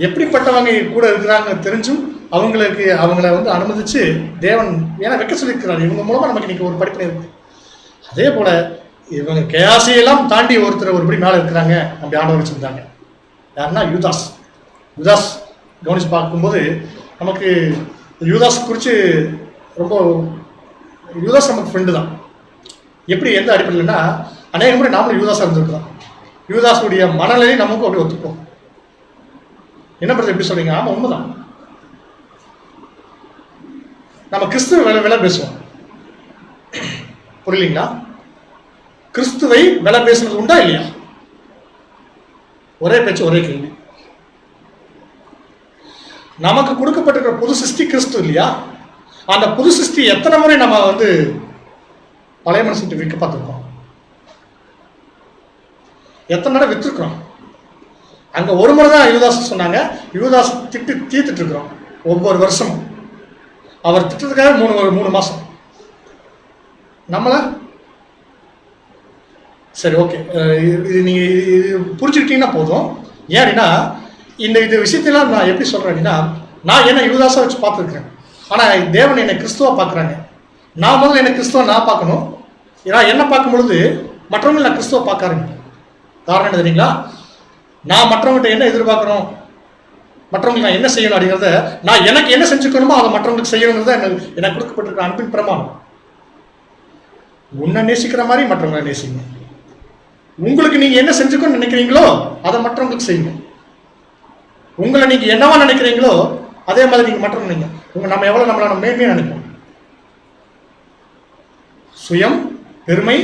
எப்படிப்பட்டவங்க கூட இருக்கிறாங்க தெரிஞ்சும் அவங்கள வந்து அனுமதிச்சு தேவன் ஏன்னா வைக்க சொல்லியிருக்கிறார். இவங்க மூலமா நமக்கு இன்னைக்கு ஒரு படிப்பினை இருக்கு. அதே போல இவங்க கேயாசியெல்லாம் தாண்டி ஒருத்தர் ஒருபடி மேலே இருக்கிறாங்க அப்படி ஆண்டவர் வச்சிருந்தாங்க. யாருன்னா யூதாஸ். யூதாஸ் கவனிச்சு பார்க்கும்போது நமக்கு யூதாஸ் குறித்து ரொம்ப யூதாஸ் நமக்கு ஃப்ரெண்டு தான். எப்படி எந்த அடிப்படையில்னா அநேக முறை நாமளும் யூதாஸாக இருந்திருக்கிறோம். யூதாஸுடைய மனநிலை நமக்கும் அப்படி ஒத்துப்போம். என்ன பண்ணுறது எப்படி சொல்றீங்க? ஆமாம், உண்மைதான். நம்ம கிறிஸ்துவ விலை பேசுவோம், புரியலீங்களா? கிறிஸ்துவை விலை பேசுறது உண்டா இல்லையா? ஒரே பேச்சு ஒரே கேள்வி. நமக்கு கொடுக்கப்பட்டிருக்கிற புது சிருஷ்டி கிறிஸ்து இல்லையா? அந்த புது சிருஷ்டி எத்தனை முறை நம்ம வந்து பழைய மனுஷன் விற்க பார்த்துருக்கோம்? எத்தனை நேரம் வித்துருக்கிறோம்? அங்க ஒரு முறை தான் யூதாஸ் சொன்னாங்க. யூதாஸ் தீர்த்துட்டு இருக்கிறோம் ஒவ்வொரு வருஷமும். அவர் திட்டத்துக்காக 3 மாசம். நம்மள சரி, ஓகே, இது நீங்க புரிஞ்சுக்கிட்டீங்கன்னா போதும். ஏன் அப்படின்னா இந்த விஷயத்தெல்லாம் நான் எப்படி சொல்றேன் அப்படின்னா, நான் என்ன யூதாஸா வச்சு பார்த்துருக்கிறேன். ஆனா தேவன் என்னை கிறிஸ்துவா பார்க்குறாங்க. நான் முதல்ல என்னை கிறிஸ்துவ நான் பார்க்கணும். ஏன்னா என்ன பார்க்கும் பொழுது மற்றவங்க நான் கிறிஸ்துவ பார்க்காருங்க. காரணம் என்ன தெரியுங்களா? நான் மற்றவங்ககிட்ட என்ன எதிர்பார்க்கணும், மற்றவங்களுக்கு நான் என்ன செய்யணும் அப்படிங்கிறத, நான் எனக்கு என்ன செஞ்சுக்கணுமோ அதை மற்றவங்களுக்கு செய்யணுங்கிறத எனக்கு கொடுக்கப்பட்டிருக்கிற அன்பின் பிரமாணம். உன்னை நேசிக்கிற மாதிரி மற்றவங்களை நேசிங்க. உங்களுக்கு நீங்க என்ன செஞ்சுக்கணும்னு நினைக்கிறீங்களோ அதை மற்றவங்களுக்கு செய்யுங்க. உங்களை நீங்க என்னவா நினைக்கிறீங்களோ அதே மாதிரி நீங்க மற்றவங்க நினைங்க. நம்ம எவ்வளவு நம்மளால மேன்மையா நினைப்போம். சுயம், பெருமை,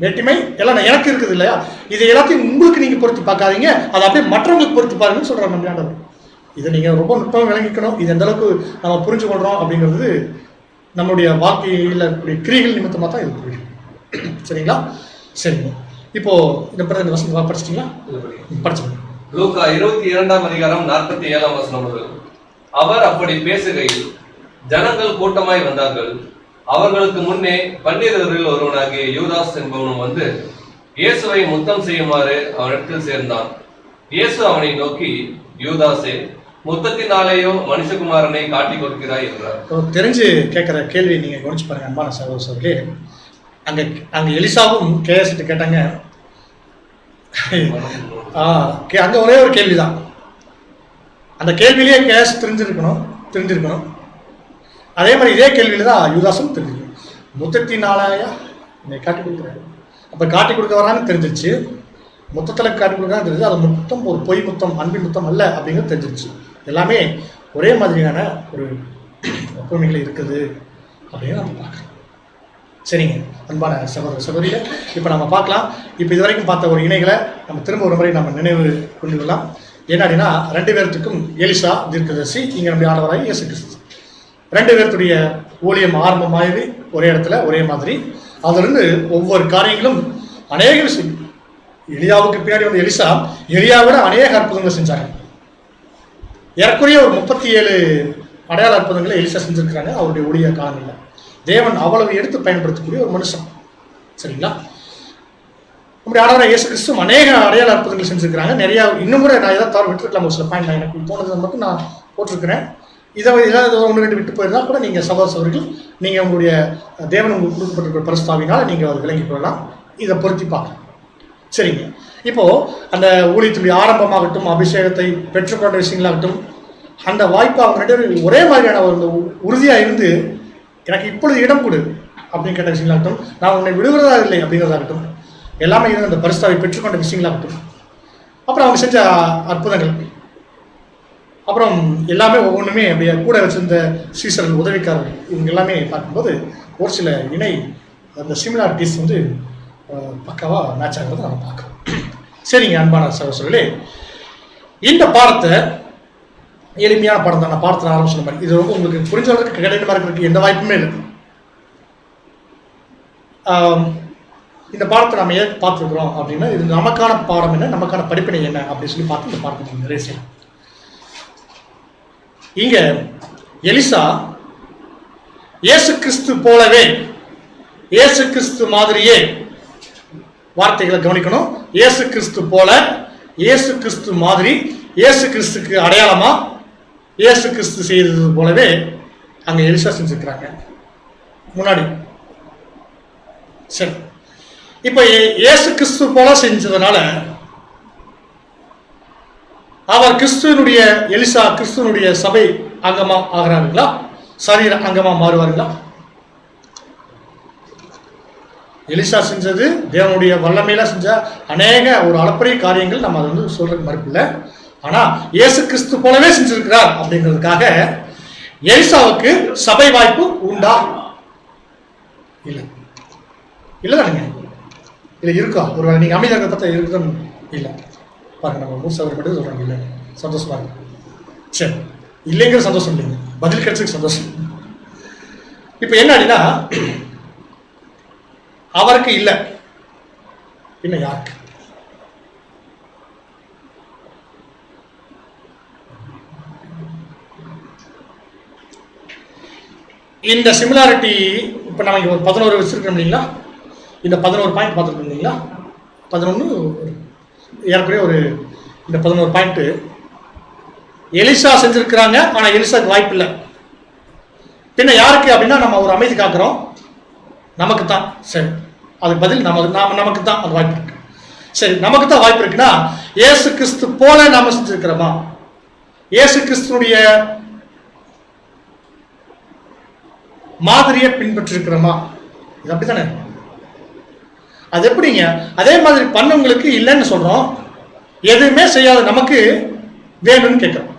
வேற்றுமை எல்லாம் எனக்கு இருக்குது இல்லையா? இதை எல்லாத்தையும் உங்களுக்கு நீங்க பொறுத்து பார்க்காதீங்க, அதை அப்படியே மற்றவங்களுக்கு பொறுத்து பாருங்கன்னு சொல்றாரு நம்ம ஆண்டவர். இதை நீங்க ரொம்ப நுட்பம் விளங்கிக்கணும். இது எந்த அளவுக்கு நம்ம புரிஞ்சு கொள்றோம் அப்படிங்கிறது நம்மளுடைய வாழ்க்கையில் இருக்கக்கூடிய கிரிகள் நிமித்தமாக தான் இது புரியும். சரிங்களா? சரிங்க. இப்போ இந்த வசனம் படிச்சிட்டீங்களா? படிச்சுங்க. லூக்கா 22:47 முதல். அவர் அப்படி பேசுகையில் ஜனங்கள் கூட்டமாய் வந்தார்கள். அவர்களுக்கு முன்னே 12 ஒருவனாகிய யூதாஸ் என்பவனும் வந்து இயேசுவை முத்தம் செய்யுமாறு அவனிடத்தில் சேர்ந்தான். இயேசு அவனை நோக்கி, யூதாசே, முத்தத்தினாலேயோ மனுஷகுமாரனை காட்டி கொடுக்கிறாய் என்றார். தெரிஞ்சு கேட்கிற கேள்வி நீங்க கவனிச்சு பாருங்க அன்பான சகோதரர்களே. அங்க எலிசாவும் கேஎஸ்ட்டு கேட்டாங்க. அங்க ஒரே ஒரு கேள்விதான். அந்த கேள்வியிலேயே கேஎஸ் தெரிஞ்சிருக்கணும். அதே மாதிரி இதே கேள்வியில தான் யூதாசும் தெரிஞ்சிருக்கணும். முத்தத்தினாலயா என்னை காட்டி கொடுக்குறாரு. அப்ப காட்டி கொடுக்க வரான்னு தெரிஞ்சிருச்சு. முத்தத்தில் காட்டி கொடுக்க தெரிஞ்சு அது முத்தம் ஒரு பொய் முத்தம், அன்பின் முத்தம் அல்ல அப்படிங்கிறது தெரிஞ்சிருச்சு. எல்லாமே ஒரே மாதிரியான ஒரு ஒப்புமைகள் இருக்குது அப்படின்னு நம்ம பார்க்கலாம். சரிங்க அன்பான சகோதர சகோதரியை, இப்போ நம்ம பார்க்கலாம். இப்போ இது வரைக்கும் பார்த்த ஒரு இணைகளை நம்ம திரும்ப ஒரு முறை நம்ம நினைவு கொண்டு வரலாம். என்ன அப்படின்னா 2 பேர்த்துக்கும் எலிசா தீர்க்கதரிசி, இங்கே நம்முடைய ஆண்டவராகிய இயேசு கிறிஸ்து. 2 பேர்த்துடைய ஊழியம் ஆரம்பமாகவே ஒரே இடத்துல ஒரே மாதிரி. அதிலிருந்து ஒவ்வொரு காரியங்களும் அநேக விஷயம். எலியாவுக்கு பின்னாடி வந்து எலிசா எலியாவிட அநேக அற்புதங்களை செஞ்சாங்க. ஏறக்குறைய ஒரு 37 அடையாள அற்புதங்களை எலிசா செஞ்சிருக்கிறாங்க அவருடைய ஊழிய காலங்களில். தேவன் அவ்வளவு எடுத்து பயன்படுத்தக்கூடிய ஒரு மனுஷன். சரிங்களா? நம்முடைய ஆண்டவராகிய இயேசு கிறிஸ்து அநேக அடையாள அற்புதங்கள் செஞ்சிருக்கிறாங்க. நிறைய இன்னும் கூட நான் ஏதாவது தவறு விட்டுருக்கலாம். ஒரு சில பாயிண்ட் நான் எனக்கு தோணுது மட்டும் நான் போட்டிருக்கிறேன். ஏதாவது 1-2 விட்டு போயிருந்தா கூட நீங்கள் சகோதரர்கள் நீங்கள் உங்களுடைய தேவன் உங்களுக்கு கொடுக்கப்பட்டிருக்கிற பரிசுத்தாவினால் நீங்கள் அதை விளங்கி கொள்ளலாம். இதை பொருத்தி பார்க்கலாம். சரிங்க. இப்போ அந்த ஊழியத்துடைய ஆரம்பமாகட்டும், அபிஷேகத்தை பெற்றுக்கொண்ட விஷயங்களாகட்டும், அந்த வாய்ப்பு அவங்க 2 பேரும் ஒரே மாதிரியான ஒரு உறுதியாக இருந்து எனக்கு இப்பொழுது இடம் கொடு அப்படின்னு கேட்ட விஷயங்களாகட்டும், நான் உன்னை விடுவதா இல்லை அப்படிங்கிறதாகட்டும், எல்லாமே இருந்து அந்த பரிசுத்தாவை பெற்றுக்கொண்ட விஷயங்களாகட்டும், அப்புறம் அவங்க செஞ்ச அற்புதங்கள், அப்புறம் எல்லாமே ஒவ்வொன்றுமே அப்படியே கூட வச்சிருந்த சீசர்கள், உதவிக்காரர்கள், இவங்க எல்லாமே பார்க்கும்போது ஒரு சில இணை அந்த சிமிலாரிட்டிஸ் வந்து பக்காவாக மேட்ச் ஆகிறத நம்ம பார்க்கலாம். சரிங்க அன்பான சகோதரர்களே, இந்த பாடத்தை எளிமையான பாடம் தான். நான் பாடத்தில் ஆரம்பிச்ச மாதிரி இது ரொம்ப உங்களுக்கு புரிஞ்சவர்களுக்கு கடினமாக இருக்கிறதுக்கு எந்த வாய்ப்புமே இல்லை. இந்த பாடத்தை நம்ம ஏன் பார்த்துருக்குறோம் அப்படின்னா, இது நமக்கான பாடம் என்ன, நமக்கான படிப்பினை என்ன அப்படின்னு சொல்லி பார்த்து இந்த பாடத்தை நிறைய செய்யலாம். இங்க எலிசா இயேசு கிறிஸ்து போலவே, இயேசு கிறிஸ்து மாதிரியே, வார்த்தைகளை கவனிக்கணும். இயேசு கிறிஸ்து போல, இயேசு கிறிஸ்து மாதிரி, இயேசு கிறிஸ்துக்கு அடையாளமா, இயேசு கிறிஸ்து செய்தது போலவே அங்க எலிசா செஞ்சிருக்கிறாங்க முன்னாடி. சரி, இப்ப இயேசு கிறிஸ்து போல செஞ்சதுனால அவர் கிறிஸ்துவனுடைய எலிசா கிறிஸ்துவனுடைய சபை அங்கமா ஆகிறாருங்களா? சரீர அங்கமா மாறுவாருங்களா? எலிசா செஞ்சது தேவனுடைய வல்லமையில செஞ்ச அநேக ஒரு அளப்பரிய காரியங்கள், நம்ம அதை வந்து சொல்றதுக்கு மறுப்பு இல்லை. ஆனா இயேசு கிறிஸ்து போலவே செஞ்சிருக்கிறார் அப்படிங்கிறதுக்காக எலிசாவுக்கு சபை வாய்ப்பு உண்டா? இல்லை, இல்லைதானுங்க? இல்லை இருக்கா? ஒரு நீங்க அமைதியாக பார்த்தா இருக்குதுன்னு இல்லை பாருங்க. நம்ம மூசு அவர் மட்டும் சொல்றாங்க இல்லை, சந்தோஷமா இருக்கு. சரி, இல்லைங்கிற சந்தோஷம் இல்லைங்க, பதில் கிடைச்சதுக்கு சந்தோஷம். இப்ப என்ன அப்படின்னா, அவருக்கு இல்லை, இன்னும் யாருக்கு? இந்த சிமிலாரிட்டி இப்போ நம்ம இங்கே ஒரு 11 வச்சிருக்கோம் இல்லைங்களா? இந்த 11 பாயிண்ட் பார்த்துருக்கோம் இல்லைங்களா? 11 ஏற்கனவே ஒரு இந்த 11 பாயிண்ட் எலிசா செஞ்சிருக்கிறாங்க. ஆனால் எலிசாக்கு வாய்ப்பு இல்லை. பின்ன யாருக்கு அப்படின்னா, நம்ம ஒரு அமைதி காக்கிறோம், நமக்கு தான். சரி, அதுக்கு பதில் நமக்கு தான் அது வாய்ப்பு இருக்கு. சரி, நமக்கு தான் வாய்ப்பு இருக்குன்னா இயேசு கிறிஸ்து போல நாம செஞ்சிருக்கிறோமா? இயேசு கிறிஸ்துனுடைய மாதிரியை பின்பற்றிருக்கிறோமா? இது அப்படித்தானே? அது எப்படிங்க? அதே மாதிரி பண்ணவங்களுக்கு இல்லைன்னு சொல்றோம், எதுவுமே செய்யாத நமக்கு வேணும்னு கேட்கிறோம்.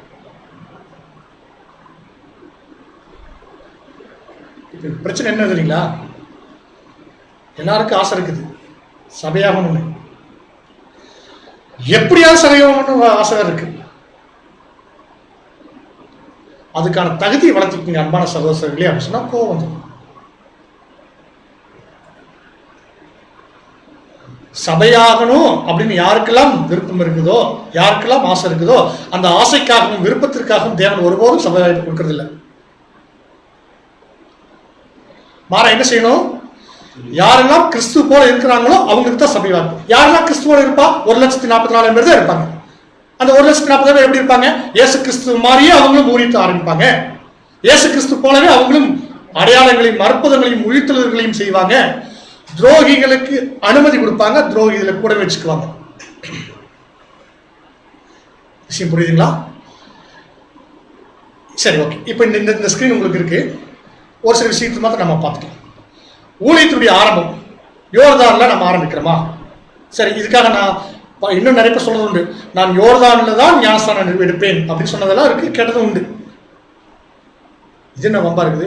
பிரச்சனை என்ன தெரியுங்களா? எல்லாருக்கும் ஆசை இருக்குது சபையாகணும்னு, எப்படியாவது சபையாகணும்னு ஆசை இருக்கு. அதுக்கான தகுதியை வளர்த்துக்கீங்க அன்பான சகோதரர்களே அப்படின்னு சொன்னா கோவம் வந்துடும். சபையாகணும் அப்படின்னு யாருக்கெல்லாம் விருப்பம் இருக்குதோ, யாருக்கெல்லாம் ஆசை இருக்குதோ, அந்த ஆசைக்காகவும் விருப்பத்திற்காகவும் தேவன் ஒருபோதும் சபை வாய்ப்பு கொடுக்கறது இல்லை. மாற என்ன செய்யணும்? யாரெல்லாம் கிறிஸ்து போல இருக்கிறாங்களோ அவங்களுக்கு தான் சபை வாய்ப்பு. யாரெல்லாம் கிறிஸ்து போல இருப்பா? 1,44,000 பேர் தான் இருப்பாங்க. அந்த 1,40,000 பேர் எப்படி இருப்பாங்க? இயேசு கிறிஸ்து மாதிரியே அவங்களும் ஊழியத்தை ஆரம்பிப்பாங்க. இயேசு கிறிஸ்து போலவே அவங்களும் அடையாளங்களையும் அற்புதங்களையும் உயிர்த்தெழுதல்களையும் செய்வாங்க. துரோகிகளுக்கு அனுமதி கொடுப்பாங்க, துரோகிகளை கூட வச்சுக்குவாங்க. விஷயம் புரியுதுங்களா? சரி, ஓகே. இப்போ இந்த ஸ்கிரீன் உங்களுக்கு இருக்கு. ஒரு சில விஷயத்தை மாத்திரம் நம்ம பார்த்துக்கலாம். ஊழியத்துடைய ஆரம்பம் யோர்தான்ல நம்ம ஆரம்பிக்கிறோமா? சரி, இதுக்காக நான் இன்னும் நிறைய பேர் சொல்றது உண்டு, நான் யோர்தான்ல தான் ஞானஸ்நானம் எடுப்பேன் அப்படின்னு சொன்னதெல்லாம் இருக்கு, கேட்டதும் உண்டு. இது என்ன வம்பா இருக்குது?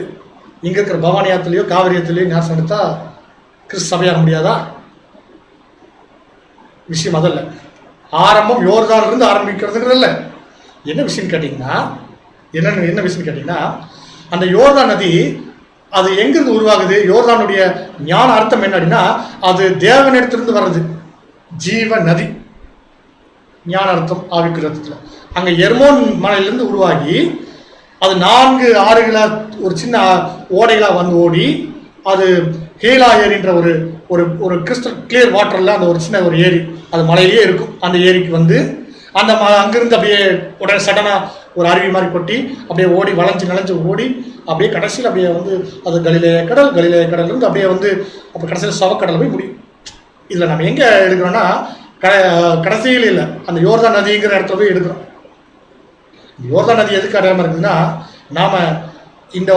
இங்க இருக்கிற பவானியாத்துலயோ காவிரியத்திலயோ ஞானஸ்நானம் எடுத்தா கிறிஸ்து சபையாக முடியாதா? விஷயம் அதல்ல. ஆரம்பம் யோர்தான்ல இருந்து ஆரம்பிக்கிறதுங்கிறது இல்லை. என்ன விஷயம் கேட்டீங்கன்னா, என்ன விஷயம் கேட்டீங்கன்னா, அந்த யோர்தான் நதி அது எங்கிருந்து உருவாகுது? யோர்தானுடைய ஞான அர்த்தம் என்ன அப்படின்னா, அது தேவனிடத்திலிருந்து வர்றது, ஜீவ நதி. ஞான அர்த்தம் ஆவிக்குறதுல அங்க எர்மோன் மலையிலிருந்து உருவாகி அது 4 ஆறுகளா ஒரு சின்ன ஓடைகளா வந்து ஓடி அது ஹேலா ஏரின்ற ஒரு ஒரு ஒரு கிறிஸ்டல் கிளியர் வாட்டர்ல அந்த ஒரு சின்ன ஒரு ஏரி, அது மலையிலேயே இருக்கும். அந்த ஏரிக்கு வந்து அந்த அங்கிருந்து அப்படியே உடனே சடனா ஒரு அருவி மாதிரி கொட்டி அப்படியே ஓடி வளைஞ்சு ஓடி அப்படியே கடைசியில் அப்படியே வந்து அது கலிலேய கடல் இருந்து அப்படியே வந்து அப்போ கடைசியில் சவக்கடல் போய் முடியும். இதில் நம்ம எங்கே எடுக்கிறோம்னா கடைசியில் இல்லை, அந்த யோர்தான் நதிங்கிற இடத்துல போய் எடுக்கிறோம். யோர்தான் நதி எதுக்கு அடையாளமாக இருக்குதுன்னா, நாம இந்த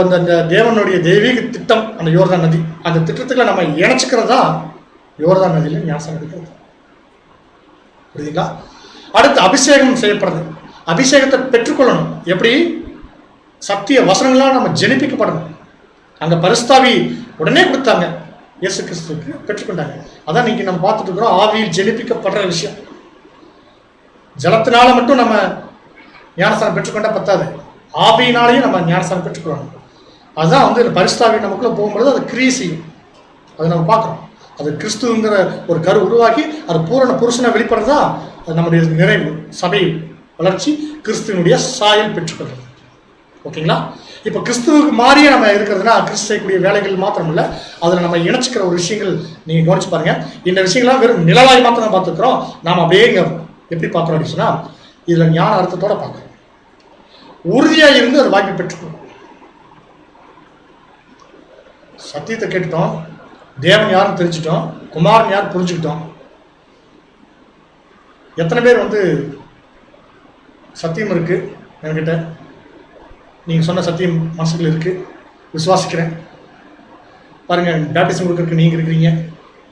தேவனுடைய தெய்வீக திட்டம் அந்த யோர்தான் நதி, அந்த திட்டத்துக்குள்ள நம்ம இணைச்சிக்கிறது தான் யோர்தான் நதியில ஞானஸ்நானம் எடுக்கிறது. புரியுதுங்களா? அடுத்து அபிஷேகம் செய்யப்படுறது. அபிஷேகத்தை பெற்றுக்கொள்ளணும். எப்படி? சத்திய வசனங்களாக நம்ம ஜெனிப்பிக்கப்படணும். அங்க பரிசுத்தாவி உடனே கொடுத்தாங்க, இயேசு கிறிஸ்துவுக்கு பெற்றுக்கொண்டாங்க. அதான் இன்னைக்கு நம்ம பார்த்துட்டு இருக்கிறோம், ஆவியில் ஜெனிப்பிக்கப்படுற விஷயம். ஜலத்தினால மட்டும் நம்ம ஞானஸ்தானம் பெற்றுக்கொண்டா பத்தாது, ஆவியினாலையும் நம்ம ஞானஸ்தானம் பெற்றுக்கொள்ளணும். அதுதான் வந்து பரிசுத்தாவி நமக்குள்ள போகும்போது அது கிரியை செய்யும். அதை நம்ம பார்க்குறோம். அது கிறிஸ்துங்கிற ஒரு கரு உருவாக்கி அது பூரண புருஷனை வெளிப்படுறதா அது நம்முடைய நிறைவு, சபை வளர்ச்சி, கிறிஸ்துவனுடைய சாயல் பெற்றுக்கொள்றது. ஓகேங்களா? இப்போ கிறிஸ்துவுக்கு மாறியே நம்ம இருக்கிறதுனா கிறிஸ்து செய்யக்கூடிய வேலைகள் மாத்திரம் இல்லை, அதில் நம்ம இணைச்சிக்கிற ஒரு விஷயங்கள் நீங்கள் கவனிச்சு பாருங்க. இந்த விஷயங்கள்லாம் வெறும் நிழலாய் மாத்திரம் தான் பார்த்துக்கிறோம். நாம் அப்படியே இங்கே எப்படி பார்க்குறோம் அப்படின்னு சொன்னால், இதில் ஞான அர்த்தத்தோட பார்க்குறோம். உறுதியாக இருந்து ஒரு வாய்ப்பை பெற்றுக்கணும். சத்தியத்தை கேட்டுட்டோம், தேவன் யாரும் தெரிஞ்சுட்டோம், குமாரன் யாரும் புரிஞ்சுக்கிட்டோம். எத்தனை பேர் சத்தியம் இருக்கு என்கிட்ட, நீங்கள் சொன்ன சத்தியம் மனசுக்குள்ள இருக்கு, விசுவாசிக்கிறேன். பாருங்க, பேப்டிசம் கொடுக்கறதுக்கு நீங்கள் இருக்கிறீங்க,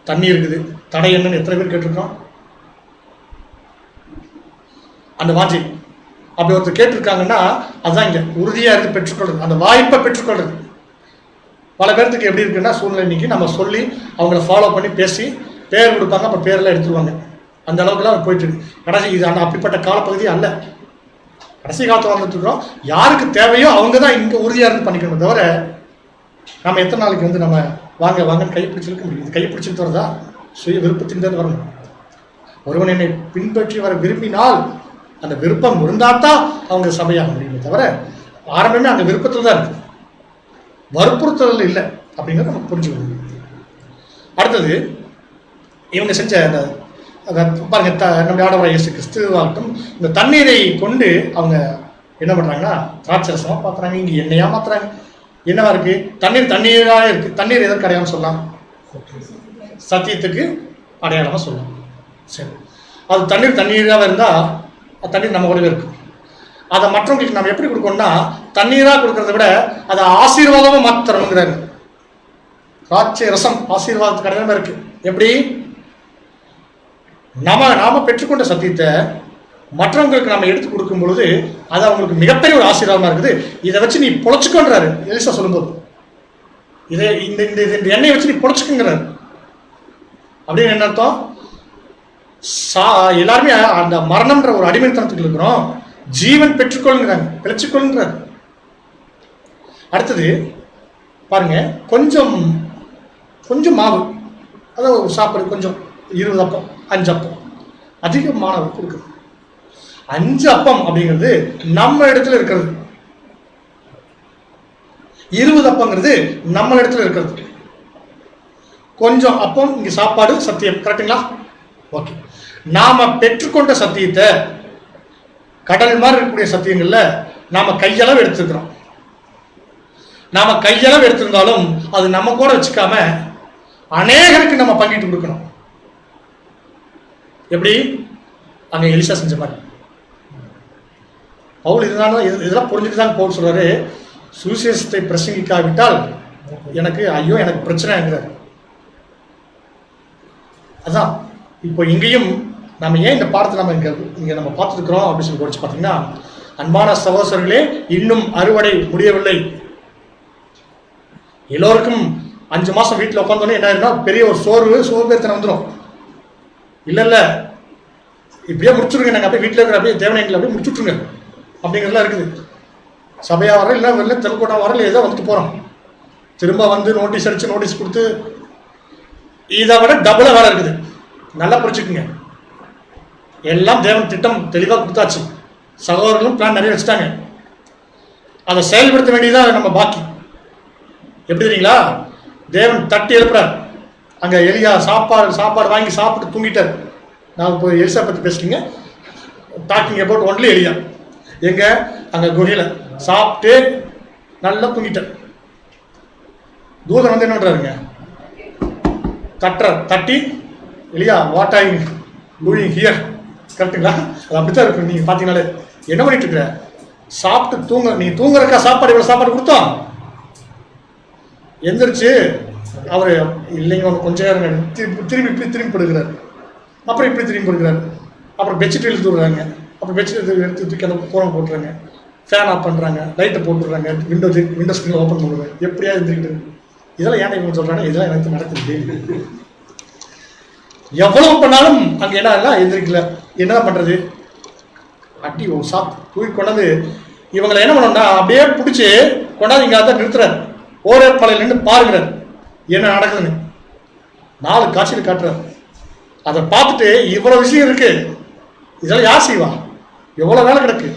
தண்ணி இருக்குது, தடை என்னன்னு எத்தனை பேர் கேட்டிருக்கோம்? அந்த வாஞ்சி அப்படி ஒருத்தர் கேட்டிருக்காங்கன்னா அதுதான் இங்கே உறுதியாக இருந்து பெற்றுக்கொள்றது, அந்த வாய்ப்பை பெற்றுக்கொள்றது. பல பேர்த்துக்கு எப்படி இருக்குன்னா, சூழ்நிலை இன்னைக்கு நம்ம சொல்லி அவங்கள ஃபாலோ பண்ணி பேசி பேர் கொடுப்பாங்க, அப்புறம் பேரெல்லாம் எடுத்துருவாங்க. அந்த அளவுக்குலாம் போயிட்டு இருக்கு. கடைசி இது அந்த அப்படிப்பட்ட காலப்பகுதி அல்ல. கடைசி காலத்தில் வந்துட்டு இருக்கிறோம். யாருக்கு தேவையோ அவங்க தான் இங்கே உறுதியாக இருந்து பண்ணிக்கணும். தவிர நம்ம எத்தனை நாளைக்கு நம்ம வாங்க வாங்கன்னு கைப்பிடிச்சிருக்க முடியும்? இது கைப்பிடிச்சிட்டு வரதா? சுய விருப்பத்தின் தான் வரணும். ஒருவன் என்னை பின்பற்றி வர விரும்பினால் அந்த விருப்பம் இருந்தால்தான் அவங்க சபையாக முடியுமே தவிர ஆரம்பமே அந்த விருப்பத்தில் தான் இருக்கு, வற்புறுத்தல் இல்லை அப்படிங்கிறத நம்ம புரிஞ்சுக்கணும். அடுத்தது இவங்க செஞ்ச அந்த பாருங்க, நம்ம ஆண்டவராகிய இயேசு கிறிஸ்துவாகட்டும் இந்த தண்ணீரை கொண்டு அவங்க என்ன பண்ணுறாங்கன்னா திராட்சரசமாக பார்க்குறாங்க, இங்கே எண்ணெயாக மாற்றுறாங்க. என்னவா இருக்கு? தண்ணீராக இருக்கு. தண்ணீர் எதற்கு அடையாளம் சொல்லலாம்? சத்தியத்துக்கு அடையாளமாக சொல்லலாம். சரி, அது தண்ணீராக இருந்தால் தண்ணீர் நம்ம கூடவே இருக்கும். அதை மற்றவங்களுக்கு நம்ம எப்படி கொடுக்கணும்னா, தண்ணீராக கொடுக்கறத விட அதை ஆசீர்வாதமாக மாற்றணுங்கிறாங்க. திராட்சை ரசம் ஆசீர்வாதத்துக்கு அடையாளமாக இருக்கு. எப்படி? நாம பெற்றுக்கொண்ட சத்தியத்தை மற்றவங்களுக்கு நம்ம எடுத்து கொடுக்கும் பொழுது அது அவங்களுக்கு மிகப்பெரிய ஒரு ஆசீர்வாதமா இருக்குது. இதை வச்சு நீ பொழைச்சுக்கொன்றாரு எலிசா சொல்லும்போது, இதை இந்த எண்ணெயை வச்சு நீ பொழைச்சுக்குங்கிறாரு. அப்படின்னு என்ன அர்த்தம்? எல்லாருமே அந்த மரணம்ன்ற ஒரு அடிமைத்தனத்துக்கு இருக்கிறோம், ஜீவன் பெற்றுக்கொள்ளுங்கிறாங்க, பிழைச்சுக்கொள்ளுங்கிறாரு. அடுத்தது பாருங்க, கொஞ்சம் கொஞ்சம் மாவு, அதாவது சாப்பாடு கொஞ்சம் 20 அப்பம் 5 அப்பம் அதிகமானவர் கொடுக்குறது. 5 அப்பம் அப்படிங்கிறது நம்ம இடத்துல இருக்கிறது, 20 அப்பங்கிறது நம்ம இடத்துல இருக்கிறது. கொஞ்சம் அப்பம் இங்க சாப்பாடு சத்தியம். கரெக்டுங்களா? ஓகே. நாம பெற்றுக்கொண்ட சத்தியத்தை கடல் மாதிரி இருக்கக்கூடிய சத்தியங்கள்ல நாம கையளவு எடுத்துக்கிறோம். நாம கையளவு எடுத்திருந்தாலும் அது நம்ம கூட வச்சுக்காம அநேகருக்கு நம்ம பங்கிட்டு கொடுக்கணும். எப்படி? அங்க எலிசா செஞ்ச மாதிரி. பவுல் இதெல்லாம் புரிஞ்சுட்டு தான் பவுல் சொல்றாரு, சுவிசேஷத்தை பிரசங்கிக்காவிட்டால் எனக்கு ஐயோ எனக்கு பிரச்சனைங்கிறார். அதான் இப்போ இங்கேயும் நம்ம ஏன் இந்த பாடத்தை நம்ம இங்க நம்ம பார்த்துருக்கிறோம் அப்படின்னு சொல்லி படிச்சு பார்த்தீங்கன்னா, அன்பான சகோதரர்களே, இன்னும் அறுவடை முடியவில்லை. எல்லோருக்கும் 5 மாசம் வீட்டில் உட்காந்தோன்னே என்ன ஆயிருந்தா பெரிய ஒரு சோர்வேத்தனை வந்துடும். இல்லை இப்படியே முடிச்சுடுங்க, நாங்கள் அப்படியே வீட்டில் இருக்கிற அப்படியே தேவனைங்களை அப்படியே முடிச்சுட்ருங்க அப்படிங்கிறதுலாம் இருக்குது. சபையாக வர இல்லை வெளில தெலுக்கோட்டா வரல, ஏதோ வந்துட்டு போகிறோம். திரும்ப நோட்டீஸ் அடித்து நோட்டீஸ் கொடுத்து இதை விட டபுளாக வேலை இருக்குது. நல்லா புரிச்சுக்குங்க. எல்லாம் தேவன் திட்டம் தெளிவாக கொடுத்தாச்சு. சகோதரர்களும் பிளான் நிறைய வச்சுட்டாங்க. அதை செயல்படுத்த வேண்டியதான் நம்ம பாக்கி. எப்படி தெரியுங்களா? தேவன் தட்டி எழுப்புறார். அங்கே எலியா சாப்பாடு வாங்கி சாப்பிட்டு தூங்கிட்டார். நான் இப்போ எலிசா பற்றி பேசுறீங்க, டாக்கிங் அபவுட் ஒன்லி எலியா. எங்க? அங்கே குகையில் சாப்பிட்டு நல்லா தூங்கிட்டார். தூதன் என்ன பண்றாருங்க? தட்டி எலியா வாட் ஐ டூயிங் ஹியர். கரெக்டுங்களா? அது அப்படித்தான் இருக்கு. நீங்க பாத்தீங்கன்னாலே என்ன பண்ணிட்டு இருக்கிற? சாப்பிட்டு நீ தூங்குறக்கா சாப்பாடு இவ்வளவு சாப்பாடு கொடுத்தோம். எந்திரிச்சு அவரு இல்லைங்க கொஞ்சம் நேரம் திரும்பி இப்படி திரும்பி படுகிறார், அப்புறம் இப்படி திரும்பி படுகிறார், அப்புறம் பெட்ஷீட் இழுத்து விடுறாங்க, அப்புறம் பெட்ஷீட் எடுத்து தூக்கி அந்த போன போட்டுறாங்க, ஃபேன் ஆஃப் பண்ணுறாங்க, லைட்டை போட்டுடுறாங்க, விண்டோ ஸ்க்ரீன் ஓப்பன் பண்ணுவேன், எப்படியா இருந்துக்கிட்டு. இதெல்லாம் ஏன் இவங்க சொல்கிறாங்க? இதெல்லாம் எனக்கு நடக்குது. எவ்வளவு பண்ணாலும் அங்கே என்ன எந்திரிக்கல. என்ன பண்ணுறது? அட்டி தூக்கி கொண்டாந்து இவங்களை என்ன பண்ணோம்னா அப்படியே பிடிச்சி கொண்டாந்து இங்கே தான் நிறுத்துறாரு. ஓரே பழையில நின்று பாருங்கிறார் என்ன நடக்குதுன்னு. 4 காட்சியில் காட்டுறாரு. அதை பார்த்துட்டு இவ்வளவு விஷயம் இருக்கு, இதெல்லாம் யார் செய்வா? எவ்வளவு வேலை கிடக்கு.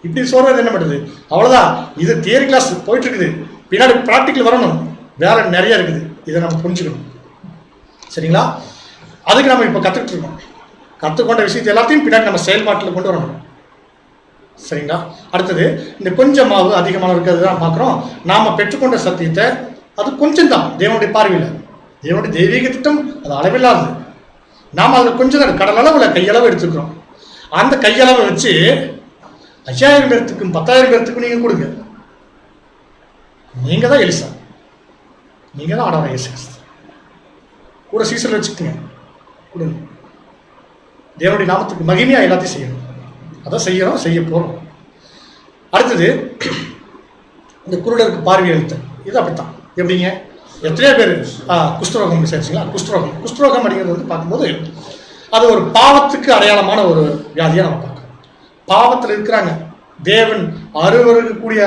இப்படி சொல்றது என்ன பண்ணுறது? அவ்வளோதான். இது தியரி கிளாஸ் போயிட்டு இருக்குது, பின்னாடி ப்ராக்டிக்கல் வரணும், வேலை நிறைய இருக்குது. இதை நம்ம புரிஞ்சுக்கணும். சரிங்களா? அதுக்கு நம்ம இப்போ கற்றுக்கிட்டு இருக்கோம். கற்றுக்கொண்ட விஷயத்தை எல்லாத்தையும் பின்னாடி நம்ம செயல்பாட்டில் கொண்டு வரணும். சரிங்களா? அடுத்தது இந்த கொஞ்சம் மாவு அதிகமாக இருக்கிறது தான் பார்க்குறோம். நாம் பெற்றுக்கொண்ட சத்தியத்தை அது கொஞ்சம் தான் தேவனுடைய பார்வையில். தேவனுடைய தெய்வீக திட்டம் அது அளவில்லாதது. நாம் அதில் கொஞ்சம் தான் கடலளவில் கையளவு எடுத்துக்கிறோம். அந்த கையளவை வச்சு 5000 பேர்த்துக்கும் 10,000 பேர்த்துக்கும் நீங்கள் கொடுங்க. நீங்கள் தான் எலிசா, நீங்கள் தான் ஆண்டவர் இயேசு கிறிஸ்து. கூட சீசர் வச்சுக்கோங்க, கொடுங்க. தேவனுடைய நாமத்துக்கு மகிமையாக எல்லாத்தையும் செய்யணும். அதான் செய்யறோம், செய்ய போகிறோம். அடுத்தது இந்த குருடருக்கு பார்வை அளித்தல். இது அப்படித்தான். எப்படிங்க? எத்தனையோ பேர் குஷ்டரோகம் விசாரிச்சிங்களா? குஷ்டரோகம் அப்படிங்கிறது வந்து பார்க்கும்போது அது ஒரு பாவத்துக்கு அடையாளமான ஒரு வியாதியாக நம்ம பார்க்கணும். பாவத்தில் இருக்கிறாங்க, தேவன் அருவருக்கக்கூடிய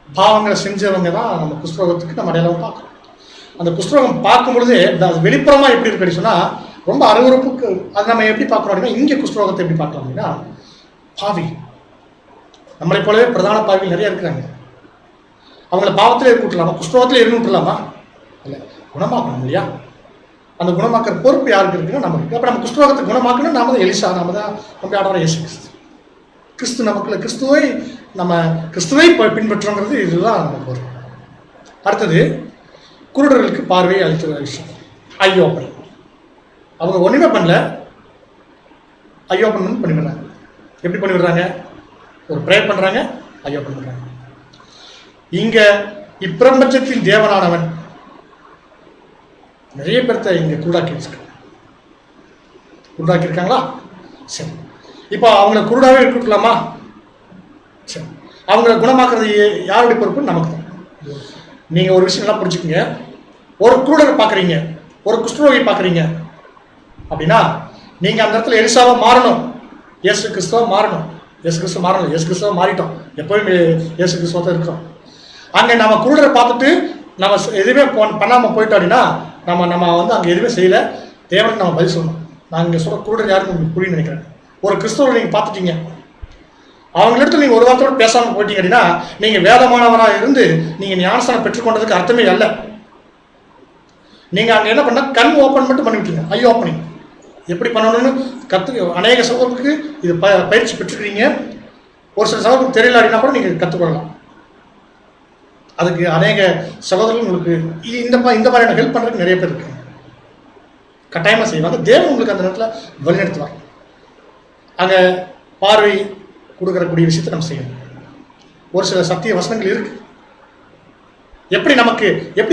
பாவங்களை செஞ்சவங்க தான் நம்ம குஷ்டரோகத்துக்கு நம்ம அடையாளம் பார்க்கணும். அந்த குஷ்டரோகம் பார்க்கும் பொழுது அது வெளிப்புறமாக எப்படி இருக்கு அப்படின்னு சொன்னால் ரொம்ப அருவருப்புக்கு. அது நம்ம எப்படி பார்க்குறோம் அப்படின்னா, இங்கே குஷ்டரோகத்தை எப்படி பார்க்கலாம் அப்படின்னா, பாவி நம்மளை போலவே பிரதான பாவிகள் நிறைய இருக்கிறாங்க. அவங்கள பாவத்தில் இருந்து விட்டுலாமா? குஷ்டரோகத்தில் இருந்து விட்டுலாமா? இல்லை, குணமாக்கணும் இல்லையா? அந்த குணமாக்குற பொறுப்பு யாருக்கு இருக்குன்னா நமக்கு. அப்போ நம்ம குஷ்டரோகத்தை குணமாக்கணும். நாம தான் எலிசா, நாம தான் நம்ம ஆண்டவர் இயேசு கிறிஸ்து. கிறிஸ்து நமக்குள்ள கிறிஸ்துவை பின்பற்றுங்கிறது இதுதான் நமக்கு வரும். அடுத்தது குருடர்களுக்கு பார்வையை அளித்த விஷயம் ஐ ஓப்பன். அவங்க ஒன்றுமே பண்ணல, ஐ ஓப்பன் பண்ணிவிடுறாங்க. எப்படி பண்ணிவிடுறாங்க? ஒரு ப்ரேயர் பண்ணுறாங்க, ஐ ஓப்பன் பண்ணுறாங்க. இங்கே இப்பிரபஞ்சத்தின் தேவனானவன் நிறைய பேர்த்த இங்கே குருடாக்கியிருக்காங்களா? சரி, இப்போ அவங்கள குருடாவே இருக்கலாமா? சரி, அவங்கள குணமாக்குறது யாருடைய பொறுப்பு? நமக்கு தான். நீங்கள் ஒரு விஷயம் நல்லா புரிஞ்சுக்கோங்க. ஒரு குருடரை பார்க்குறீங்க, ஒரு குஷ்டரோகி பார்க்குறீங்க அப்படின்னா நீங்கள் அந்த இடத்துல எலிசாவை மாறணும், இயேசு கிறிஸ்துவ மாறணும். இயேசு கிறிஸ்துவ மாறிட்டோம். எப்போயும் இயேசு கிறிஸ்துவ தான் இருக்கிறோம். அங்கே நம்ம குருடரை பார்த்துட்டு நம்ம எதுவுமே பண்ணாமல் போயிட்டோம் அப்படின்னா நம்ம வந்து அங்கே எதுவுமே செய்யலை. தேவனுக்கு நம்ம பதில் சொல்லணும். நான் இங்கே சொல்ல குருடர் யாருன்னு உங்களுக்கு புரியும் நினைக்கிறேன். ஒரு கிறிஸ்தவரை நீங்கள் பார்த்துட்டீங்க, அவங்களிடத்துல நீங்கள் ஒரு வாரத்தோடு பேசாமல் போயிட்டீங்க அப்படின்னா நீங்கள் வேதமானவராக இருந்து நீங்கள் ஞானஸ்தானம் பெற்றுக்கொண்டதுக்கு அர்த்தமே அல்ல. நீங்கள் அங்கே என்ன பண்ணால் கண் ஓப்பன் மட்டும் பண்ணிவிட்டீங்க, ஐ ஓப்பனிங். எப்படி பண்ணணும்னு அநேக சகோதரருக்கு இது பயிற்சி பெற்றுக்கிறீங்க. ஒரு சில சகோதரருக்கு தெரியல அப்படின்னா கூட நீங்கள் கற்றுக்கொள்ளலாம். அதுக்கு அநேக சகோதரர்கள் உங்களுக்கு இந்த மாதிரியான ஹெல்ப் பண்ணுறதுக்கு நிறைய பேர் இருக்காங்க. கட்டாயமாக செய்வாங்க. தேவன் உங்களுக்கு அந்த நேரத்தில் வழிநடத்துவார். அங்கே பார்வை கொடுக்கறக்கூடிய விஷயத்தை நம்ம செய்யணும். ஒரு சில சத்திய வசனங்கள் இருக்கு. எப்படி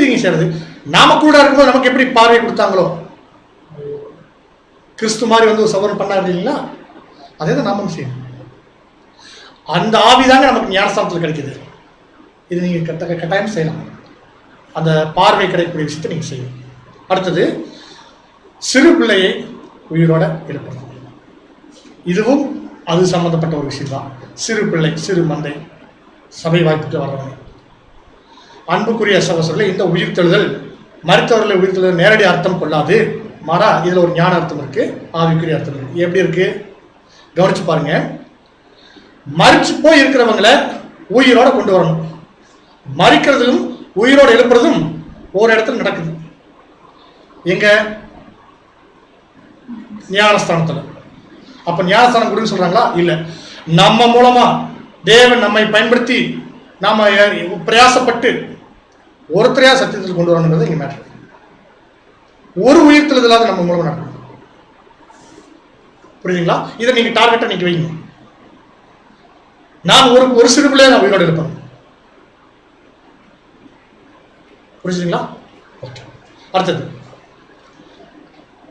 நீங்க செய்யறது? நாம கூட இருக்கும்போது நமக்கு எப்படி பார்வை கொடுத்தாங்களோ, கிறிஸ்து மாதிரி வந்து ஒரு சவரம் பண்ணாரு இல்லைங்களா? அதே தான் நாம செய்யணும். அந்த ஆவிதாங்க நமக்கு ஞானஸ்தானத்தில் கிடைக்குது. இது நீங்க கட்டாயம் செய்யலாம். அந்த பார்வை கிடைக்கக்கூடிய விஷயத்தை நீங்க செய்யணும். அடுத்தது சிறு பிள்ளையை உயிரோட எழுப்புறது. இதுவும் அது சம்பந்தப்பட்ட ஒரு விஷயம் தான். சிறு பிள்ளை, சிறு மந்தை, சபை வாய்ப்புக்கு வர்றவங்க. அன்புக்குரிய சகோதரர்களே, இந்த உயிர்த்தெழுதல் மருத்துவர்களை உயிர்த்தெழுதல் நேரடி அர்த்தம் கொள்ளாது. மாறா இதில் ஒரு ஞான அர்த்தம் இருக்கு, ஆவிக்குரிய அர்த்தம் இருக்கு. எப்படி இருக்கு கவனிச்சு பாருங்க. மறிச்சு போய் இருக்கிறவங்களை உயிரோட கொண்டு வரணும். மறிக்கிறதும் உயிரோட எழுப்புறதும் ஒரு இடத்துல நடக்குது. எங்க? ஞானஸ்தானத்துல. அப்ப ஞானஸ்தானம் கொடுன்னு சொல்றாங்களா? இல்ல. நம்ம மூலமா தேவன் நம்மை பயன்படுத்தி நாம பிரயாசப்பட்டு ஒருத்தரையா சத்தியத்தில் கொண்டு வரணுங்கிறது இங்க மேட்டர். ஒரு உயிர்த்தெழுதலாவது நம்ம மூலமா நடக்கும். புரியுதுங்களா? இதை நீங்க டார்கெட்டா நீங்க வைங்க. நான் ஒரு சிறு பிள்ளைய நான் உயிரோடு இருப்பேன். புரிஞ்சுங்களா? ஓகே. அடுத்தது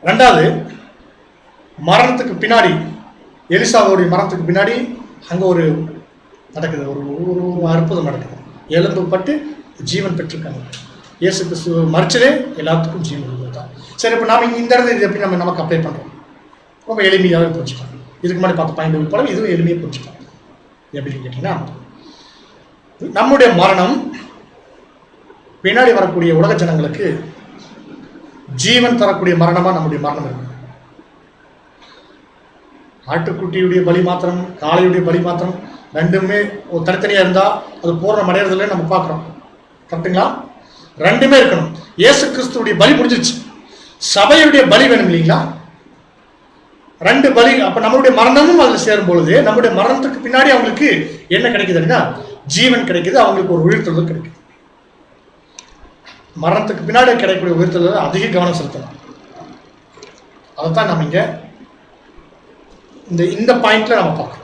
ரெண்டாவது, மரணத்துக்கு பின்னாடி, எலிசாவுடைய மரணத்துக்கு பின்னாடி அங்கே ஒரு நடக்குது, ஒரு அற்புதம் நடக்குது. எலும்பு பட்டு ஜீவன் பெற்றிருக்காங்க. இயேசு கிறிஸ்து மறிச்சதே எல்லாத்துக்கும் ஜீவன் தான். சரி, இப்போ நாம் இந்த இடத்துல இது எப்படி நமக்கு அப்ளை பண்ணுறோம்? ரொம்ப எளிமையாகவே புரிஞ்சுக்கலாம். இதுக்கு முன்னாடி பார்த்த பாயிண்ட் போல இதுவும் எளிமையாக புரிஞ்சுக்கலாம். எப்படின்னு கேட்டிங்கன்னா, நம்முடைய மரணம் பின்னாடி வரக்கூடிய உலக ஜனங்களுக்கு ஜீவன் தரக்கூடிய மரணமாக நம்முடைய மரணம் இருக்கு. ஆட்டுக்குட்டியுடைய பலி மாத்திரம், காளையுடைய பலி மாத்திரம் ரெண்டுமே ஒரு தனித்தனியாக இருந்தால் அது பூர்ணம் அடையிறதுல நம்ம பார்க்குறோம். கரெக்டுங்களா? ரெண்டுமே இருக்கணும். இயேசு கிறிஸ்துடைய பலி முடிஞ்சிருச்சு. சபையுடைய பலி வேணும் இல்லைங்களா? 2 பலி. அப்ப நம்மளுடைய மரணமும் அதுல சேரும் பொழுது நம்முடைய மரணத்துக்கு பின்னாடி அவங்களுக்கு என்ன கிடைக்குதுன்னா ஜீவன் கிடைக்குது, அவங்களுக்கு ஒரு உயிர்த்தெழுதல் கிடைக்குது. மரணத்துக்கு பின்னாடி கிடைக்கக்கூடிய உயிர்த்தெழுதல் அதிக கவனம் செலுத்தலாம். அதைத்தான் நம்ம இங்க இந்த பாயிண்ட்ல நம்ம பார்க்கணும்.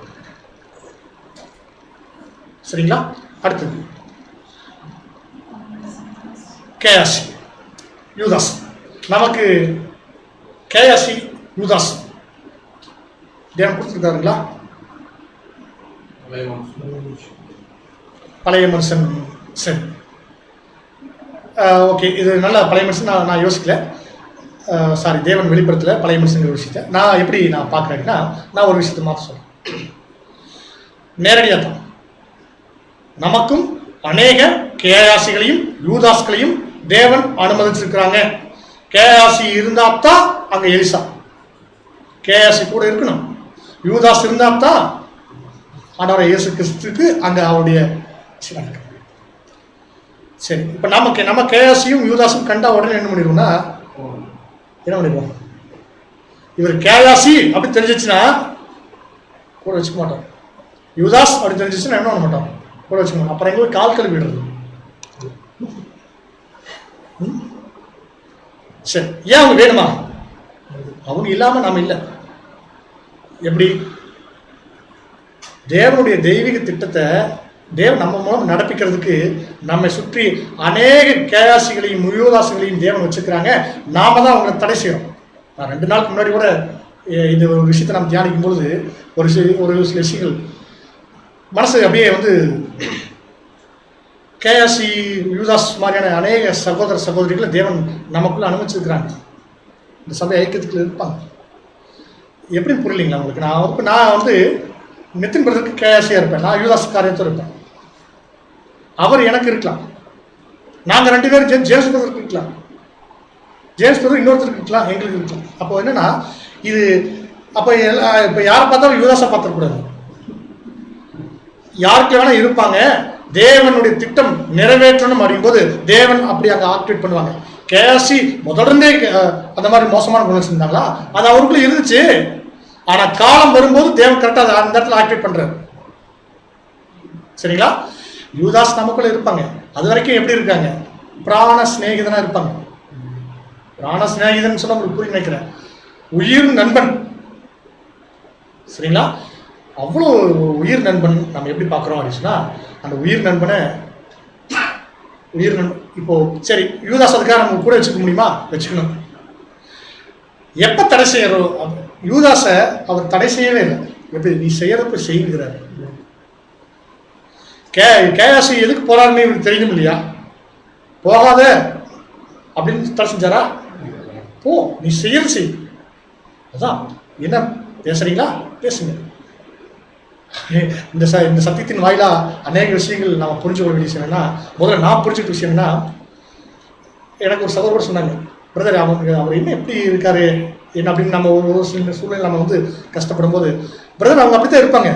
சரிங்களா? அடுத்தது கேயாசி யூதாஸ். நமக்கு கேயாசி யூதாஸ் தேவன் கொடுத்துருக்காருங்களா? பழைய மனுஷன். சரி, ஓகே, இது நல்ல பழைய மனுஷன். நான் யோசிக்கல, சாரி, தேவன் வெளிப்படுத்தல பழைய மனுஷங்கிற விஷயத்தை. நான் எப்படி நான் பார்க்குறேன்னா, நான் ஒரு விஷயத்தை மாற்ற சொல்றேன். நேரடியாக தான் நமக்கும் அநேக கேயாசிகளையும் யூதாஸ்களையும் தேவன் அனுமதிச்சிருக்கிறாங்க. கேயாசி இருந்தா தான் அங்க எலிசா, கேயாசி கூட இருக்கணும். யூதாஸ் இருந்தா தான் ஆண்டவர் இயேசு கிறிஸ்துக்கு அங்க அவருடைய. சரி, இப்ப நம்ம கேயாசியும் யூதாஸும் கண்டா உடனே என்ன பண்ணிடுவோம்னா, என்ன பண்ணிடுவோம், இவர் கேயாசி அப்படி தெரிஞ்சிச்சுன்னா கூட வச்சுக்க மாட்டோம். யூதாஸ் அப்படி தெரிஞ்சிச்சுன்னா என்ன பண்ண மாட்டோம், கூட வச்சுக்க மாட்டோம். அப்புறம் எங்களுக்கு கால் கழுவி விடுறது. சரி, ஏன் அவங்க வேணுமா? அவங்க இல்லாம நாம இல்லை. எப்படி? தேவனுடைய தெய்வீக திட்டத்தை தேவன் நம்ம மூலம் நடப்பிக்கிறதுக்கு நம்மை சுற்றி அநேக கேயாசிகளையும் யூதாசுகளையும் தேவன் வச்சுக்கிறாங்க. நாம தான் அவங்களை தடை செய்யறோம். நான் 2 நாளுக்கு முன்னாடி கூட இந்த ஒரு விஷயத்தை நம்ம தியானிக்கும் பொழுது ஒரு சில விஷயங்கள் மனசு அப்படியே வந்து, கேயாசி யூதாஸ் மாதிரியான அநேக சகோதர சகோதரிகளை தேவன் நமக்குள்ள அனுமதிச்சிருக்கிறாங்க. இந்த சபை ஐக்கியத்துக்குள்ள இருப்பாங்க. எப்படி புரியலைங்களா உங்களுக்கு? நான் வந்து நித்தின் பிரதருக்கு கேயாசியா இருப்பேன், நான் யூதாஸ் காரியத்தோடு இருப்பேன். அவர் எனக்கு இருக்கலாம், நாங்க 2 பேரும் ஜேம்ஸ் பிரதருக்கு இருக்கலாம், ஜேம்ஸ் பிரதர் இன்னொருத்தருக்கு இருக்கலாம், எங்களுக்கு இருக்கலாம். அப்போ என்னன்னா இது அப்போ இப்போ யாரை பார்த்தாலும் யூதாஸை பார்த்துக்கூடாது. யாருக்கு வேணா இருப்பாங்க. தேவனுடைய திட்டம் நிறைவேற்றணும் அப்படிங்கும்போது தேவன் அப்படி அங்கே ஆக்டிவேட் பண்ணுவாங்க. கேயாசி முதல்ல அந்த மாதிரி மோசமான குணம் செஞ்சாங்களா, அது அவருக்குள்ள இருந்துச்சு. ஆனா காலம் வரும்போது தேவன் கரெக்டா அந்த இடத்துல ஆக்டிவேட் பண்றாரு. சரிங்களா? யூதாஸ் நமக்குள்ள இருப்பாங்க. அது வரைக்கும் எப்படி இருக்காங்க? பிராண சிநேகிதனா இருப்பாங்க. பிராண சிநேகிதன் சொல்ல உங்களுக்கு புரிய நினைக்கிறேன், உயிர் நண்பன். சரிங்களா? அவ்வளோ உயிர் நண்பன் நம்ம எப்படி பார்க்குறோம் அப்படின்னா, அந்த உயிர் நண்பனை இப்போ சரி, யூதாஸ் அதுக்காக நம்ம கூட வச்சுக்க முடியுமா? வச்சுக்கணும். எப்போ தடை செய்யறோம்? யூதாஸை அவர் தடை செய்யவே இல்லை. எப்படி? நீ செய்யறப்ப செய்கிறார். கேயாசி எதுக்கு போறாருன்னு இவருக்கு தெரியும் இல்லையா? போகாத அப்படின்னு தடை செஞ்சாரா? போ, நீ செய்யறது செய். அதான் என்ன பேசுறீங்களா? பேசுங்க. இந்த சத்தியத்தின் வாயிலா அநேக விஷயங்கள் நம்ம புரிஞ்சு கொள்ள வேண்டிய விஷயம் என்னன்னா, முதல்ல நான் புரிஞ்சுக்கிட்ட விஷயம் என்னன்னா, எனக்கு ஒரு சகோதரர் சொன்னாங்க, பிரதர் அவர் என்ன எப்படி இருக்காரு என்ன அப்படின்னு. நம்ம ஒரு சில சூழ்நிலை நம்ம வந்து கஷ்டப்படும் போது, பிரதர் அவங்க அப்படித்தான் இருப்பாங்க,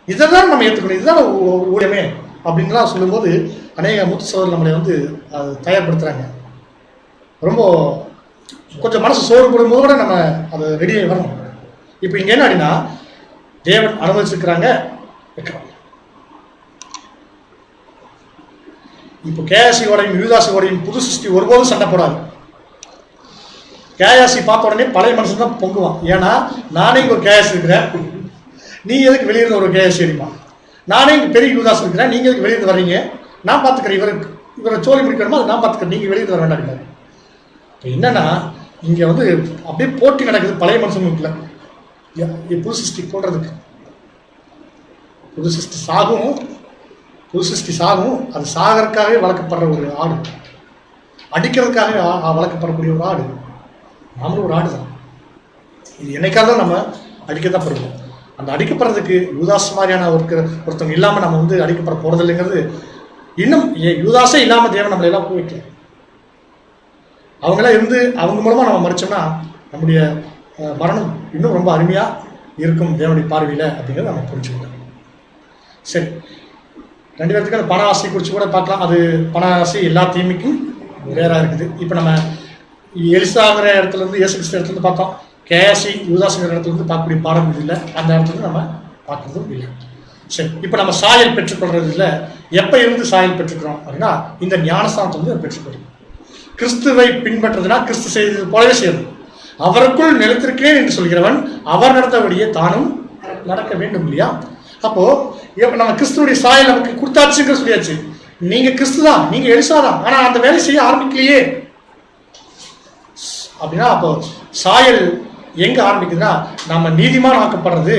இதைதான் நம்ம ஏற்றுக்கணும், இதுதான் ஊழியமே அப்படின்லாம் சொல்லும்போது அநேக மூத்த சகோதரர் நம்மளை வந்து அது தயார்படுத்துறாங்க. ரொம்ப கொஞ்சம் மனசு சோர்வுபடும் போது கூட நம்ம அதை ரெடியாகி வரணும். இப்போ இங்கே என்ன அப்படின்னா, தேவன் அனுமதிச்சிருக்கிறாங்க, வைக்கிறோம். இப்போ கேயாசியோடையும் யூதாசியோடையும் புது சிருஷ்டி ஒருபோதும் சண்டை போடாது. கேயாசி பார்த்த உடனே பழைய மனுஷன் தான் பொங்குவான். ஏன்னா நானே இங்கே ஒரு கேயாசி இருக்கிறேன், நீ எதுக்கு வெளியிருந்து ஒரு கேயாசி அடிமா? நானே இங்கே பெரிய யூதாஸ் இருக்கிறேன், நீங்கள் எதுக்கு வெளியிருந்து வர்றீங்க? நான் பார்த்துக்கிறேன், இவரை சோழி முடிக்கணுமா, அது நான் பார்த்துக்கிறேன், நீங்கள் வெளியிருந்து வர வேண்டாம். இப்போ என்னன்னா இங்கே வந்து அப்படியே போட்டி நடக்குது பழைய மனுஷனுக்குள்ள. புது சிருஷ்டி போடுறதுக்கு. புது சிருஷ்டி சாகும். அது சாகறதுக்காகவே வளர்க்கப்படுற ஒரு ஆடு, அடிக்கிறதுக்காகவே வளர்க்கப்படக்கூடிய ஒரு ஆடு. நாமளும் ஒரு ஆடு தான். இது என்னைக்காக நம்ம அடிக்கத்தான் படுவோம். அந்த அடிக்கப்படுறதுக்கு யூதாஸ் மாதிரியான ஒருத்தவங்க இல்லாமல் நம்ம வந்து அடிக்கப்பட போறது இல்லைங்கிறது. இன்னும் யூதாஸே இல்லாமல் தேவன் நம்மளை எல்லாம் போய்க்கல. அவங்களாம் இருந்து அவங்க மூலமா நம்ம மறிச்சோம்னா நம்முடைய மரணம் இன்னும் ரொம்ப அருமையா இருக்கும் தேவனுடைய பார்வையில் அப்படிங்கிறத நம்ம புரிஞ்சுக்கலாம். சரி, 2 பேர்த்துக்கு அந்த பண ஆசை குறித்து கூட பார்க்கலாம். அது பண ஆசை எல்லா தீமைக்கும் வேறா இருக்குது. இப்போ நம்ம எலிசாங்கிற இடத்துல இருந்து இயேசு கிறிஸ்து இடத்துல இருந்து பார்த்தோம், கேஎஸ்சி யுவதாசுங்கிற இடத்துல இருந்து பார்க்கக்கூடிய பாடம் இது இல்லை, அந்த இடத்துல நம்ம பார்க்கறதும் இல்லை. சரி, இப்போ நம்ம சாயல் பெற்றுக்கொள்றது இல்லை. எப்போ இருந்து சாயல் பெற்றுக்கிறோம் அப்படின்னா இந்த ஞானஸ்தானத்தை வந்து பெற்றுக்கொள்ளும். கிறிஸ்துவை பின்பற்றுறதுனா கிறிஸ்து செய்தது போலவே செய்யணும். அவருக்குள் நிலைத்திருக்கிறேன் என்று சொல்கிறவன் அவர் நடந்தபடியே தானும் நடக்க வேண்டும் இல்லையா? அப்போ நம்ம கிறிஸ்துவனுடைய சாயல் நமக்கு கொடுத்தாச்சுங்கிற சொல்லியாச்சு. நீங்க கிறிஸ்து தான், நீங்க எலிசா தான், ஆனா அந்த வேலை செய்ய ஆரம்பிக்கலையே அப்படின்னா அப்போ சாயல் எங்க ஆரம்பிக்குதுன்னா நம்ம நீதிமான் ஆக்கப்படுறது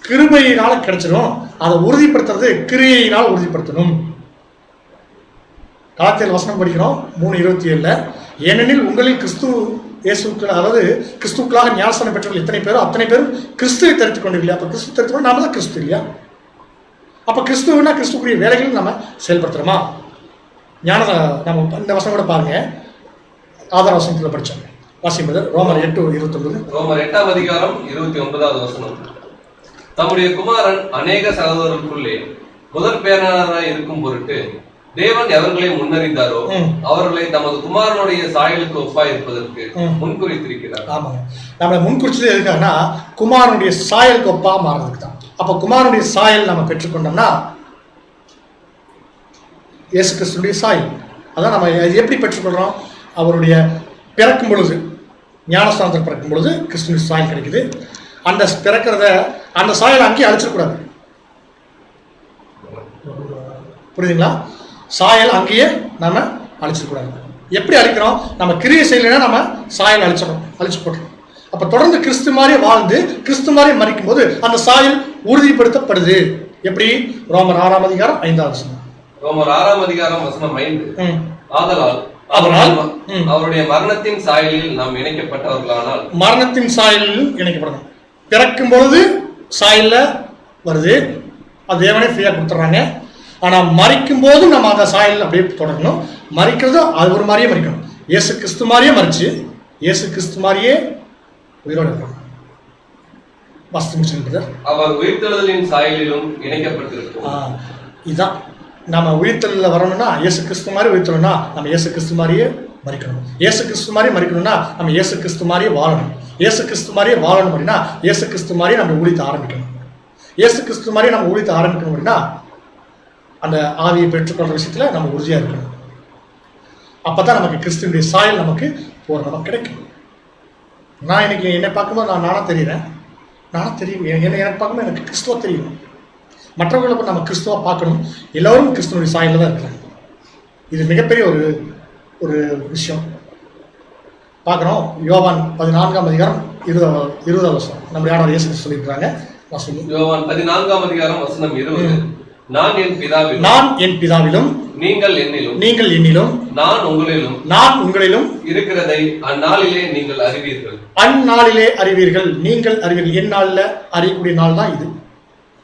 கிருபையினால கிடைச்சிடும். அதை உறுதிப்படுத்துறது கிரியையினால் உறுதிப்படுத்தணும். கலாத்தியர் வசனம் படிக்கிறோம் 3:27. ஏனெனில் உங்களில் கிறிஸ்து இயேசுக்கு, அதாவது கிறிஸ்துக்களாக ஞானஸ்தானம் பெற்றவர்கள் எத்தனை பேரோ அத்தனை பேரும் கிறிஸ்துவை தெரிவித்துக் கொண்டு இல்லையா? அப்போ கிறிஸ்து தெரிவித்துக் நாம தான் கிறிஸ்து இல்லையா? அப்போ கிறிஸ்துவனா கிறிஸ்துக்குரிய வேலைகள் நம்ம செயல்படுத்துறோமா? நம்ம இந்த வசனம் கூட பாருங்க, ஆதார வசனத்தில் படித்தோம். வாசிப்பது ரோமர் 8:29. ரோமர் 8:29 வசனம். தம்முடைய குமாரன் அநேக சகோதரர்களுக்குள்ளே முதற் பேரனாராய் இருக்கும் பொருட்டு தேவன் எவர்களை முன்னறிந்தாரோ அவர்களை தமது குமாரனுடைய சாயலுக்கு ஒப்பாய் இருப்பதற்கு முன்குறித்திருக்கிறார். ஆமாங்க, நம்மளை முன்குறிச்சது எதுக்காகனா குமாரனுடைய சாயலுக்கு ஒப்பா மாறதுக்கு தான். அப்போ குமாரனுடைய சாயல் நம்ம பெற்றுக்கொண்டோம்னா இயேசு கிறிஸ்துடைய சாயல். அதான் நம்ம எப்படி பெற்றுக்கொள்றோம்? அவருடைய பிறக்கும் பொழுது, ஞானஸ்தானத்தில் பிறக்கும் பொழுது கிறிஸ்துவின் சாயல் கிடைக்குது. அந்த பிறக்கிறத அந்த சாயல் அங்கேயே அழிச்சிடக்கூடாது. புரியுதுங்களா? சாயல் அங்கேயே நம்ம அழிச்சிடக்கூடாது. எப்படி அழிக்கிறோம்? நம்ம கிரியை செய்யலைன்னா நம்ம சாயல் அழிச்சு போட்டுறோம். அப்ப தொடர்ந்து கிறிஸ்து மாதிரி வாழ்ந்து கிறிஸ்து மாதிரி மறிக்கும் போது அந்த சாயல் உறுதிப்படுத்தப்படுது. எப்படி? ரோமர் 6:5. ரோமர் 6:5 ஆதலால் அவருடைய மரணத்தின் சாயலில் நாம் இணைக்கப்பட்டவர்களானால், மரணத்தின் சாயலில் இணைக்கப்படணும். பிறக்கும் பொழுது சாயல்ல வருது, அது தேவனே ஃப்ரீயா கொடுத்துட்றாங்க. ஆனா மறிக்கும் போது நம்ம அந்த சாயல் அப்படியே தொடரணும். மறிக்கிறது அது ஒரு மாதிரியே மறிக்கணும். இயேசு கிறிஸ்து மாதிரியே மறிச்சு இயேசு கிறிஸ்து மாதிரியே உயிரோடு இருக்கணும். அவர் உயிர்த்தெழுதலின் சாயலிலும் இணைக்கப்பட்டிருக்கும். இதுதான் நம்ம உயிர்த்தெழுதலில் வரணும்னா இயேசு கிறிஸ்து மாதிரி உயிர்த்தெழணும்னா நம்ம இயேசு கிறிஸ்து மாதிரியே மறிக்கணும். இயேசு கிறிஸ்து மாதிரி மறிக்கணும்னா நம்ம இயேசு கிறிஸ்து மாதிரியே வாழணும். இயேசு கிறிஸ்து மாதிரியே வாழணும் அப்படின்னா இயேசு கிறிஸ்து மாதிரியே நம்ம ஊழியத்தை ஆரம்பிக்கணும். இயேசு கிறிஸ்து மாதிரியே நம்ம ஊழியத்தை ஆரம்பிக்கணும் அப்படின்னா அந்த ஆவியை பெற்றுக்கொள்ற விஷயத்துல நம்ம உறுதியா இருக்கணும். அப்பதான் நமக்கு கிறிஸ்துவனுடைய சாயல் நமக்கு பூரணமா கிடைக்கும். நான் இன்னைக்கு என்னை பார்க்கும்போது நானா தெரியுறேன், எனக்கு பார்க்கும்போது எனக்கு கிறிஸ்துவ தெரியும். மற்றவர்களுக்கு நம்ம கிறிஸ்துவா பார்க்கணும். எல்லோரும் கிறிஸ்துவனுடைய சாயலில் தான் இருக்கிறாங்க. இது மிகப்பெரிய ஒரு விஷயம் பார்க்குறோம். யோவான் 14:20 நம்முடைய ஆண்டவர் இயேசு கிறிஸ்து சொல்லியிருக்கிறாங்க. யோவான் 14:20 நான் என் பிதாவிலும் நீங்கள் என்னிலும் நான் உங்களிலும் இருக்கிறதை அந்நாளிலே நீங்கள் அறிவீர்கள். நீங்கள் அறிவீர்கள். எந்நாளில் அறியக்கூடிய நாள் தான் இது.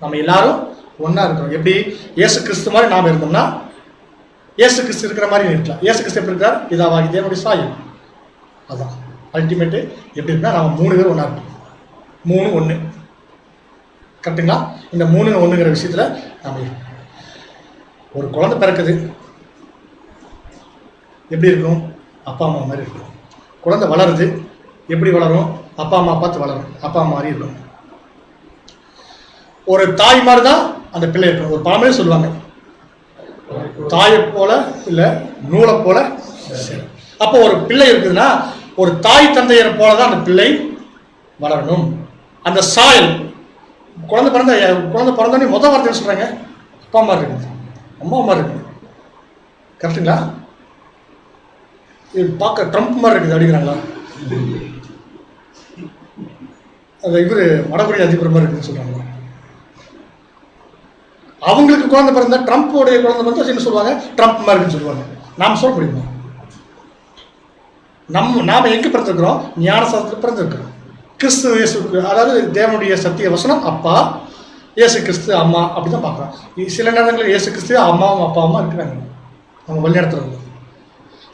நம்ம எல்லாரும் ஒன்னா இருக்கிறோம். எப்படி? இயேசு கிறிஸ்து மாதிரி நாம் இருந்தோம்னா இயேசு கிறிஸ்து இருக்கிற மாதிரி இருக்கலாம். இயேசு கிறிஸ்து எப்படி இருக்கார்? பிதாவாகி தேவனுடைய சாயல். அதான் அல்டிமேட்டு. எப்படி இருக்குன்னா நம்ம 3 பேர் ஒன்றா இருக்கோம். 3 1 கரெக்டுங்களா? இந்த 3 1ங்கிற விஷயத்துல நம்ம ஒரு குழந்தை பிறக்குது, எப்படி இருக்கும்? அப்பா அம்மா மாதிரி இருக்கும். குழந்தை வளருது, எப்படி வளரும்? அப்பா அம்மா பார்த்து வளரும். அப்பா அம்மா மாதிரி இருக்கும். ஒரு தாய் மாதிரி தான் அந்த பிள்ளை இருக்கும். ஒரு பழமையே சொல்லுவாங்க, தாயை போல இல்ல நூலை போல. அப்போ ஒரு பிள்ளை இருக்குதுன்னா ஒரு தாய் தந்தையரை போலதான் அந்த பிள்ளை வளரணும். அந்த சாயல் குழந்தை பிறந்தோடனே முதல் வார்த்தை சொல்றாங்க, அப்பா அம்மா இருக்குது, அம்மா மாதிரி இருக்குது. கரெக்டுங்களா? இது பார்க்க ட்ரம்ப் மாதிரி இருக்குது அப்படிங்கிறாங்களா? அது இவரு வடகொரிய அதிபர் மாதிரி இருக்குன்னு சொல்றாங்க. அவங்களுக்கு குழந்தை பிறந்தா ட்ரம்ப்போடைய குழந்தை பிறந்தா என்ன சொல்லுவாங்க? ட்ரம்ப் மாதிரி இருக்குன்னு சொல்லுவாங்க. நாம் சொல்ல முடியுமா? நாம எங்க பிறந்திருக்கிறோம்? ஞானஸ்தானத்தில் பிறந்திருக்கிறோம். கிறிஸ்து இயேசுக்கு, அதாவது தேவனுடைய சத்திய வசனம் அப்பா, இயேசு கிறிஸ்து அம்மா, அப்படிதான் பார்க்குறோம். சில நேரங்களில் இயேசு கிறிஸ்து அம்மாவும் அப்பாவுமா இருக்கிறாங்க நம்ம வழிநடத்துறது.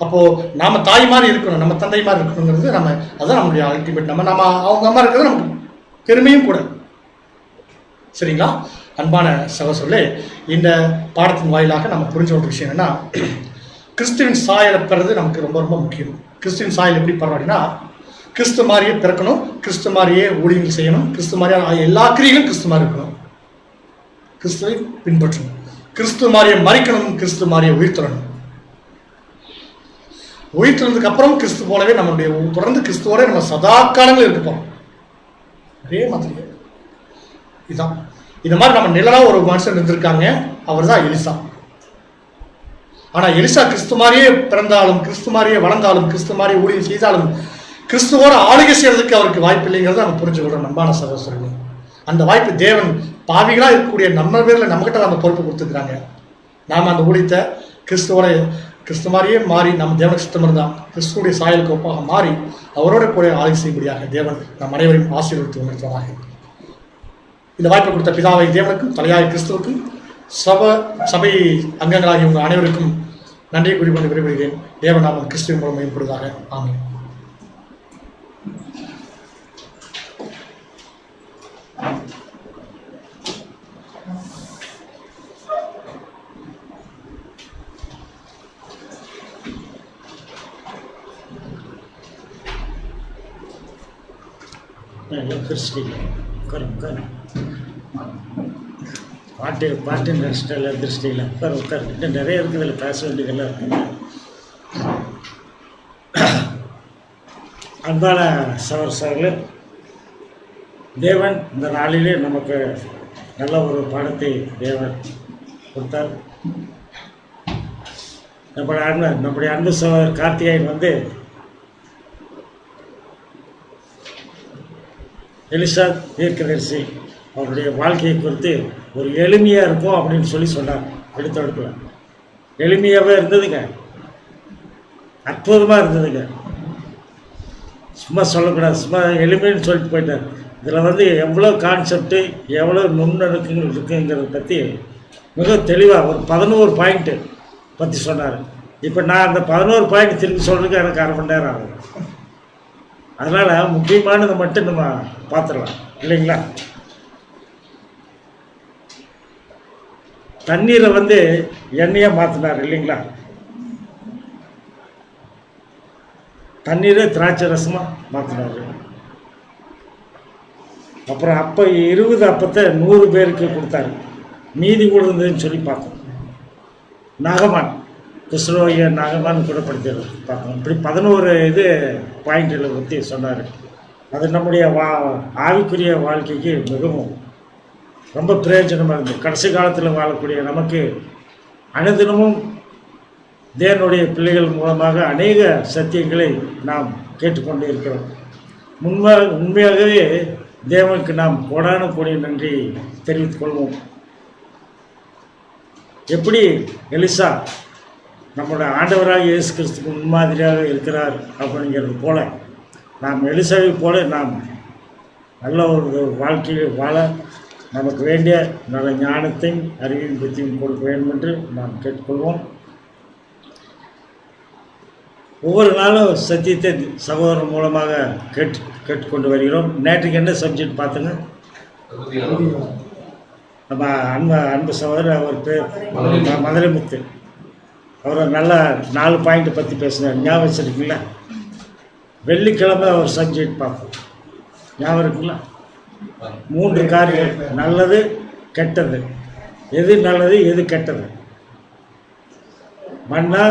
அப்போ நாம தாய் மாதிரி இருக்கணும், நம்ம தந்தை மாதிரி இருக்கணுங்கிறது நம்ம, அதுதான் நம்மளுடைய அல்டிமேட். நம்ம அவங்க அம்மா இருக்கிறது நமக்கு பெருமையும் கூட. சரிங்களா? அன்பான சகோதரர்களே, இந்த பாடத்தின் வாயிலாக நம்ம புரிஞ்ச ஒரு விஷயம் என்னன்னா, கிறிஸ்துவின் சாயலை பெறது நமக்கு ரொம்ப ரொம்ப முக்கியம். கிறிஸ்துவின் சாயல் எப்படி பரவாயில்லைன்னா, கிறிஸ்து மாதிரியே பிறக்கணும், கிறிஸ்து மாதிரியே ஊழியங்கள் செய்யணும், கிறிஸ்து மாதிரியே எல்லா கிரிகளும் கிறிஸ்து மாதிரி இருக்கணும், கிறிஸ்துவை பின்பற்றணும், கிறிஸ்து மாதிரியே மறிக்கணும், கிறிஸ்து மாதிரியே உயிர்த்தரணும். உயிர்த்தெழுந்ததுக்கு அப்புறம் கிறிஸ்து போலவே நம்மளுடைய தொடர்ந்து கிறிஸ்துவோட நம்ம சதா காலங்கள் இருக்க போறோம். அதே மாதிரி இதுதான். இந்த மாதிரி நம்ம நிழலா ஒரு மனுஷன் இருந்திருக்காங்க, அவர் தான் எலிசா. ஆனா எலிசா கிறிஸ்து மாதிரியே பிறந்தாலும், கிறிஸ்து மாதிரியே வளர்ந்தாலும், கிறிஸ்து மாதிரியே ஊழியம் செய்தாலும் கிறிஸ்துவோட ஆளுகை செய்யறதுக்கு அவருக்கு வாய்ப்பு இல்லைங்கிறத நம்ம புரிஞ்சுக்கிறோம். நம்பான சகோதரர்களே, அந்த வாய்ப்பு தேவன் பாவிகளா இருக்கக்கூடிய நம்ம பேர்ல நம்மகிட்ட நம்ம பொறுப்பு கொடுத்துருக்காங்க. நாம அந்த ஊழியத்தை கிறிஸ்து மாதிரியே மாறி நம்ம தேவனுக்கு சுத்தம் இருந்தால் கிறிஸ்துடைய சாயலுக்கு ஒப்பாக மாறி அவரோட கூட ஆளுகை செய்யும்படியாக தேவன் நம் அனைவரையும் ஆசீர்வதித்து உணர்த்துவதாக. இந்த வாய்ப்பை கொடுத்த பிதாவை தேவனுக்கும் தலையாய கிறிஸ்துவுக்கும் சபை அங்கங்களாகிய உங்கள் அனைவருக்கும் நன்றியை குறிப்பிட்டு விரும்புகிறேன். தேவன் நாமம் கிறிஸ்துவின் மூலம் மேம்படுவதாக. ஆமென். பாட்டு நடிச்சிட்டல திருஷ்டியில் உட்கார் இன்னும் நிறைய இருக்குது, இதில் பேச வேண்டியதெல்லாம் இருக்குங்க. அன்பான சகோதரர்களே, தேவன் இந்த நாளிலே நமக்கு நல்ல ஒரு பாடத்தை தேவன் கொடுத்தார். நம்முடைய அன்பு சகோதரர் கார்த்திகேயன் வந்து எலிசா தீர்க்கதரிசி அவருடைய வாழ்க்கையை குறித்து ஒரு எளிமையாக இருக்கும் அப்படின்னு சொன்னார். எடுத்தெடுக்கல எளிமையாகவே இருந்ததுங்க, அற்புதமாக இருந்ததுங்க. சும்மா சொல்லக்கூடாது, சும்மா எளிமைன்னு சொல்லிட்டு போயிட்டார். இதில் வந்து எவ்வளோ கான்செப்டு, எவ்வளோ நுண்ணணுக்கங்கள் இருக்குங்கிறத பற்றி மிக தெளிவாக ஒரு 11 பாயிண்ட்டு பற்றி சொன்னார். இப்போ நான் அந்த 11 பாயிண்ட் திரும்பி சொல்கிறதுக்கு எனக்கு 1/2 மணி நேரம் ஆகும். அதனால் முக்கியமானதை மட்டும் நம்ம பார்த்துடலாம் இல்லைங்களா. தண்ணீரை வந்து எண்ணெயாக மாற்றினார் இல்லைங்களா. தண்ணீரை திராட்சை ரசமாக மாற்றினார். அப்புறம் 20 அப்பத்தை 100 பேருக்கு கொடுத்தாரு. மீதி கொடுந்ததுன்னு சொல்லி பார்த்தோம். நாகமான் கிறிஸ்துவோய நாகமான் கூட படித்தது பார்க்கணும். இப்படி 11 பாயிண்ட்களை பற்றி சொன்னார். அது நம்முடைய ஆவிக்குரிய வாழ்க்கைக்கு மிகவும் ரொம்ப பிரயோஜனமாக இருந்தது. கடைசி காலத்தில் வாழக்கூடிய நமக்கு அனுதினமும் தேவனுடைய பிள்ளைகள் மூலமாக அநேக சத்தியங்களை நாம் கேட்டுக்கொண்டு இருக்கிறோம். உண்மையாகவே தேவனுக்கு நாம் கோடான கோடி நன்றி தெரிவித்துக் கொள்வோம். எப்படி எலிசா நம்முடைய ஆண்டவராக இயேசு கிறிஸ்துக்கு முன்மாதிரியாக இருக்கிறார் அப்படிங்கிறது போல நாம் எலிசாவை போல நாம் நல்ல ஒரு வாழ்க்கையை வாழ நமக்கு வேண்டிய நல்ல ஞானத்தையும் அறிவின் புத்தியும் கொடுக்க வேண்டும் என்று நாம் கேட்டுக்கொள்வோம். ஒவ்வொரு நாளும் சத்தியத்தை சகோதரன் மூலமாக கேட்டுக்கொண்டு வருகிறோம். நேற்றுக்கு என்ன சப்ஜெக்ட் பார்த்துங்க? நம்ம அன்பு சகோதரர் அவர் பேர் மதுரைமுத்து. அவர் நல்ல 4 பாயிண்ட் பற்றி பேசினார். ஞாபகம் வச்சுருக்கீங்களா? வெள்ளிக்கிழமை அவர் சப்ஜெக்ட் பார்ப்போம். ஞாபகம் இருக்குங்களா? 3 காரியங்கள், நல்லது கெட்டது, எது நல்லது எது கெட்டது, மண்ணா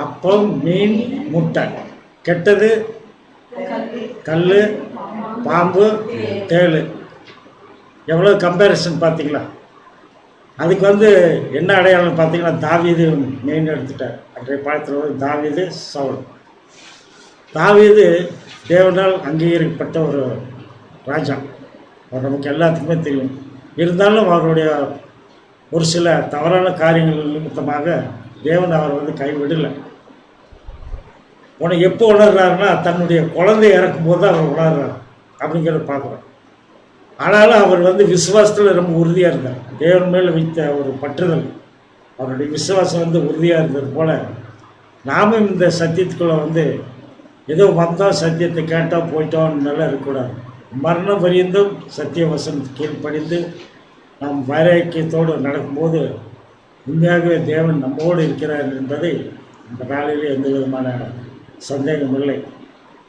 அப்பம் மீன் முட்டை, கெட்டது கல் பாம்பு தேள். எவ்வளோ கம்பேரிசன் பார்த்தீங்களா? அதுக்கு என்ன அடையாளம் பார்த்தீங்கன்னா, தாவீது மெயின் எடுத்துட்டார். அன்றைய பாடத்தில் தாவீது சவுல். தாவீது தேவனால் அங்கீகரிக்கப்பட்ட ஒரு ராஜா, அவர் நமக்கு எல்லாத்துக்குமே தெரியும். இருந்தாலும் அவருடைய ஒரு சில தவறான காரியங்கள் நிமித்தமாக தேவன் அவர் கைவிடலை. உனக்கு எப்போ உணர்றாருன்னா, தன்னுடைய குழந்தை இறக்கும்போது தான் அவர் உணர்றார் அப்படிங்கிறத பார்க்குறோம். ஆனாலும் அவர் விசுவாசத்தில் ரொம்ப உறுதியாக இருந்தார். தேவன் மேலே வைத்த ஒரு பற்றுதல், அவருடைய விசுவாசம் உறுதியாக இருந்தது போல் நாமும் இந்த சத்தியத்துக்குள்ளே ஏதோ வந்தோம், சத்தியத்தை கேட்டோம் போயிட்டோம் நல்லா இருக்கக்கூடாது. மரணம் வரைந்தும் சத்திய வசனத்துக்கு கீழ்ப்படிந்து நாம் வைராக்கியத்தோடு நடக்கும்போது உண்மையாகவே தேவன் நம்மோடு இருக்கிறார் என்பதை இந்த நாளிலே எந்த விதமான சந்தேகம் இல்லை.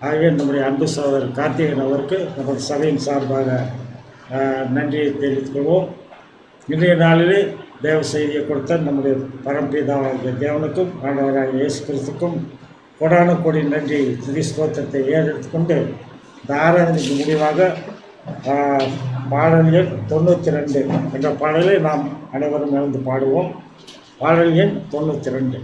ஆகவே நம்முடைய அன்பு சகோதரர் கார்த்திகன் அவருக்கு நமது சபையின் சார்பாக நன்றியை தெரிவித்துக் கொள்வோம். இன்றைய நாளிலே தேவ செய்தியை கொடுத்த நம்முடைய பரம்பிதாவாகிய தேவனுக்கும் ஆண்டவராகிய இயேசு கிறிஸ்துக்கும் கோடான கோடி நன்றி துதி ஸ்தோத்திரத்தை ஏறெடுத்துக்கொண்டு இந்த ஆராதனைக்கு முடிவாக பாடல் எண் 92 என்ற பாடலை நாம் அனைவரும் இணைந்து பாடுவோம். பாடல் எண் 92.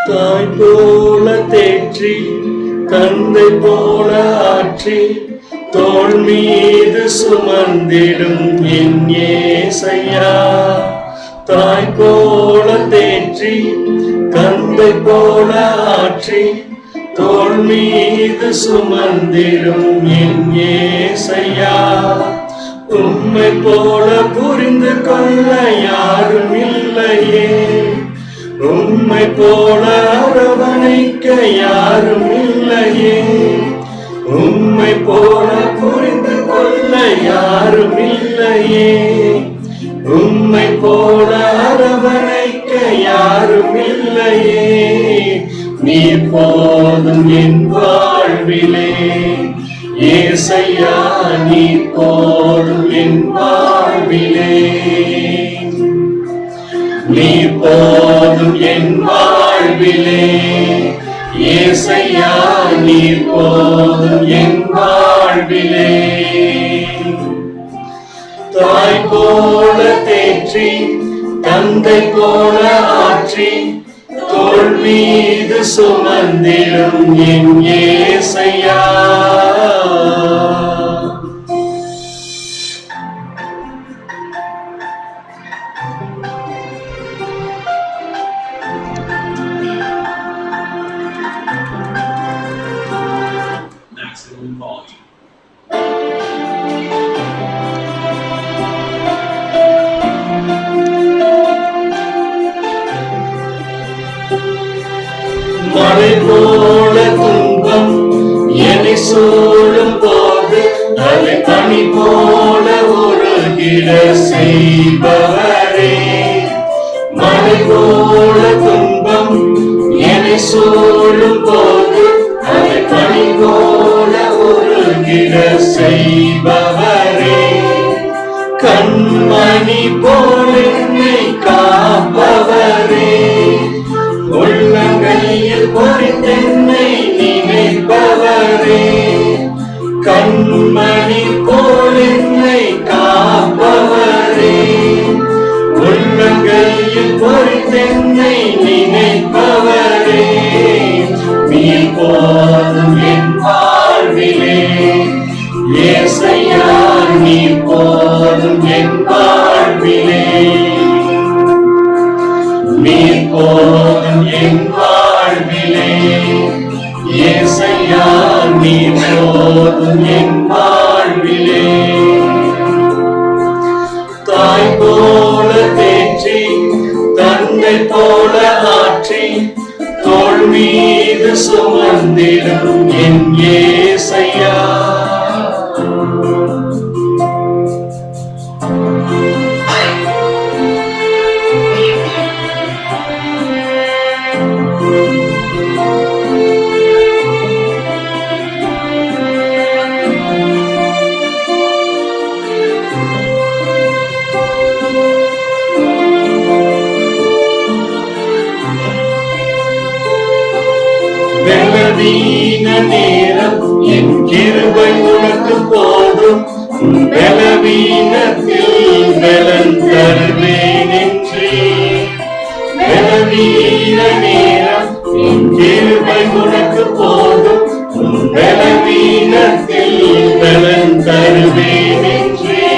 தாய் போல தேற்றி தந்தை போல ஆற்றி தோள் மீது சுமந்திடும் என் ஏசையா. தாய் போல தேற்றி தந்தை போல ஆற்றி தோள் மீது சுமந்திடும் என் ஏசையா. உம்மை போல புரிந்து கொள்ள யாரும் இல்லையே, உம்மை போல அரவணைக்க யாரும் இல்லையே, உம்மை போல புரிந்து கொள்ள யாரும் இல்லையே, உம்மை போல அரவணைக்க யாரும் இல்லையே. நீர் போதும் என் வாழ்விலே ஏசையா, நீர் போதும் என் வாழ்விலே. நீர் போதும் என் வாழ்விலே ஏசையா, நீர் போதும் என் வாழ்விலே. தாய் போல தேற்றி தந்தை போல ஆற்றி தோள் மீது சுமந்திடும் என் ஏசையா. மழை போல துன்பம் என்னை சூழும் போது அதை பனி போல உருகிட செய்பவரே. மழை போல துன்பம் என்னை சூழும் போது அதை பனி போல உருகிட செய்பவரே. கண்மணி போல என்னை காப்பவரே, உள்ளங்கையில் பொறித்தென்னை நினைப்பவரே. கண்மணி போல் என்னை காப்பவரே, உள்ளங்கையில் பொறித்தென்னை நினைப்பவரே. நீர் போதும் என் வாழ்விலே ஏசையா, நீர் போதும் என் வாழ்விலே. நீர் போதும் என் வாழ்விலே ஏசையா, நீர் போதும் என் வாழ்விலே. தாய் போல தேற்றி தந்தை போல ஆற்றி தோள் மீது சுமந்திடும் என் ஏசையா. பலவீன நேரம் என் கிருபை உனக்கு போதும், பலவீனத்தில் பலன் தருவேன் என்றே. பலவீன நேரம் என் கிருபை உனக்கு போதும், பலவீனத்தில் பலன் தருவேன் என்றே.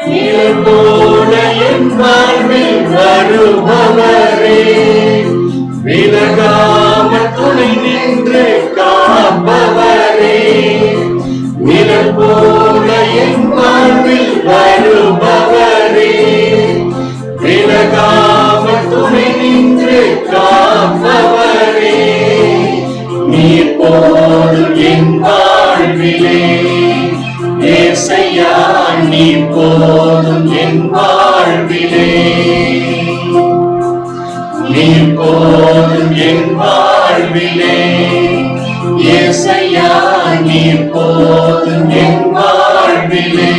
நிழல் போல என் வாழ்வில் வருபவரே, விலகாமல் துணை நின்று காப்பவரே. நிழல் போல என் வாழ்வில் வருபவரே, விலகாமல் துணை நின்று காப்பவரே. நீர் போதும் என் வாழ்விலே ஏசையா, நீர் போதும் என் வாழ்விலே. நீர் போதும் என் வாழ்விலே ஏசையா, நீர் போதும் என் வாழ்விலே.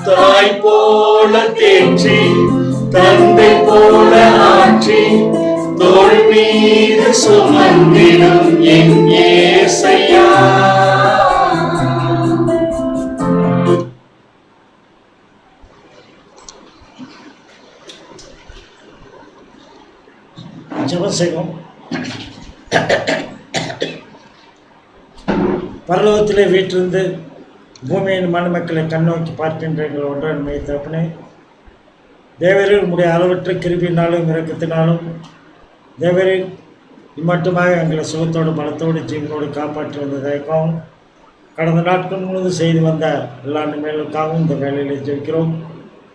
தாய் போல தேற்றி, தந்தை போல ஆற்றி, தோள் மீது சுமந்திடும் என் ஏசையா. ஜெபம் செய்வோம். பரலோகத்திலே வீற்றிருந்து பூமியின் மனுமக்களை கண்ணோக்கி பார்க்கின்ற எங்கள் ஒன்றன்மை தகப்பனே, தேவரில் உம்முடைய அளவற்ற கிருபியினாலும் இரக்கத்தினாலும் தேவரில் இம்மட்டுமாக எங்களை சுகத்தோடு பலத்தோடு ஜீவனோடு காப்பாற்றி வந்ததற்காகவும் கடந்த நாட்கள் முழுவதும் செய்து வந்த எல்லா நன்மைகளுக்காகவும் இந்த வேலையில் ஜெயிக்கிறோம்.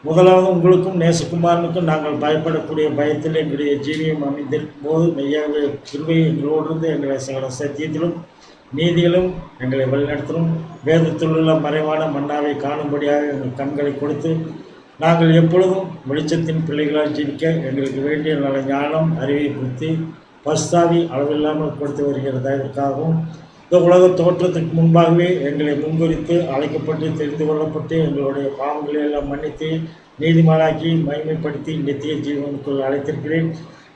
முதலாவது உங்களுக்கும் நேசகுமாரனுக்கும் நாங்கள் பயப்படக்கூடிய பயத்தில் எங்களுடைய ஜீவியம் அமைந்திருக்கும் போது மெய்யாகவே கிருபையை எங்களோடு எங்களை சகல சத்தியத்திலும் நீதிகளும் எங்களை வழிநடத்தணும். வேதத்தில் உள்ள மறைவான மன்னாவை காணும்படியாக எங்கள் கண்களை கொடுத்து நாங்கள் எப்பொழுதும் வெளிச்சத்தின் பிள்ளைகளால் ஜீவிக்க எங்களுக்கு வேண்டிய நல்ல ஞானம், அறிவை, புத்தி, பஸ்தாவி அளவில்லாமல் கொடுத்து வருகிறதற்காகவும் இந்த உலக தோற்றத்துக்கு முன்பாகவே எங்களை முன்குறித்து அழைக்கப்பட்டு தெரிந்து கொள்ளப்பட்டு எங்களுடைய பாவங்களை எல்லாம் மன்னித்து நீதிமானாக்கி மகிமைப்படுத்தி நித்திய ஜீவனுக்குள் அழைத்திருக்கிறேன்.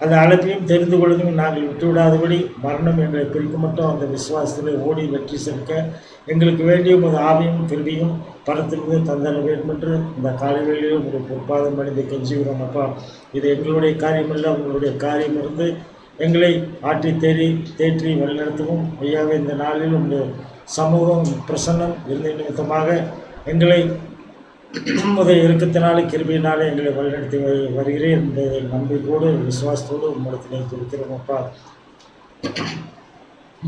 அந்த அழைப்பையும் தெரிந்து கொள்வதும் நாங்கள் விட்டுவிடாதபடி மரணம் எங்களை பிரிக்க மட்டும் அந்த விசுவாசத்தில் ஓடி வெற்றி சேர்க்க எங்களுக்கு வேண்டிய ஒரு ஆவியும் கிருபியும் பரத்திலிருந்து தந்தர வேண்டும் என்று இந்த காலைவேளையிலும் ஒரு பொற்பாதம் அணிந்து கெஞ்சுகிறோம். அப்பா, இது எங்களுடைய காரியமல்ல, உங்களுடைய காரியம் இருந்து எங்களை ஆற்றி தேற்றி வழிநடத்தவும் ஐயாவே இந்த நாளில் உங்களுடைய சமூகம் பிரசன்னம் இருந்த நிமித்தமாக எங்களை முதல் இறுக்கத்தினாலே கிருபியினாலே எங்களை வழிநடத்தி வருகிறேன் என்பதை நம்பிக்கையோடு விசுவாசத்தோடு உங்களிடத்திலே இருக்கிறோம். அப்பா,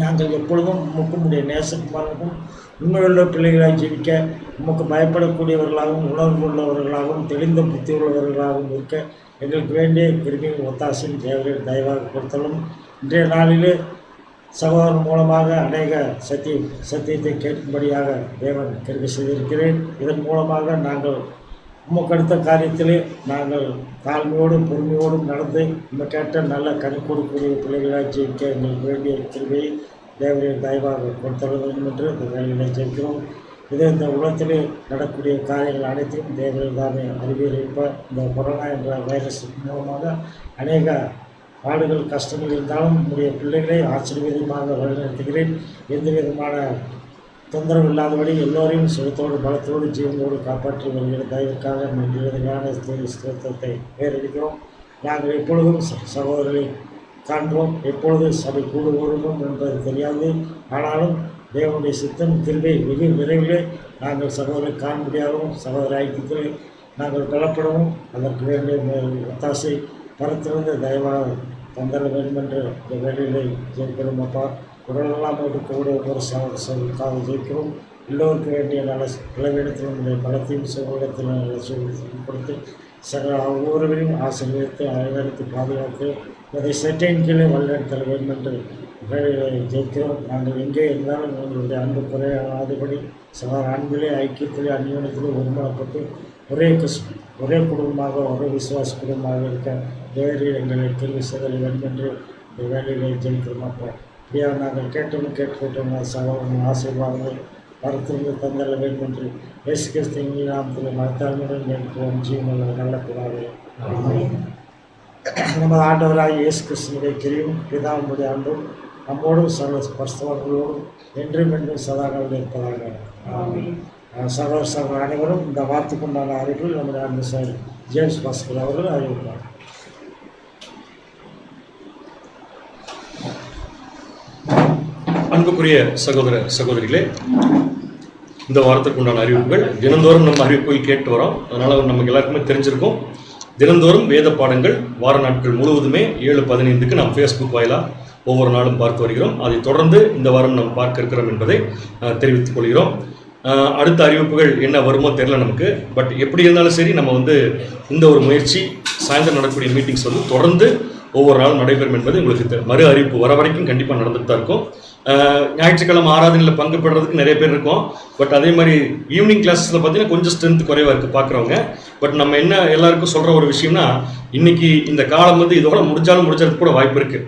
நாங்கள் எப்பொழுதும் உமக்கும் உடைய நேசகுமாரனுக்கும் உண்மையுள்ள பிள்ளைகளாக ஜீவிக்க உமக்கு பயப்படக்கூடியவர்களாகவும் உணர்வு உள்ளவர்களாகவும் தெளிந்த புத்தி உள்ளவர்களாகவும் இருக்க எங்களுக்கு வேண்டிய கிருபியின் ஒத்தாசையும் தேவையை தயவாக கொடுத்தாலும் இன்றைய நாளிலே சகோதரன் மூலமாக அநேக சத்தியத்தை கேட்கும்படியாக தேவன் கிருபை செய்திருக்கிறேன். இதன் மூலமாக நாங்கள் உமக்கு அடுத்த காரியத்திலே நாங்கள் தாழ்மையோடும் பொறுமையோடும் நடந்து நம்ம கேட்ட நல்ல கனி கொடுக்கக்கூடிய பிள்ளைகளாக ஜெயிக்க எங்களுக்கு வேண்டிய கிருபையை தேவனை தயவாக கொடுத்தர வேண்டும் என்று இந்த வேலைகளை ஜெயிக்கிறோம். இது இந்த உலகத்திலே நடக்கூடிய காரியங்கள் அனைத்தையும் தேவனை தானே அறிவியல் இந்த கொரோனா என்ற வைரஸ் மூலமாக அநேக பாடுகள் கஷ்டங்கள் இருந்தாலும் நம்முடைய பிள்ளைகளை ஆச்சரியமாக வழிநடத்துகிறேன். எந்த விதமான தொந்தரவு இல்லாதபடி எல்லோரையும் சுகத்தோடு பலத்தோடு ஜீவனோடு காப்பாற்றி வருகிற தயவுக்காக விதமான ஸ்தோத்திரத்தை வேறடிக்கிறோம். நாங்கள் எப்பொழுதும் சகோதரர்களை காண்போம், எப்பொழுது சபை கூடு வருவோம் என்பது தெரியாது. ஆனாலும் தேவனுடைய சித்தம் கிருபை வெகு விரைவிலே நாங்கள் சகோதரரை காண்படியாகவும் சகோதர ஐக்கியத்தில் நாங்கள் பலப்படவும் அதற்கு வேண்டிய ஒத்தாசை பரத்திலிருந்து தயவாக தந்தர வேண்டும் என்று இந்த வேலைகளை ஜெயிக்கிறோம். அப்பா, உடலெல்லாம் இருக்கக்கூடிய ஒவ்வொரு சகோதரர்களுக்காக ஜெயிக்கிறோம். எல்லோருக்கும் வேண்டிய நல்ல பலவீனத்தினுடைய பலத்தையும் சகோதரத்தில் நல்ல சூழ்நிலை கொடுத்து ஒவ்வொருவரையும் ஆசீர்வதித்து அனைவருக்கு பாதுகாத்து அதை சட்டையின் கீழே வழிநடத்தல் வேண்டும் என்று வேலைகளை ஜெயிக்கிறோம். நாங்கள் எங்கே இருந்தாலும் எங்களுடைய அன்பு குறையாதபடி சகோதர அன்பிலே ஐக்கியத்திலே அந்நியத்திலே ஒருமனப்பட்டு ஒரே குடும்பமாக ஒரே விசுவாச குடும்பமாக இருக்க தேவரீர் எங்களை கேள்வி செய்தல் வேண்டுமென்று இந்த வேலைகளை ஜெயிக்கிறோம். இப்படியாக நாங்கள் கேட்கட்டும் சகோதரன் ஆசீர்வாதங்கள் வரத்திலிருந்து தந்தல்ல வேண்டும் என்று இயேசு கிறிஸ்துவின் நாமத்தில் மனத்தாழ்மையுடன் வேண்டுகிறோம் ஜீவனுள்ள நல்ல பிதாவே. ஆமென். நமது ஆண்டவராகிய இயேசு கிறிஸ்துவினுடைய கிருபையும் பிதாவினுடைய அன்பும் நம்மோடும் சர்வ பரிசுத்தவான்களோடும் என்றும் சதாகாலம் இருப்பதாக. ஆமென். சகோதர அனைவரும் இந்த வார்த்தைக்குண்டான அறிவில் நம்முடைய அன்பு சார் ஜேம்ஸ் பாஸ்கர் அவர்கள் அறிவிப்பார். அன்புக்குரிய சகோதர சகோதரிகளே, இந்த வாரத்துக்கு உண்டான அறிவிப்புகள் தினந்தோறும் நம்ம அறிவிப்புகள் கேட்டு வரோம். அதனால் நமக்கு எல்லாருக்குமே தெரிஞ்சிருக்கும். தினந்தோறும் வேத பாடங்கள் வார நாட்கள் முழுவதுமே 7:15 நாம் ஃபேஸ்புக் வாயிலாக ஒவ்வொரு நாளும் பார்த்து வருகிறோம். அதை தொடர்ந்து இந்த வாரம் நாம் பார்க்க இருக்கிறோம் என்பதை தெரிவித்துக் கொள்கிறோம். அடுத்த அறிவிப்புகள் என்ன வருமோ தெரியல நமக்கு. பட் எப்படி இருந்தாலும் சரி, நம்ம இந்த ஒரு முயற்சி சாயந்தரம் நடக்கக்கூடிய மீட்டிங்ஸ் தொடர்ந்து ஒவ்வொரு நாளும் நடைபெறும் என்பது உங்களுக்கு மறு அறிவிப்பு வர வரைக்கும் கண்டிப்பாக நடந்துட்டு தான் இருக்கும். ஞாயிற்றுக்கிழமை ஆராதனையில் பங்கு பெறுறதுக்கு நிறைய பேர் இருக்கும். பட் அதே மாதிரி ஈவினிங் கிளாஸஸில் பார்த்தீங்கன்னா கொஞ்சம் ஸ்ட்ரென்த் குறைவாக இருக்குது பார்க்குறவங்க. பட் நம்ம என்ன எல்லாருக்கும் சொல்கிற ஒரு விஷயம்னா, இன்னைக்கு இந்த காலம் இதோட முடிஞ்சதுக்கு கூட வாய்ப்பு இருக்குது.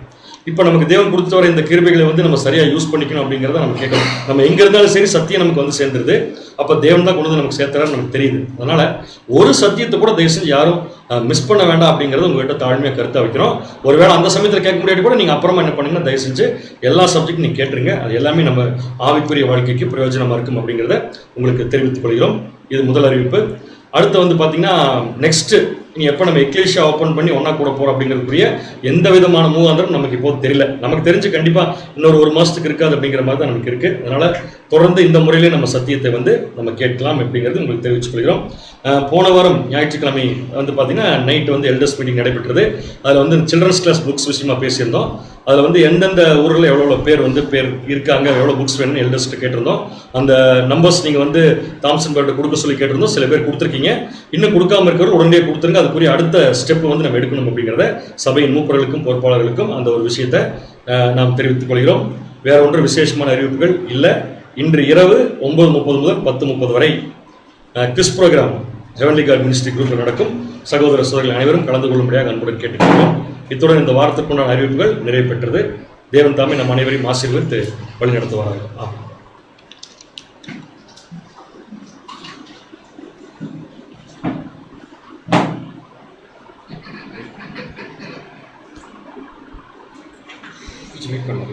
இப்போ நமக்கு தேவன் கொடுத்து வர இந்த கிருபைகளை நம்ம சரியாக யூஸ் பண்ணிக்கணும் அப்படிங்கிறத நம்ம கேட்கணும். நம்ம எங்கே இருந்தாலும் சரி சத்தியம் நமக்கு சேர்ந்துருது. அப்போ தேவன் தான் கொண்டு நமக்கு சேர்த்துறாரு நமக்கு தெரியுது. அதனால் ஒரு சத்தியத்தை கூட தயவு செஞ்சு யாரும் மிஸ் பண்ண வேண்டாம் அப்படிங்கிறது உங்கள்கிட்ட தாழ்மையாக கருத்தாக வைக்கிறோம். ஒருவேளை அந்த சமயத்தில் கேட்க முடியாது கூட நீங்கள் அப்புறமா என்ன பண்ணுங்கன்னா, தயவு செஞ்சு எல்லா சப்ஜெக்டும் நீங்கள் கேட்டுருங்க. அது எல்லாமே நம்ம ஆவிக்குரிய வாழ்க்கைக்கு பிரயோஜனமாக இருக்கும் அப்படிங்கிறத உங்களுக்கு தெரிவித்துக் கொள்கிறோம். இது முதல் அறிவிப்பு. அடுத்து பார்த்தீங்கன்னா, நெக்ஸ்ட்டு நீ எப்போ நம்ம எக்லேஷியா ஓப்பன் பண்ணி ஒன்றா கூட போகிறோம் அப்படிங்கிறதுக்குரிய எந்த விதமான மூவாந்திரம் நமக்கு இப்போ தெரியல. நமக்கு தெரிஞ்சு கண்டிப்பாக இன்னொரு 1 மாதத்துக்கு இருக்காது அப்படிங்கிற மாதிரி தான் நமக்கு இருக்குது. அதனால் தொடர்ந்து இந்த முறையிலே நம்ம சத்தியத்தை நம்ம கேட்கலாம் அப்படிங்கிறது உங்களுக்கு தெரிவித்துக் கொள்கிறோம். போன வாரம் ஞாயிற்றுக்கிழமை பார்த்தீங்கன்னா நைட்டு எல்டர்ஸ் மீட்டிங் நடைபெற்றது. அதில் சில்ட்ரன்ஸ் கிளாஸ் புக்ஸ் விஷயமா பேசியிருந்தோம். அதில் எந்தெந்த ஊரில் எவ்வளோ பேர் பேர் இருக்காங்க, எவ்வளோ புக்ஸ் வேணும்னு எல்டர்ஸ்ட்டு கேட்டிருந்தோம். அந்த நம்பர்ஸ் நீங்கள் தாம்சன் பேர்ட்ட கொடுக்க சொல்லி கேட்டிருந்தோம். சில பேர் கொடுத்துருக்கீங்க. இன்னும் கொடுக்காம இருக்கிறவங்க உடனே கொடுத்துருங்க. அதுக்குரிய அடுத்த ஸ்டெப் நம்ம எடுக்கணும் அப்படிங்கிறத சபையின் மூப்பர்களுக்கும் பொறுப்பாளர்களுக்கும் அந்த ஒரு விஷயத்தை நாம் தெரிவித்துக் கொள்கிறோம். வேற ஒன்று விசேஷமான அறிவிப்புகள் இல்லை. இன்று இரவு 9:30 முதல் 10:30 வரை Chris program heavenly God ministry குரூப்பில் நடக்கும். சகோதர சகோதரிகள் அனைவரும் கலந்து கொள்ளும்படியாக அன்புடன் கேட்டுக்கொள்கிறோம். இத்துடன் இந்த வாரத்திற்குண்டான அறிவிப்புகள் நிறைவு பெற்றது. தேவன் தாமே நம் அனைவரையும் ஆசீர்வதித்து வழி நடத்துவார்கள். மீட் பண்ண